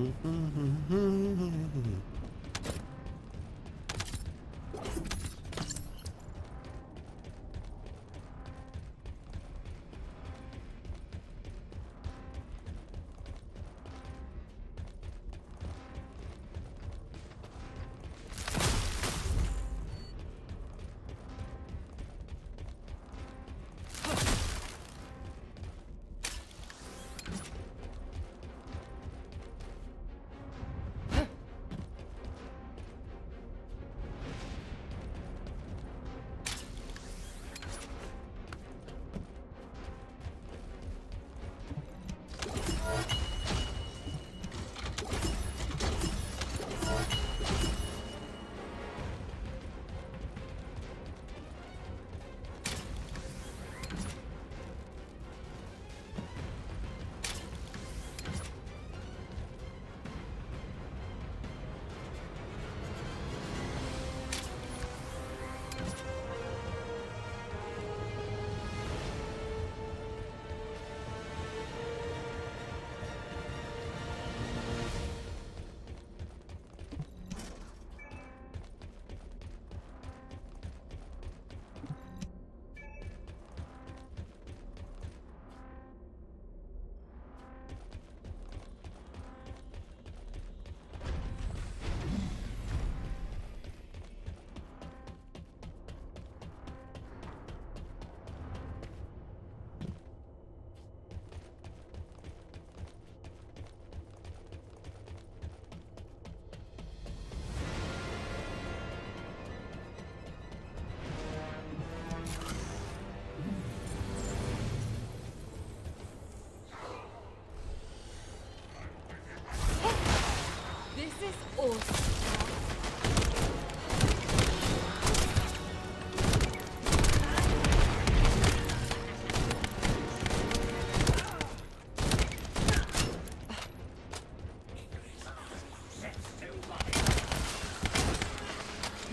is awesome.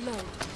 Load.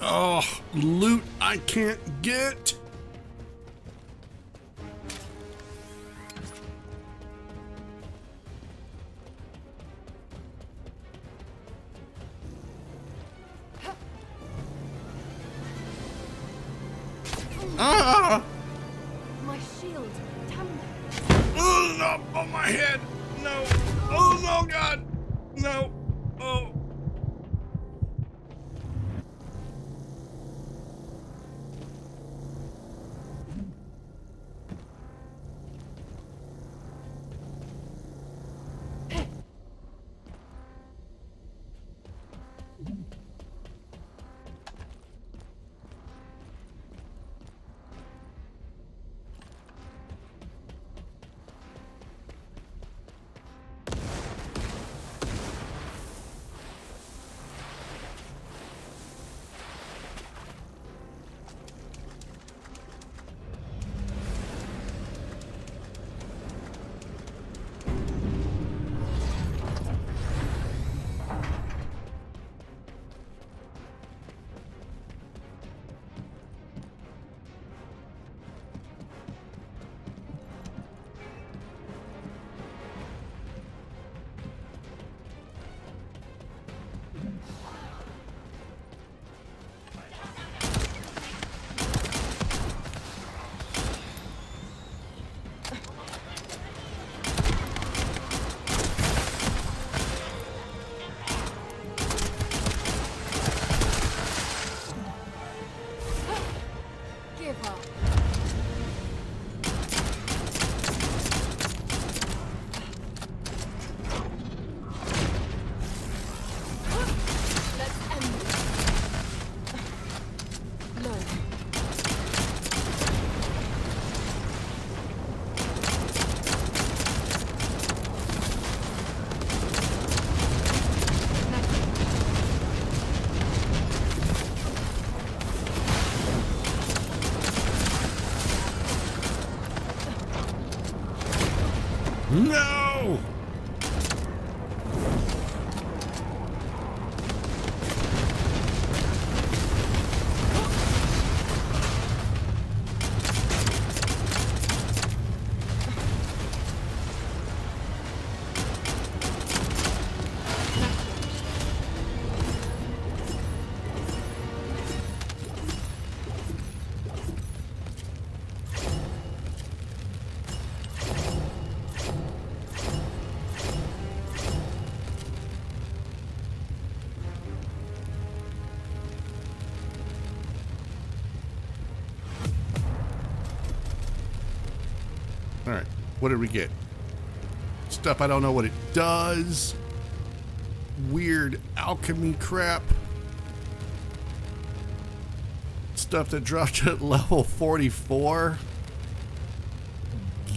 Oh, loot I can't get. Ah! My shield. Damn. Oh, no, on my head. No. Oh, no, God. No. Oh. Give up. Let's end this. Low. No! All right, what did we get? Stuff I don't know what it does. Weird alchemy crap. Stuff that dropped at level 44.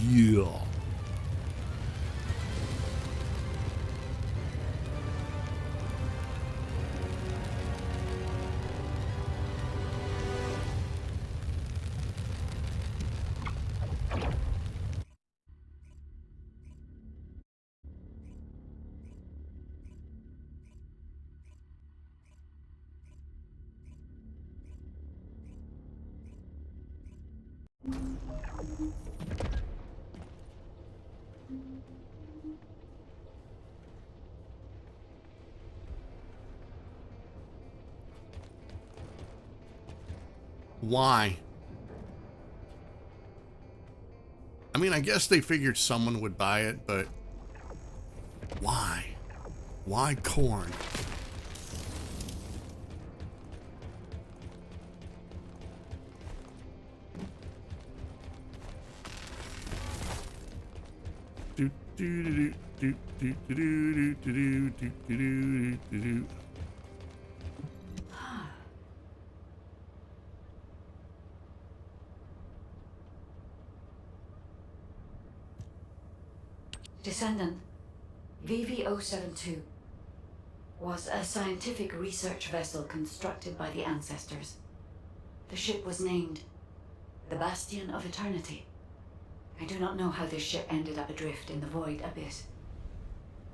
Yeah. Why? I mean, I guess they figured someone would buy it, but why? Why corn? Do do do do do do do do do do do do do. Descendant, VV072. was a scientific research vessel constructed by the ancestors. The ship was named the Bastion of Eternity. I do not know how this ship ended up adrift in the void abyss,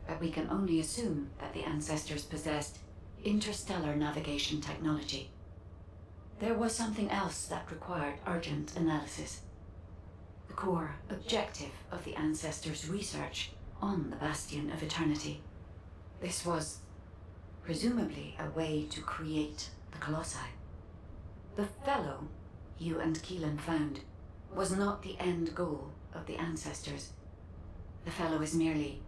but we can only assume that the ancestors possessed interstellar navigation technology. There was something else that required urgent analysis. The core objective of the ancestors' research on the Bastion of Eternity. This was presumably a way to create the Colossi. The fellow you and Keelan found was not the end goal of the ancestors. The fellow is merely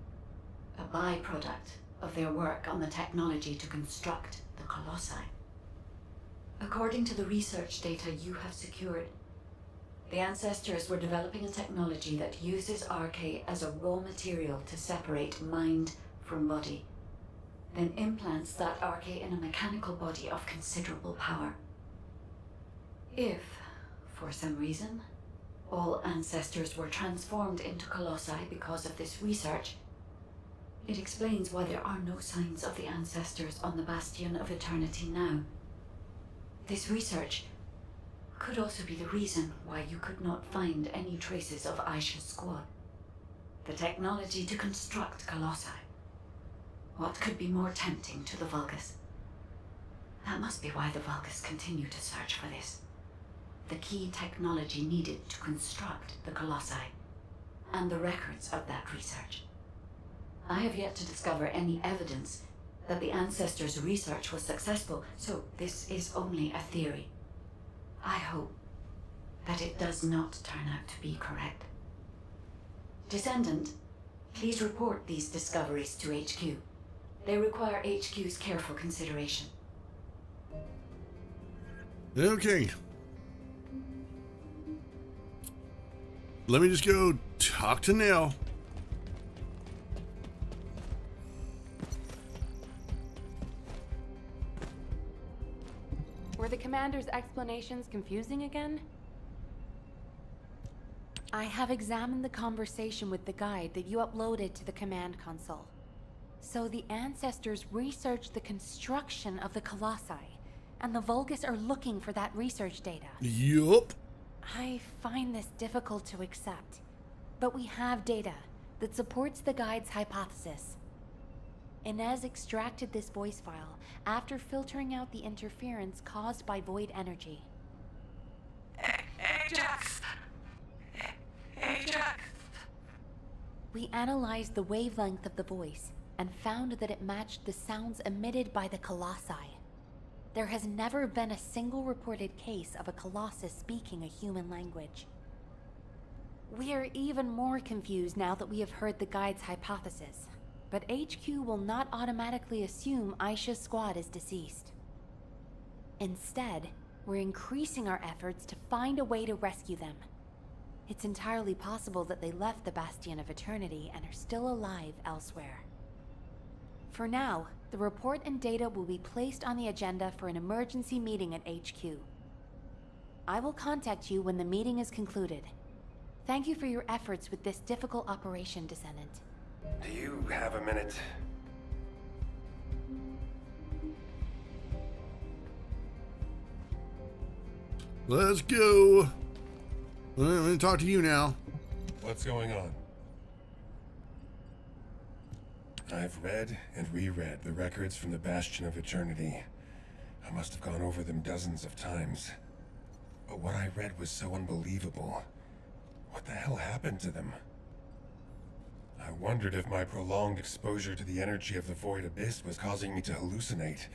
a byproduct of their work on the technology to construct the Colossi. According to the research data you have secured, the ancestors were developing a technology that uses RK as a raw material to separate mind from body, then implants that RK in a mechanical body of considerable power. If, for some reason, all ancestors were transformed into Colossi because of this research, it explains why there are no signs of the ancestors on the Bastion of Eternity now. This research could also be the reason why you could not find any traces of Aisha's squad. The technology to construct Colossi. What could be more tempting to the Vulgus? That must be why the Vulgus continue to search for this. The key technology needed to construct the Colossi, and the records of that research. I have yet to discover any evidence that the ancestors' research was successful, so this is only a theory. I hope that it does not turn out to be correct. Descendant, please report these discoveries to HQ. They require HQ's careful consideration. Okay. Let me just go talk to Nell. Were the commander's explanations confusing again? I have examined the conversation with the guide that you uploaded to the command console. So the ancestors researched the construction of the Colossi, and the Vulgus are looking for that research data. Yup. I find this difficult to accept, but we have data that supports the guide's hypothesis. Inez extracted this voice file after filtering out the interference caused by void energy. Ajax! Ajax! We analyzed the wavelength of the voice and found that it matched the sounds emitted by the Colossi. There has never been a single reported case of a Colossus speaking a human language. We are even more confused now that we have heard the guide's hypothesis, but HQ will not automatically assume Aisha's squad is deceased. Instead, we're increasing our efforts to find a way to rescue them. It's entirely possible that they left the Bastion of Eternity and are still alive elsewhere. For now, the report and data will be placed on the agenda for an emergency meeting at HQ. I will contact you when the meeting is concluded. Thank you for your efforts with this difficult operation, Descendant. Do you have a minute? Let's go. I'm going to talk to you now. What's going on? I've read and reread the records from the Bastion of Eternity. I must have gone over them dozens of times. But what I read was so unbelievable. What the hell happened to them? I wondered if my prolonged exposure to the energy of the Void Abyss was causing me to hallucinate.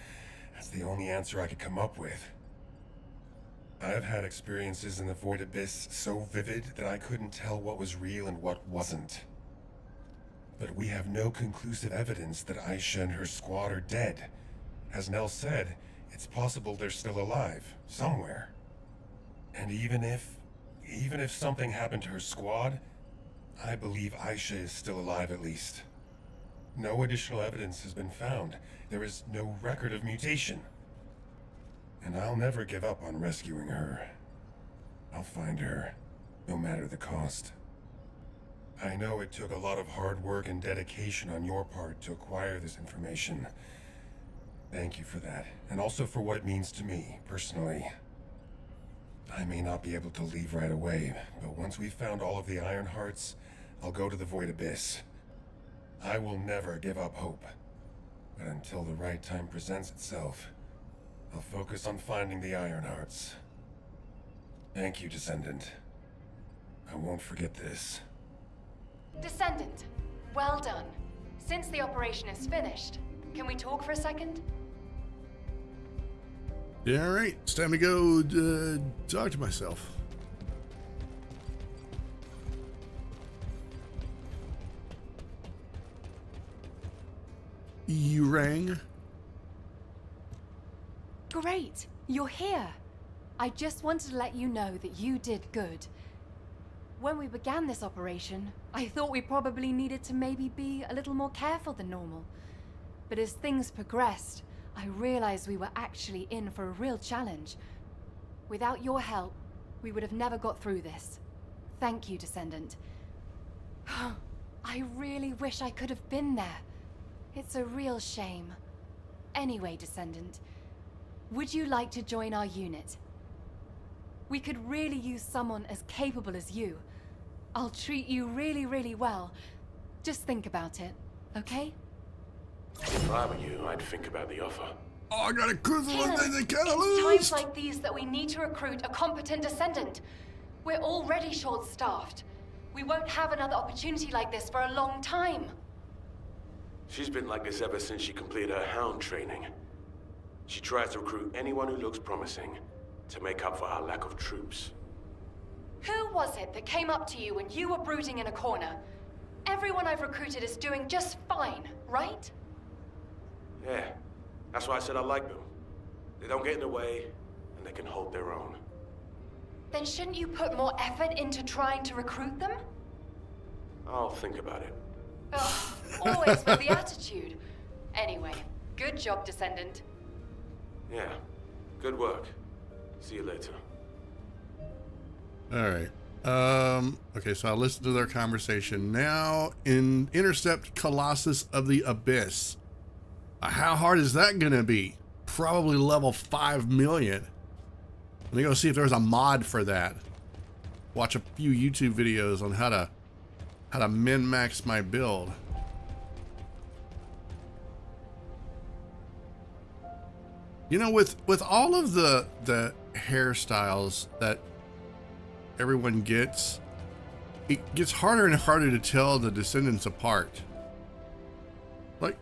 That's the only answer I could come up with. I've had experiences in the Void Abyss so vivid that I couldn't tell what was real and what wasn't. But we have no conclusive evidence that Aisha and her squad are dead. As Nell said, it's possible they're still alive, somewhere. And even if something happened to her squad, I believe Aisha is still alive at least. No additional evidence has been found. There is no record of mutation. And I'll never give up on rescuing her. I'll find her, no matter the cost. I know it took a lot of hard work and dedication on your part to acquire this information, Thank you for that, and also for what it means to me, personally. I may not be able to leave right away, but once we've found all of the Iron Hearts, I'll go to the Void Abyss. I will never give up hope. But until the right time presents itself, I'll focus on finding the Iron Hearts. Thank you, Descendant. I won't forget this. Descendant, well done. Since the operation is finished, can we talk for a second? Yeah, all right. It's time to go talk to myself. You rang? Great, you're here. I just wanted to let you know that you did good. When we began this operation, I thought we probably needed to maybe be a little more careful than normal. But as things progressed, I realized we were actually in for a real challenge. Without your help, we would have never got through this. Thank you, Descendant. I really wish I could have been there. It's a real shame. Anyway, Descendant, would you like to join our unit? We could really use someone as capable as you. I'll treat you really, really well. Just think about it, okay? If I were you, I'd think about the offer. Oh, I got a cruiser and they kind of It's lose. times like these that we need to recruit a competent Descendant. We're already short-staffed. We won't have another opportunity like this for a long time. She's been like this ever since she completed her hound training. She tries to recruit anyone who looks promising to make up for our lack of troops. Who was it that came up to you when you were brooding in a corner? Everyone I've recruited is doing just fine, right? Yeah, that's why I said I like them. They don't get in the way, and they can hold their own. Then shouldn't you put more effort into trying to recruit them? I'll think about it. Ugh, always with the attitude. Anyway, good job, Descendant. Yeah, good work. See you later. All right. Okay, so I listened to their conversation. Now, intercept Colossus of the Abyss. How hard is that gonna be? Probably level 5 million. Let me go see if there's a mod for that. Watch a few YouTube videos on how to min-max my build. You know, with all of the hairstyles that everyone gets, it gets harder and harder to tell the Descendants apart. Like,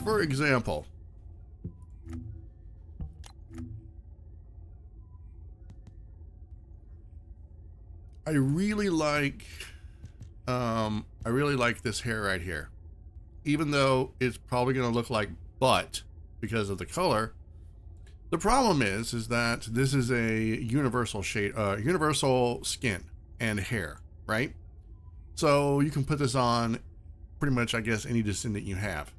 for example, I really like this hair right here. Even though it's probably gonna look like butt because of the color. The problem is that this is a universal shade, universal skin and hair, right? So you can put this on pretty much, I guess, any Descendant you have.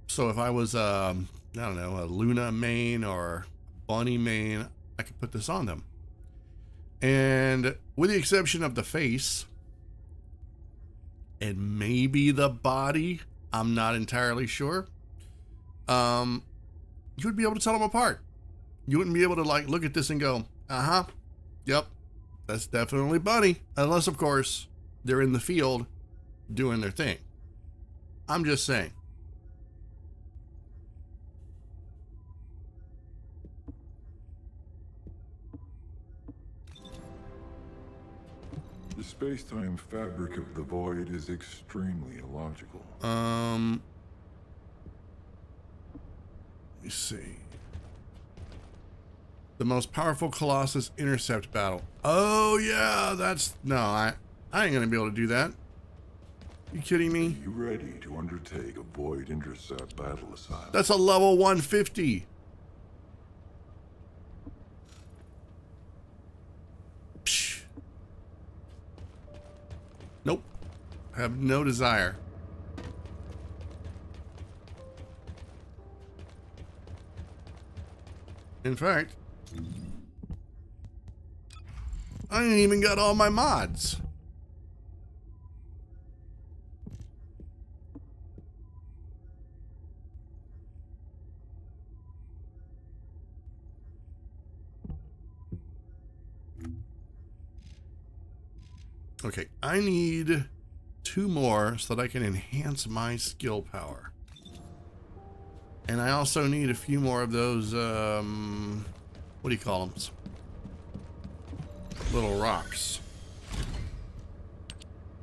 So if I was, I don't know, a Luna main or Bunny main, I could put this on them. And with the exception of the face and maybe the body, I'm not entirely sure. You would be able to tell them apart. You wouldn't be able to like look at this and go, yep, that's definitely Bunny. Unless, of course, they're in the field doing their thing. I'm just saying. The space-time fabric of the void is extremely illogical. Let me see. The most powerful Colossus intercept battle. Oh yeah, that's no, I ain't gonna be able to do that. You kidding me? Are you ready to undertake a void intercept battle assignment? That's a level 150. Psh. Nope. I have no desire. In fact, I ain't even got all my mods. Okay, I need 2 more so that I can enhance my skill power. And I also need a few more of those, what do you call them? Little rocks.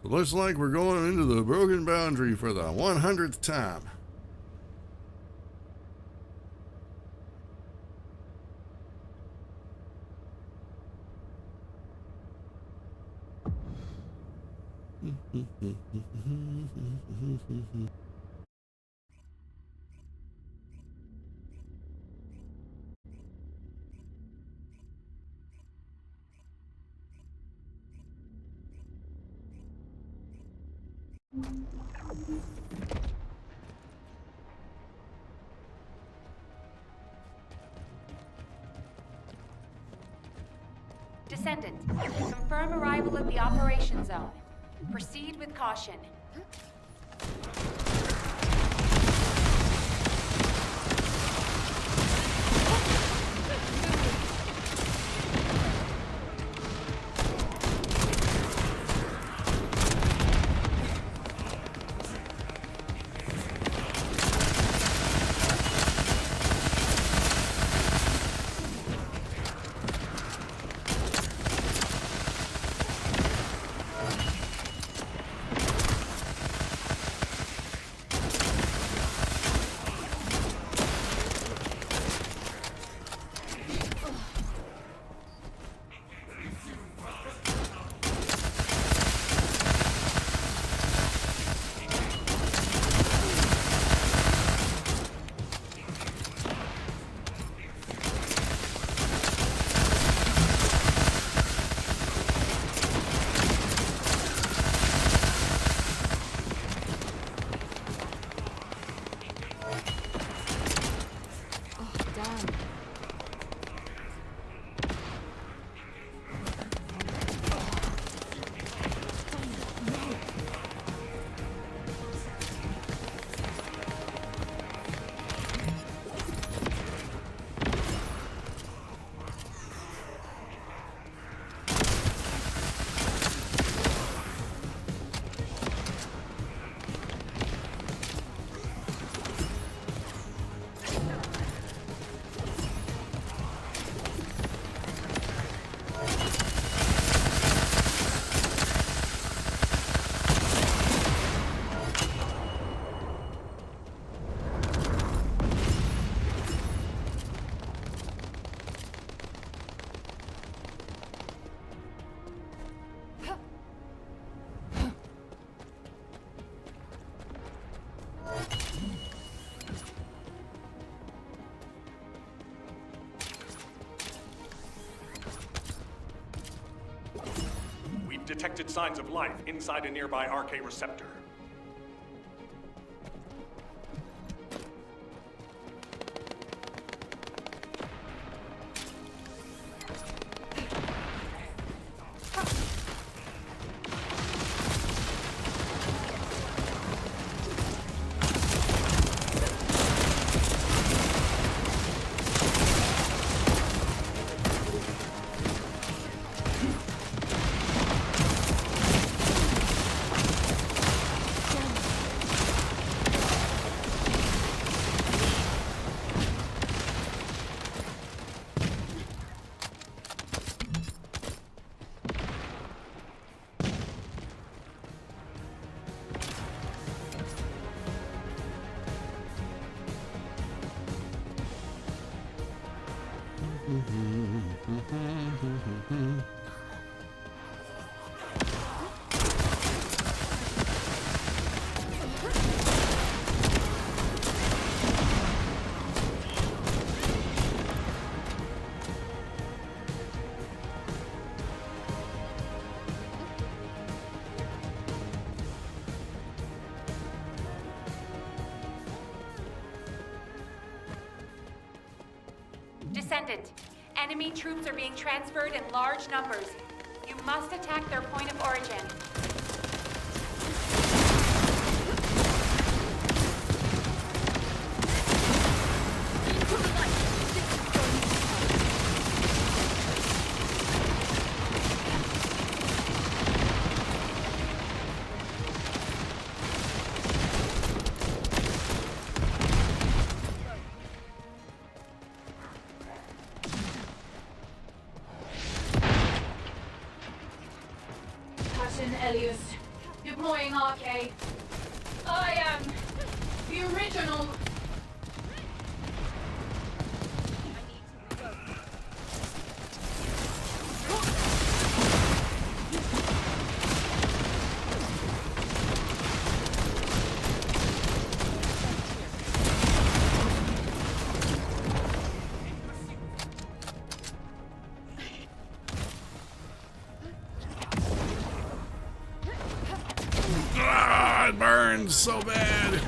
It looks like we're going into the broken boundary for the 100th time. Descendant, confirm arrival at the operation zone. Proceed with caution. Detected signs of life inside a nearby RK receptor. Descendant, enemy troops are being transferred in large numbers. You must attack their point of origin. Captain Elias. Deploying RK. I am the original. Ah, it burns so bad.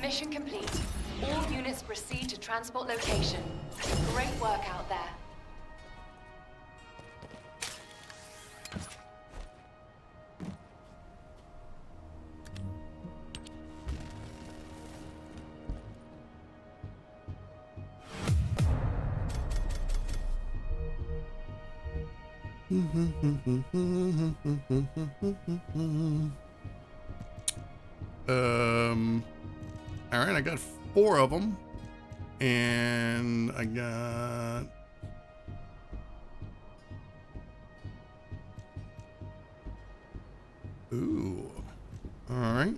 Mission complete. All units proceed to transport location. Great work out there. All right, I got 4 of them, and I got ooh, all right.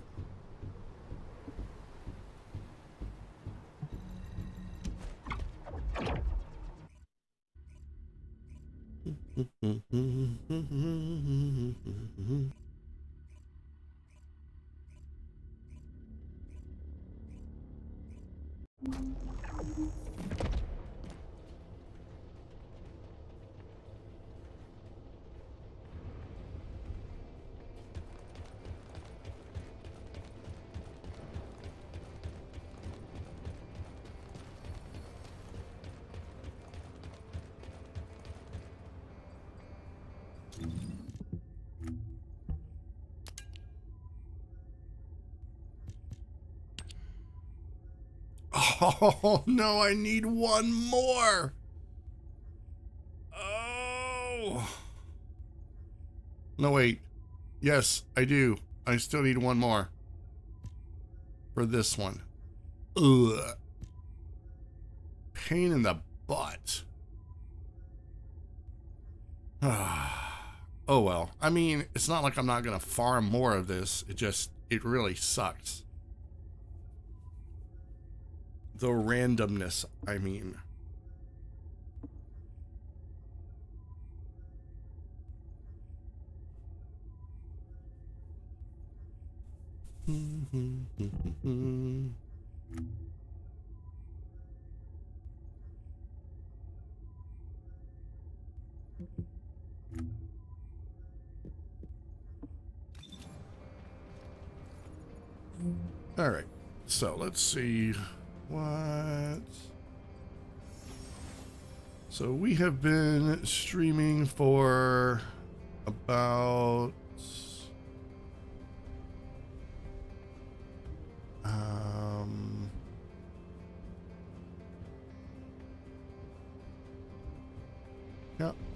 Oh no, I need one more. Oh. No, wait. Yes, I do. I still need one more for this one. Ugh. Pain in the butt. Oh well. I mean, it's not like I'm not gonna farm more of this. It really sucks. The randomness, I mean. All right, so let's see what. So we have been streaming for about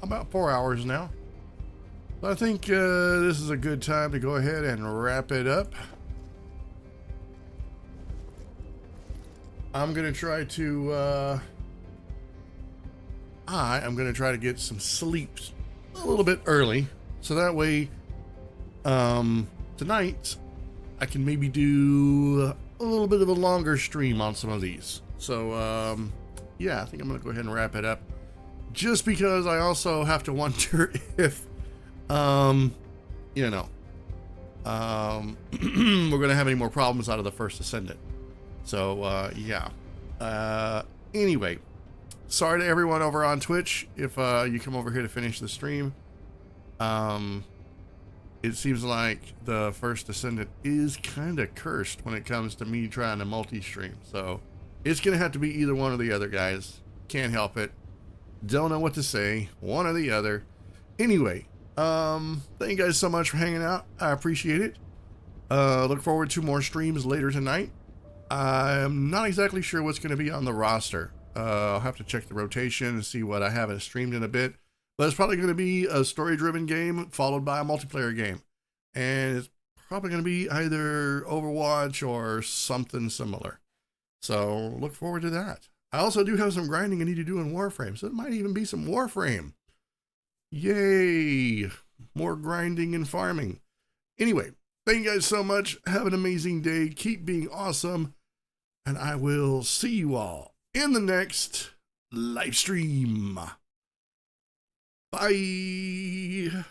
about 4 hours now. So I think this is a good time to go ahead and wrap it up. I'm gonna try to I am gonna try to get some sleep a little bit early, so that way tonight I can maybe do a little bit of a longer stream on some of these. So yeah, I think I'm gonna go ahead and wrap it up, just because I also have to wonder if you know, we're gonna have any more problems out of the First Descendant. So yeah, anyway, sorry to everyone over on Twitch if you come over here to finish the stream. It seems like the First Descendant is kind of cursed when it comes to me trying to multi-stream, so it's gonna have to be either one or the other, guys. Can't help it. Don't know what to say, one or the other. Anyway, thank you guys so much for hanging out. I appreciate it. Look forward to more streams later tonight. I'm not exactly sure what's going to be on the roster. I'll have to check the rotation and see what I haven't streamed in a bit. But it's probably going to be a story-driven game followed by a multiplayer game. And it's probably going to be either Overwatch or something similar. So look forward to that. I also do have some grinding I need to do in Warframe, so it might even be some Warframe. Yay! More grinding and farming. Anyway, thank you guys so much. Have an amazing day. Keep being awesome. And I will see you all in the next live stream. Bye.